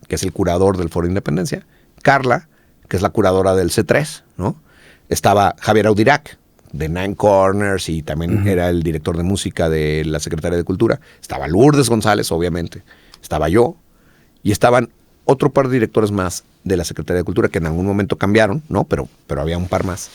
que es el curador del Foro de Independencia, Carla, que es la curadora del C3, ¿no? Estaba Javier Audirac, de Nine Corners, y también era el director de música de la Secretaría de Cultura. Estaba Lourdes González, obviamente. Estaba yo. Y estaban otro par de directores más de la Secretaría de Cultura que en algún momento cambiaron, ¿no? Pero había un par más.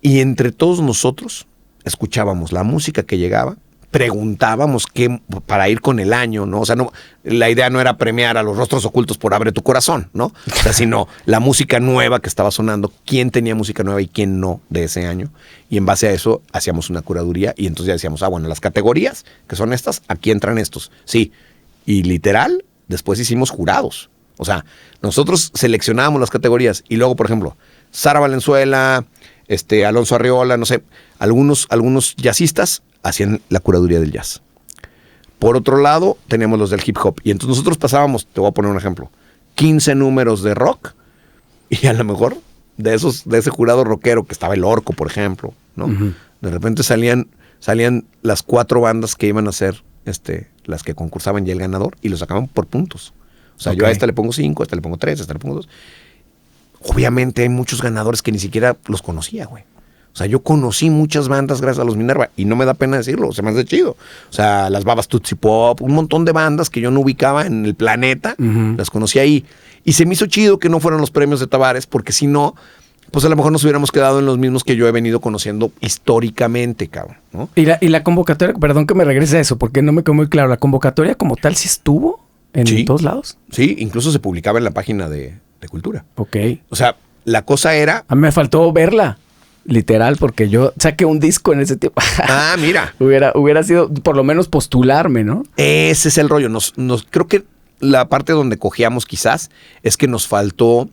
Y entre todos nosotros escuchábamos la música que llegaba, preguntábamos qué para ir con el año, ¿no? O sea, no, la idea no era premiar a los rostros ocultos por Abre tu Corazón, ¿no? O sea, sino la música nueva que estaba sonando, quién tenía música nueva y quién no de ese año. Y en base a eso hacíamos una curaduría y entonces ya decíamos, bueno, las categorías que son estas, aquí entran estos. Sí, y literal, después hicimos jurados. O sea, nosotros seleccionábamos las categorías y luego, por ejemplo, Sara Valenzuela, Alonso Arriola, no sé, algunos jazzistas hacían la curaduría del jazz. Por otro lado, teníamos los del hip hop. Y entonces nosotros pasábamos, te voy a poner un ejemplo, 15 números de rock y a lo mejor de ese jurado rockero que estaba el Orco, por ejemplo, ¿no? Uh-huh. De repente salían las 4 bandas que iban a ser las que concursaban y el ganador y lo sacaban por puntos. O sea, yo a esta le pongo 5, a esta le pongo 3, a esta le pongo 2. Obviamente hay muchos ganadores que ni siquiera los conocía, güey. O sea, yo conocí muchas bandas gracias a los Minerva y no me da pena decirlo, se me hace chido. O sea, las Babas Tootsie Pop, un montón de bandas que yo no ubicaba en el planeta, las conocí ahí. Y se me hizo chido que no fueran los premios de Tavares, porque si no, pues a lo mejor nos hubiéramos quedado en los mismos que yo he venido conociendo históricamente, cabrón, ¿no? Y la convocatoria, perdón que me regrese a eso, porque no me quedó muy claro. ¿La convocatoria como tal sí estuvo en todos lados? Sí, incluso se publicaba en la página de Cultura. Ok. O sea, la cosa era... A mí me faltó verla. Literal, porque yo saqué un disco en ese tiempo. Ah, mira. hubiera sido por lo menos postularme, ¿no? Ese es el rollo. Creo que la parte donde cojeamos quizás es que nos faltó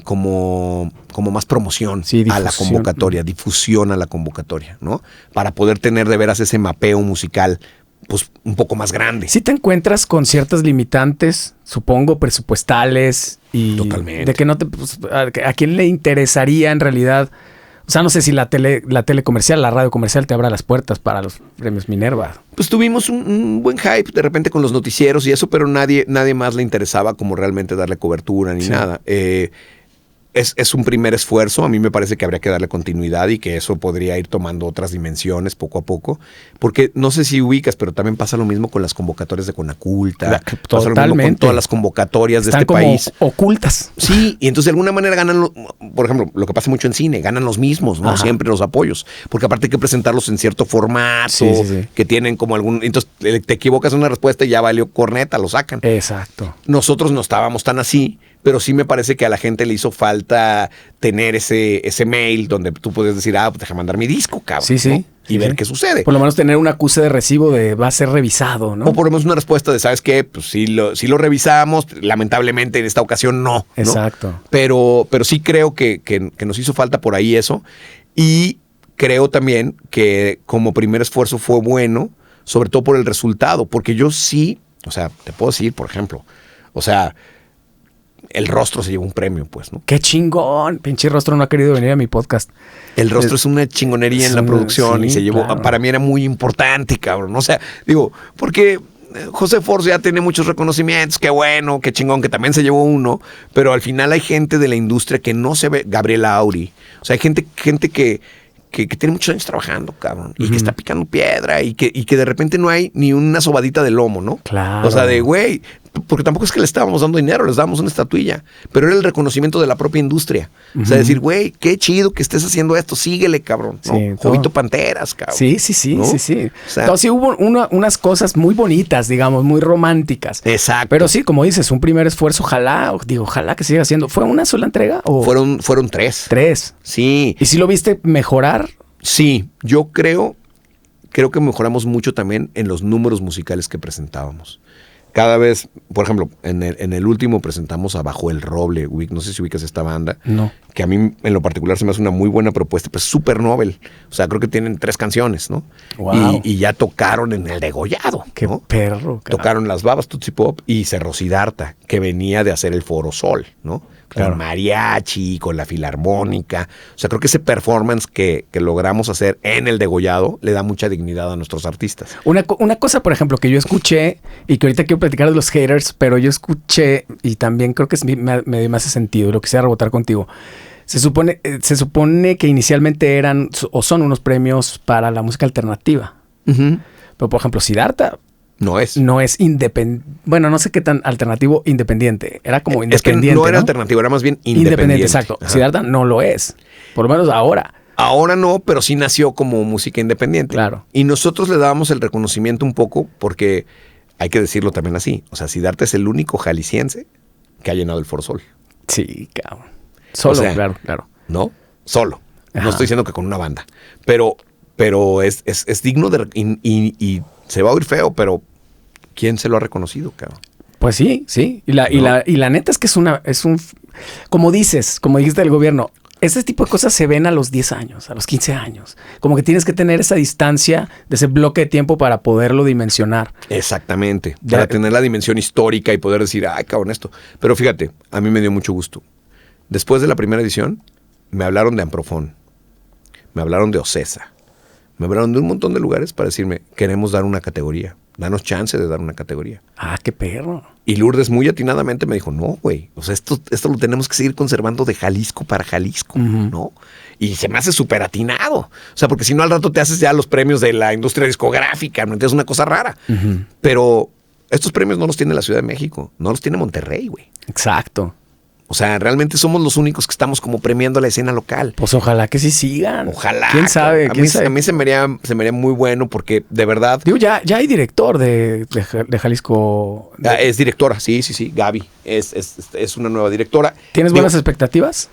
como más promoción a la convocatoria, difusión a la convocatoria, ¿no? Para poder tener de veras ese mapeo musical pues un poco más grande. Sí te encuentras con ciertas limitantes, supongo, presupuestales y totalmente. De que no te, pues, a quién le interesaría en realidad. O sea, no sé si la tele comercial, la radio comercial te abra las puertas para los premios Minerva. Pues tuvimos un buen hype de repente con los noticieros y eso, pero nadie más le interesaba como realmente darle cobertura ni nada. Es un primer esfuerzo, a mí me parece que habría que darle continuidad y que eso podría ir tomando otras dimensiones poco a poco, porque no sé si ubicas, pero también pasa lo mismo con las convocatorias de Conaculta, pasa lo mismo con todas las convocatorias de este país. Ocultas. Sí, y entonces de alguna manera ganan, por ejemplo, lo que pasa mucho en cine, ganan los mismos, ¿no? Ajá. Siempre los apoyos, porque aparte hay que presentarlos en cierto formato, que tienen como algún, entonces te equivocas en una respuesta y ya valió corneta, lo sacan. Exacto. Nosotros no estábamos tan así, pero sí me parece que a la gente le hizo falta tener ese mail donde tú puedes decir, pues déjame mandar mi disco, cabrón. Sí. ¿no? Y ver qué sucede. Por lo menos tener un acuse de recibo de va a ser revisado, ¿no? O por lo menos una respuesta de, ¿sabes qué? Pues sí lo revisamos, lamentablemente en esta ocasión no. Exacto. ¿no? Pero sí creo que nos hizo falta por ahí eso. Y creo también que como primer esfuerzo fue bueno, sobre todo por el resultado, porque yo sí, o sea, te puedo decir, por ejemplo, o sea, El Rostro se llevó un premio, pues, ¿no? ¡Qué chingón! Pinche Rostro no ha querido venir a mi podcast. El Rostro es una chingonería en la producción y se llevó... Claro. Para mí era muy importante, cabrón. O sea, digo, porque... José Force ya tiene muchos reconocimientos, qué bueno, qué chingón, que también se llevó uno, pero al final hay gente de la industria que no se ve, Gabriela Auri, o sea, hay gente que tiene muchos años trabajando, cabrón, y que está picando piedra, y que de repente no hay ni una sobadita de lomo, ¿no? Claro. O sea, de güey, porque tampoco es que le estábamos dando dinero, les dábamos una estatuilla, pero era el reconocimiento de la propia industria. O sea, decir, güey, qué chido que estés haciendo esto, síguele, cabrón. ¿No? Sí, Jovito Panteras, cabrón. Sí. ¿no? Sí. O sea, entonces, sí hubo unas cosas muy bonitas, digamos, muy románticas. Exacto. Pero sí, como dices, un primer esfuerzo, ojalá que siga haciendo. ¿Fue una sola entrega? ¿O? Fueron 3. 3. Sí. ¿Y si lo viste mejorar? Sí, yo creo que mejoramos mucho también en los números musicales que presentábamos. Cada vez, por ejemplo, en el último presentamos a Bajo el Roble, no sé si ubicas esta banda, no. Que a mí en lo particular se me hace una muy buena propuesta, pues súper novel. O sea, creo que tienen 3 canciones, ¿no? Wow. Y ya tocaron en el Degollado. Qué ¿no? perro. Cara. Tocaron Las Babas Tootsie Pop y Cerro Siddhartha, que venía de hacer el Foro Sol, ¿no? Claro. Con mariachi, con la filarmónica. O sea, creo que ese performance que logramos hacer en el Degollado le da mucha dignidad a nuestros artistas. Una cosa, por ejemplo, que yo escuché y que ahorita quiero platicar de los haters, pero yo escuché y también creo que me hace sentido, lo quisiera rebotar contigo. Se supone que inicialmente eran o son unos premios para la música alternativa. Pero, por ejemplo, Siddhartha... No es independiente. Bueno, no sé qué tan alternativo independiente. Era como independiente. Es que no era alternativo, era más bien independiente. Exacto. Ajá. Siddhartha no lo es. Por lo menos ahora. Ahora no, pero sí nació como música independiente. Claro. Y nosotros le dábamos el reconocimiento un poco porque hay que decirlo también así. O sea, Siddhartha es el único jalisciense que ha llenado el Foro Sol. Sí, cabrón. Solo, o sea, claro. ¿No? Solo. Ajá. No estoy diciendo que con una banda. Pero es digno de... Y se va a oír feo, pero ¿quién se lo ha reconocido, cabrón? Pues sí. Y la neta es que es un... Como dijiste del gobierno, ese tipo de cosas se ven a los 10 años, a los 15 años. Como que tienes que tener esa distancia de ese bloque de tiempo para poderlo dimensionar. Exactamente. Para tener la dimensión histórica y poder decir, ay, cabrón, esto. Pero fíjate, a mí me dio mucho gusto. Después de la primera edición, me hablaron de Amprofón, me hablaron de Ocesa, me hablaron de un montón de lugares para decirme, queremos dar una categoría, danos chance de dar una categoría. Ah, qué perro. Y Lourdes muy atinadamente me dijo, no, güey, o sea, esto lo tenemos que seguir conservando de Jalisco para Jalisco, ¿no? Y se me hace súper atinado. O sea, porque si no al rato te haces ya los premios de la industria discográfica, ¿no? Es una cosa rara. Pero estos premios no los tiene la Ciudad de México, no los tiene Monterrey, güey. Exacto. O sea, realmente somos los únicos que estamos como premiando la escena local. Pues ojalá que sí sigan. Ojalá. ¿Quién sabe? A mí se me haría muy bueno porque de verdad... Digo, ya hay director de Jalisco. Es directora, sí, Gaby. Es una nueva directora. ¿Tienes buenas expectativas?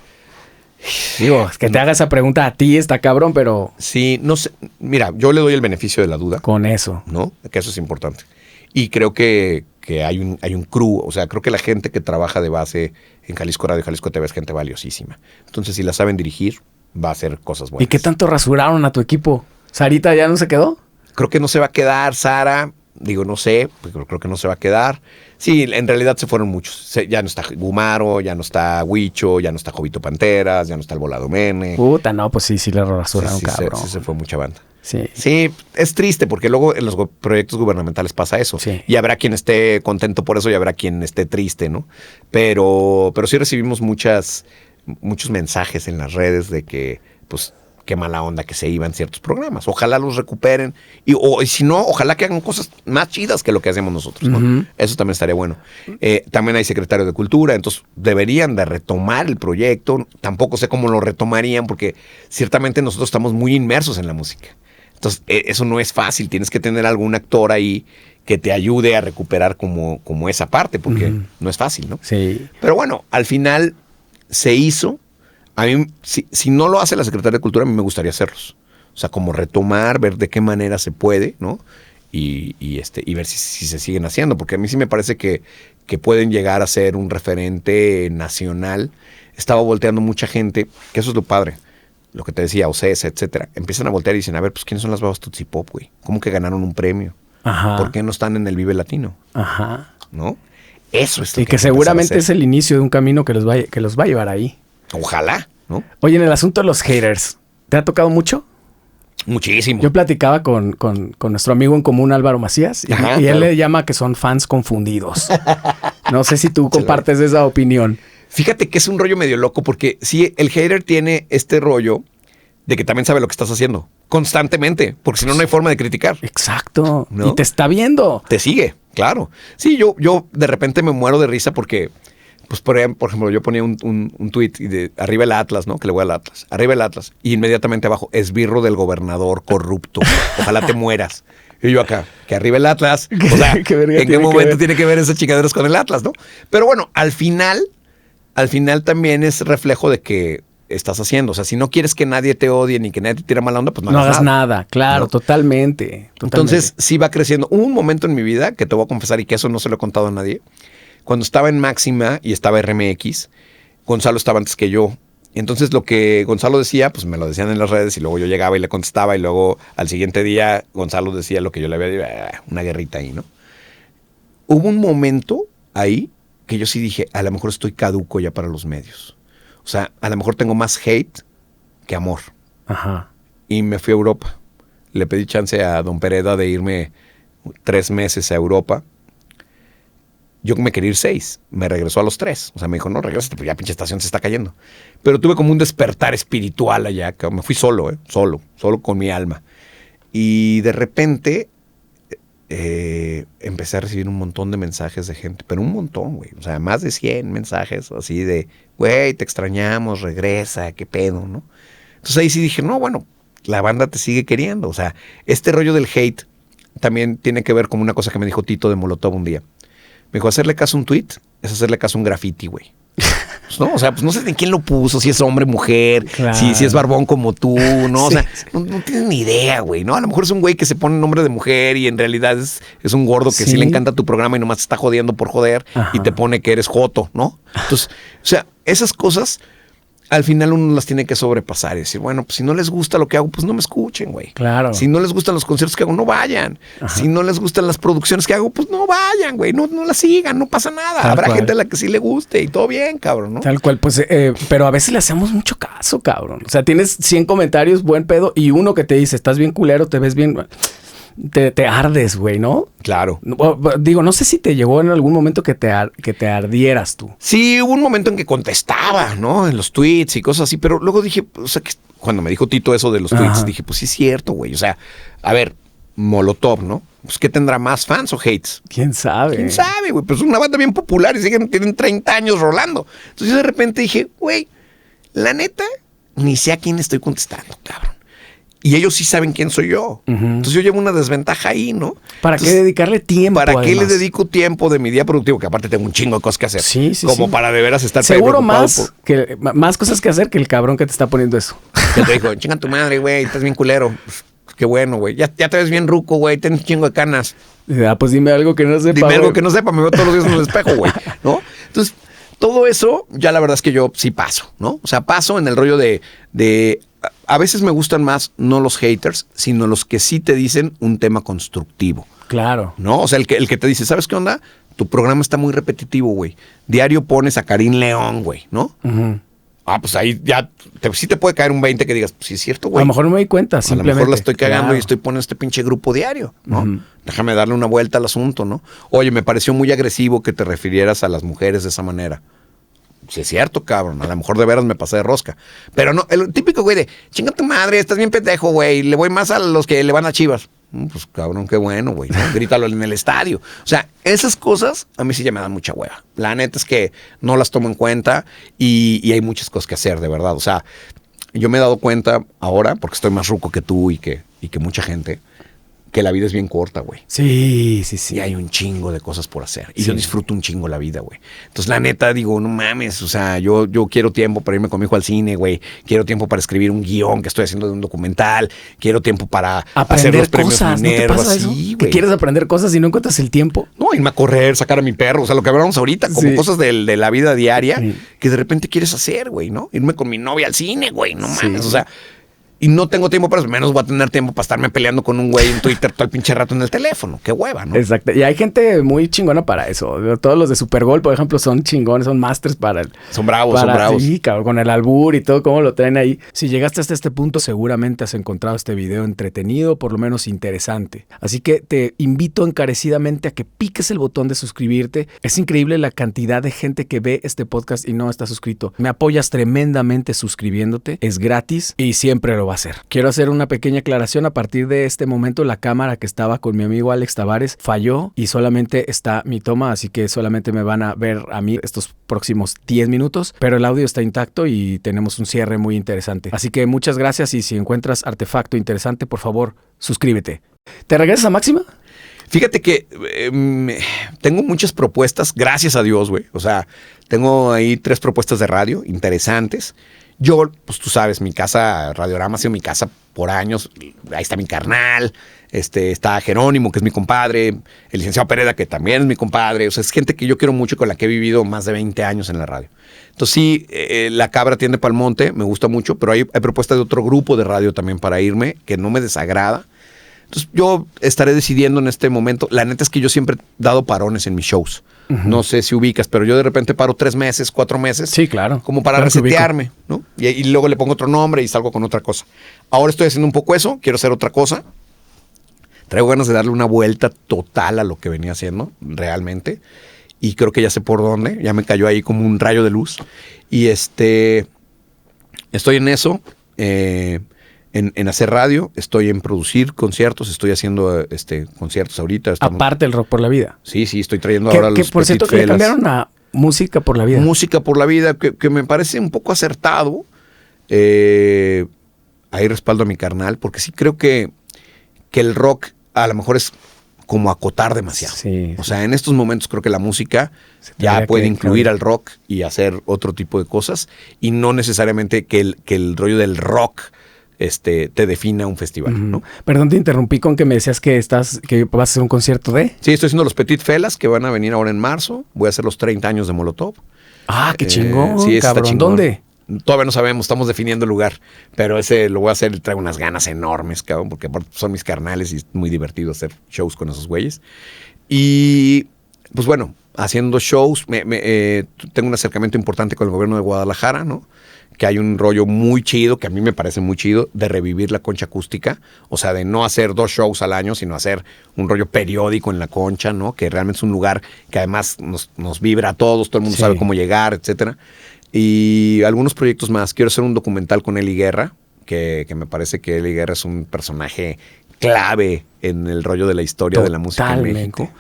Digo, que te haga esa pregunta a ti está cabrón, pero... Sí, no sé. Mira, yo le doy el beneficio de la duda. Con eso. ¿No? Que eso es importante. Y creo que hay un crew, o sea, creo que la gente que trabaja de base en Jalisco Radio y Jalisco TV es gente valiosísima. Entonces, si la saben dirigir, va a hacer cosas buenas. ¿Y qué tanto rasuraron a tu equipo? ¿Sarita ya no se quedó? Creo que no se va a quedar, Sara. Digo, no sé, pero creo que no se va a quedar. Sí, en realidad se fueron muchos. Ya no está Gumaro, ya no está Huicho, ya no está Jovito Panteras, ya no está el Volado Mene. Puta, no, pues sí le rasuraron, cabrón. Sí, se fue mucha banda. Sí, es triste porque luego en los proyectos gubernamentales pasa eso. Sí. Y habrá quien esté contento por eso y habrá quien esté triste, ¿no? Pero sí recibimos muchos mensajes en las redes de que, pues, qué mala onda que se iban ciertos programas. Ojalá los recuperen. Y si no, ojalá que hagan cosas más chidas que lo que hacemos nosotros, ¿no? Eso también estaría bueno. También hay secretario de Cultura, entonces deberían de retomar el proyecto. Tampoco sé cómo lo retomarían porque ciertamente nosotros estamos muy inmersos en la música. Entonces, eso no es fácil. Tienes que tener algún actor ahí que te ayude a recuperar como esa parte, porque no es fácil, ¿no? Sí. Pero bueno, al final se hizo. A mí, si no lo hace la Secretaría de Cultura, a mí me gustaría hacerlos. O sea, como retomar, ver de qué manera se puede, ¿no? Y ver si se siguen haciendo. Porque a mí sí me parece que pueden llegar a ser un referente nacional. Estaba volteando mucha gente, que eso es lo padre. Lo que te decía, Ocesa, etcétera, empiezan a voltear y dicen, a ver, pues, ¿quiénes son las Babas Tootsie Pop, güey? ¿Cómo que ganaron un premio? Ajá. ¿Por qué no están en el Vive Latino? Ajá. ¿No? Eso es lo y que seguramente es el inicio de un camino que los va a llevar ahí. Ojalá, ¿no? Oye, en el asunto de los haters, ¿te ha tocado mucho? Muchísimo. Yo platicaba con nuestro amigo en común, Álvaro Macías, y él le llama que son fans confundidos. No sé si tú compartes esa opinión. Fíjate que es un rollo medio loco porque sí, el hater tiene este rollo de que también sabe lo que estás haciendo constantemente, porque si no, no hay forma de criticar. Exacto. ¿No? Y te está viendo. Te sigue, claro. Sí, yo de repente me muero de risa porque, pues por ejemplo, yo ponía un tweet y de arriba el Atlas, ¿no? Que le voy al Atlas. Arriba el Atlas. Y inmediatamente abajo, esbirro del gobernador corrupto. Ojalá te mueras. Y yo acá, que arriba el Atlas. O sea, ¿en qué momento tiene que ver esas chingaderas con el Atlas, no? Pero bueno, al final también es reflejo de que estás haciendo. O sea, si no quieres que nadie te odie ni que nadie te tire mala onda, pues no hagas nada. Claro, ¿no? Totalmente. Entonces, sí va creciendo. Hubo un momento en mi vida que te voy a confesar y que eso no se lo he contado a nadie. Cuando estaba en Máxima y estaba RMX, Gonzalo estaba antes que yo. Y entonces lo que Gonzalo decía, pues me lo decían en las redes y luego yo llegaba y le contestaba y luego al siguiente día Gonzalo decía lo que yo le había dicho, una guerrita ahí, ¿no? Hubo un momento ahí que yo sí dije, a lo mejor estoy caduco ya para los medios. O sea, a lo mejor tengo más hate que amor. Ajá. Y me fui a Europa. Le pedí chance a don Pereda de irme 3 meses a Europa. Yo me quería ir 6. Me regresó a los 3. O sea, me dijo, no, regrésate, pues ya pinche estación se está cayendo. Pero tuve como un despertar espiritual allá. Me fui solo, solo con mi alma. Y de repente empecé a recibir un montón de mensajes de gente, pero un montón, güey. O sea, más de 100 mensajes así de, güey, te extrañamos, regresa, qué pedo, ¿no? Entonces ahí sí dije, no, bueno, la banda te sigue queriendo. O sea, este rollo del hate también tiene que ver con una cosa que me dijo Tito de Molotov un día. Me dijo, hacerle caso a un tweet es hacerle caso a un graffiti, güey. Pues no, o sea, pues no sé de quién lo puso, si es hombre, mujer, claro. si es barbón como tú, ¿no? O sea, no tienes ni idea, güey, ¿no? A lo mejor es un güey que se pone nombre de mujer y en realidad es un gordo que sí le encanta tu programa y nomás te está jodiendo por joder. Ajá. Y te pone que eres joto, ¿no? Entonces, o sea, esas cosas al final uno las tiene que sobrepasar y decir, bueno, pues si no les gusta lo que hago, pues no me escuchen, güey. Claro. Si no les gustan los conciertos que hago, no vayan. Ajá. Si no les gustan las producciones que hago, pues no vayan, güey. No las sigan, no pasa nada. Tal Habrá cual. Gente a la que sí le guste y todo bien, cabrón, ¿no? Tal cual, pues, pero a veces le hacemos mucho caso, cabrón. O sea, tienes 100 comentarios, buen pedo, y uno que te dice, estás bien culero, te ves bien... Te ardes, güey, ¿no? Claro. Digo, no sé si te llegó en algún momento que te ardieras tú. Sí, hubo un momento en que contestaba, ¿no? En los tweets y cosas así, pero luego dije, o sea, que cuando me dijo Tito eso de los tweets, dije, pues sí es cierto, güey. O sea, a ver, Molotov, ¿no? Pues ¿qué tendrá más fans o hates? ¿Quién sabe? ¿Quién sabe, güey? Pues es una banda bien popular y tienen 30 años rolando. Entonces yo de repente dije, güey, la neta, ni sé a quién estoy contestando, cabrón. Y ellos sí saben quién soy yo. Entonces yo llevo una desventaja ahí, ¿no? ¿Para qué dedicarle tiempo? ¿Para qué le dedico tiempo de mi día productivo? Que aparte tengo un chingo de cosas que hacer. Sí. Como para de veras estar seguro más cosas que hacer que el cabrón que te está poniendo eso. Que te dijo, chinga tu madre, güey, estás bien culero. Qué bueno, güey. Ya te ves bien ruco, güey. Tienes un chingo de canas. Pues dime algo que no sepa. Dime algo que no sepa. Me veo todos los días en el espejo, güey. ¿No? Entonces, todo eso, ya la verdad es que yo sí paso, ¿no? O sea, paso en el rollo de a veces me gustan más no los haters, sino los que sí te dicen un tema constructivo. Claro. ¿No? O sea, el que te dice, ¿sabes qué onda? Tu programa está muy repetitivo, güey. Diario pones a Karim León, güey, ¿no? Pues ahí ya sí te puede caer un 20 que digas, pues sí es cierto, güey. A lo mejor no me di cuenta, simplemente. A lo mejor la estoy cagando y estoy poniendo este pinche grupo diario, ¿no? Déjame darle una vuelta al asunto, ¿no? Oye, me pareció muy agresivo que te refirieras a las mujeres de esa manera. Sí es cierto, cabrón. A lo mejor de veras me pasé de rosca. Pero no, el típico güey de, chinga tu madre, estás bien pendejo, güey. Le voy más a los que le van a Chivas. Pues cabrón, qué bueno, güey. ¿No? Grítalo en el estadio. O sea, esas cosas a mí sí ya me dan mucha hueva. La neta es que no las tomo en cuenta y hay muchas cosas que hacer, de verdad. O sea, yo me he dado cuenta ahora, porque estoy más ruco que tú y que mucha gente, que la vida es bien corta, güey. Sí. Y hay un chingo de cosas por hacer. Y yo disfruto un chingo la vida, güey. Entonces, la neta, digo, no mames. O sea, yo quiero tiempo para irme con mi hijo al cine, güey. Quiero tiempo para escribir un guión que estoy haciendo de un documental. Quiero tiempo para aprender hacer los premios cosas. Minerva. ¿No te pasa eso? Sí, ¿Que quieres aprender cosas y no encuentras el tiempo? No, irme a correr, sacar a mi perro. O sea, lo que hablamos ahorita, como cosas de la vida diaria que de repente quieres hacer, güey, ¿no? Irme con mi novia al cine, güey. No mames. O sea... y no tengo tiempo para eso, menos voy a tener tiempo para estarme peleando con un güey en Twitter todo el pinche rato en el teléfono. Qué hueva, ¿no? Exacto. Y hay gente muy chingona para eso. Todos los de Supergol, por ejemplo, son chingones, son masters para el... Son bravos, son bravos. Sí, cabrón, con el albur y todo, cómo lo traen ahí. Si llegaste hasta este punto, seguramente has encontrado este video entretenido, por lo menos interesante. Así que te invito encarecidamente a que piques el botón de suscribirte. Es increíble la cantidad de gente que ve este podcast y no está suscrito. Me apoyas tremendamente suscribiéndote. Es gratis y siempre lo va a hacer. Quiero hacer una pequeña aclaración. A partir de este momento, la cámara que estaba con mi amigo Alex Tavares falló y solamente está mi toma, así que solamente me van a ver a mí estos próximos 10 minutos, pero el audio está intacto y tenemos un cierre muy interesante. Así que muchas gracias y si encuentras artefacto interesante, por favor, suscríbete. ¿Te regresas a Máxima? Fíjate que tengo muchas propuestas, gracias a Dios, güey. O sea, tengo ahí 3 propuestas de radio interesantes. Yo, pues tú sabes, mi casa, Radiorama ha sido mi casa por años. Ahí está mi carnal, está Jerónimo, que es mi compadre, el licenciado Pereda, que también es mi compadre. O sea, es gente que yo quiero mucho, con la que he vivido más de 20 años en la radio. Entonces sí, La Cabra tiende pa'l monte, me gusta mucho, pero hay propuestas de otro grupo de radio también para irme, que no me desagrada. Entonces yo estaré decidiendo en este momento. La neta es que yo siempre he dado parones en mis shows. No sé si ubicas, pero yo de repente paro 3 meses, 4 meses. Sí, claro. Como para resetearme, ¿no? Y luego le pongo otro nombre y salgo con otra cosa. Ahora estoy haciendo un poco eso, quiero hacer otra cosa. Traigo ganas de darle una vuelta total a lo que venía haciendo, realmente. Y creo que ya sé por dónde. Ya me cayó ahí como un rayo de luz. Y estoy en eso. En hacer radio, estoy en producir conciertos, estoy haciendo conciertos ahorita. Aparte del Rock por la Vida. Sí, estoy trayendo ahora los que por cierto, que le cambiaron a Música por la Vida. Música por la Vida, que me parece un poco acertado. Ahí respaldo a mi carnal, porque sí creo que el rock a lo mejor es como acotar demasiado. Sí. O sea, en estos momentos creo que la música ya puede incluir al rock y hacer otro tipo de cosas, y no necesariamente que el rollo del rock te defina un festival, ¿no? Perdón, te interrumpí con que me decías que vas a hacer un concierto de... Sí, estoy haciendo los Petit Felas, que van a venir ahora en marzo. Voy a hacer los 30 años de Molotov. Ah, qué chingón, sí, cabrón. chingón. ¿Dónde? Todavía no sabemos, estamos definiendo el lugar. Pero ese lo voy a hacer y traigo unas ganas enormes, cabrón, porque son mis carnales y es muy divertido hacer shows con esos güeyes. Y, pues bueno, haciendo shows, tengo un acercamiento importante con el gobierno de Guadalajara, ¿no? Que hay un rollo muy chido, que a mí me parece muy chido, de revivir la Concha Acústica. O sea, de no hacer 2 shows al año, sino hacer un rollo periódico en la Concha, ¿no? Que realmente es un lugar que además nos vibra a todos, todo el mundo sabe cómo llegar, etcétera. Y algunos proyectos más. Quiero hacer un documental con Eli Guerra, que me parece que Eli Guerra es un personaje clave en el rollo de la historia de la música en México.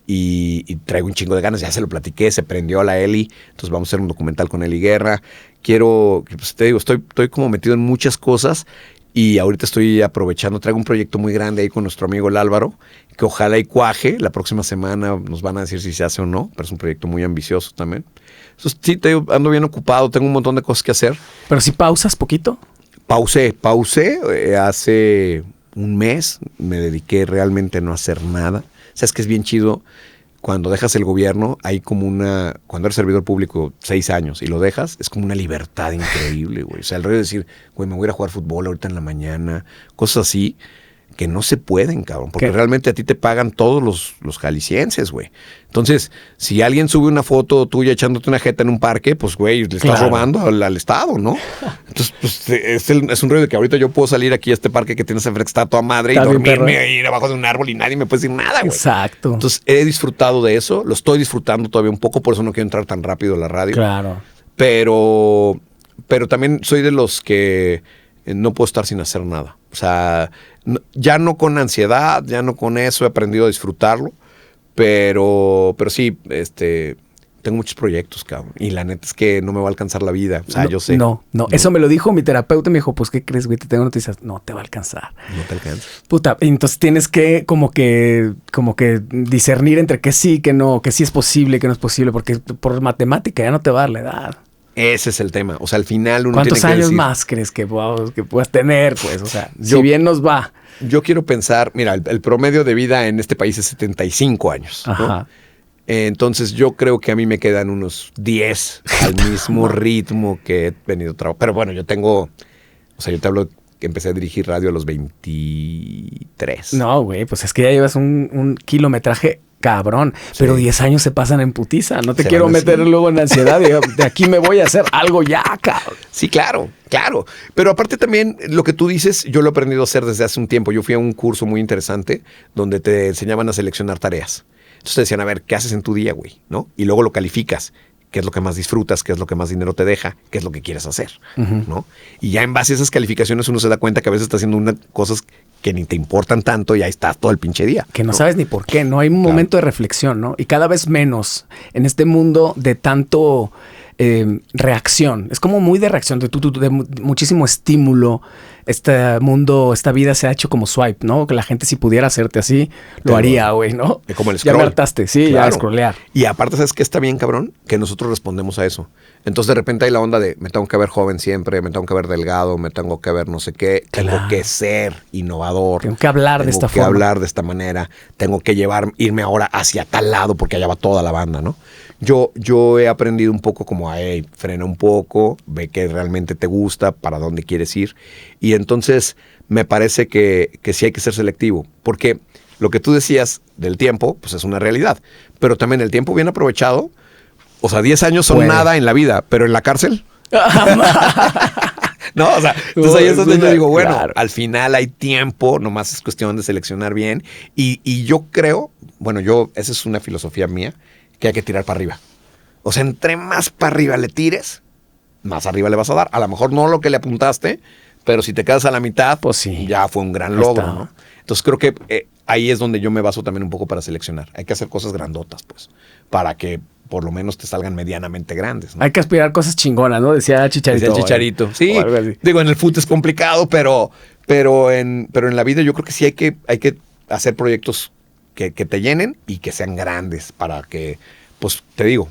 Y traigo un chingo de ganas, ya se lo platiqué, se prendió a la Eli, entonces vamos a hacer un documental con Eli Guerra. Quiero, pues te digo, estoy como metido en muchas cosas y ahorita estoy aprovechando, traigo un proyecto muy grande ahí con nuestro amigo el Álvaro, que ojalá y cuaje, la próxima semana nos van a decir si se hace o no, pero es un proyecto muy ambicioso también. Entonces sí, te digo, ando bien ocupado, tengo un montón de cosas que hacer. ¿Pero si pausas poquito? Pausé, hace un mes, me dediqué realmente a no hacer nada. ¿Sabes que es bien chido? Cuando dejas el gobierno, hay como cuando eres servidor público 6 años y lo dejas, es como una libertad increíble, güey. O sea, el rollo de decir, güey, me voy a ir a jugar fútbol ahorita en la mañana, cosas así que no se pueden, cabrón, porque realmente a ti te pagan todos los jaliscienses, güey. Entonces, si alguien sube una foto tuya echándote una jeta en un parque, pues, güey, le estás robando al Estado, ¿no? Entonces, pues, es un rollo de que ahorita yo puedo salir aquí a este parque que tienes enfrente, está toda madre, y dormirme ahí abajo de un árbol y nadie me puede decir nada, güey. Exacto. Entonces, he disfrutado de eso, lo estoy disfrutando todavía un poco, por eso no quiero entrar tan rápido a la radio. Claro. Pero también soy de los que no puedo estar sin hacer nada. O sea, ya no con ansiedad, ya no con eso, he aprendido a disfrutarlo, pero sí, tengo muchos proyectos, cabrón, y la neta es que no me va a alcanzar la vida, o sea, yo sé. No, eso me lo dijo mi terapeuta, me dijo, pues, ¿qué crees, güey? Te tengo noticias. No te va a alcanzar. No te alcanza. Puta, entonces tienes que como que discernir entre que sí, que no, que sí es posible, que no es posible, porque por matemática ya no te va a dar la edad. Ese es el tema. O sea, al final uno ¿Cuántos tiene que años decir, más crees que puedas tener? Pues, o sea, si bien nos va. Yo quiero pensar, mira, el promedio de vida en este país es 75 años. Ajá. ¿no? Entonces yo creo que a mí me quedan unos 10 al mismo ritmo que he venido trabajando. Pero bueno, yo te hablo que empecé a dirigir radio a los 23. No, güey, pues es que ya llevas un kilometraje cabrón, pero 10 años se pasan en putiza. No te quiero meter luego en ansiedad. De aquí me voy a hacer algo ya, cabrón. Sí, claro. Pero aparte también lo que tú dices, yo lo he aprendido a hacer desde hace un tiempo. Yo fui a un curso muy interesante donde te enseñaban a seleccionar tareas. Entonces te decían, a ver, ¿qué haces en tu día, güey? ¿No? Y luego lo calificas. ¿Qué es lo que más disfrutas? ¿Qué es lo que más dinero te deja? ¿Qué es lo que quieres hacer? ¿No? Y ya en base a esas calificaciones uno se da cuenta que a veces está haciendo cosas que ni te importan tanto y ahí estás todo el pinche día. Que no sabes ni por qué, ¿no? Hay un momento de reflexión, ¿no? Y cada vez menos en este mundo de tanto reacción. Es como muy de reacción, de muchísimo estímulo. Este mundo, esta vida se ha hecho como swipe, ¿no? Que la gente si pudiera hacerte así, lo haría, güey, ¿no? Como el scroll. Ya me hartaste, sí, claro. Ya scrollear. Y aparte, ¿sabes qué está bien, cabrón? Que nosotros respondemos a eso. Entonces, de repente hay la onda de me tengo que ver joven siempre, me tengo que ver delgado, me tengo que ver no sé qué. Claro. Tengo que ser innovador. Tengo que hablar de esta forma. Tengo que hablar de esta manera. Tengo que irme ahora hacia tal lado porque allá va toda la banda, ¿no? Yo he aprendido un poco como a, frena un poco, ve que realmente te gusta, para dónde quieres ir. Y entonces me parece que sí hay que ser selectivo. Porque lo que tú decías del tiempo, pues es una realidad. Pero también el tiempo bien aprovechado, o sea, 10 años son nada en la vida, pero en la cárcel... No, o sea, entonces ahí es donde yo digo, bueno, al final hay tiempo, nomás es cuestión de seleccionar bien. Y yo creo, bueno, esa es una filosofía mía, que hay que tirar para arriba. O sea, entre más para arriba le tires, más arriba le vas a dar. A lo mejor no lo que le apuntaste, pero si te quedas a la mitad, pues sí, ya fue un gran logro, ¿no? Entonces creo que ahí es donde yo me baso también un poco para seleccionar. Hay que hacer cosas grandotas, pues, para que por lo menos te salgan medianamente grandes, ¿no? Hay que aspirar cosas chingonas, ¿no? Decía Chicharito. Decía Chicharito. Sí, digo, en el fútbol es complicado, pero en la vida yo creo que sí hay que hacer proyectos que te llenen y que sean grandes para que, pues, te digo,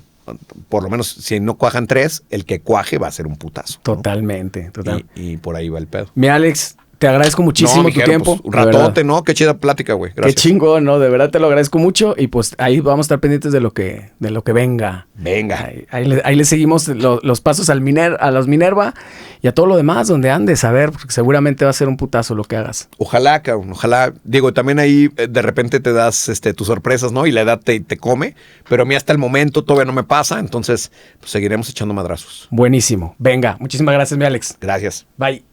por lo menos si no cuajan 3, el que cuaje va a ser un putazo, ¿no? Totalmente. Y por ahí va el pedo. Mi Alex, te agradezco muchísimo tu tiempo. Pues, un ratote, ¿no? Qué chida plática, güey. Gracias. Qué chingón, ¿no? De verdad te lo agradezco mucho y pues ahí vamos a estar pendientes de lo que venga. Venga. Ahí le seguimos los pasos a los Minerva y a todo lo demás donde andes, a ver, porque seguramente va a ser un putazo lo que hagas. Ojalá, cabrón, ojalá. Digo, también ahí de repente te das tus sorpresas, ¿no? Y la edad te come, pero a mí hasta el momento todavía no me pasa, entonces pues seguiremos echando madrazos. Buenísimo. Venga, muchísimas gracias, mi Alex. Gracias. Bye.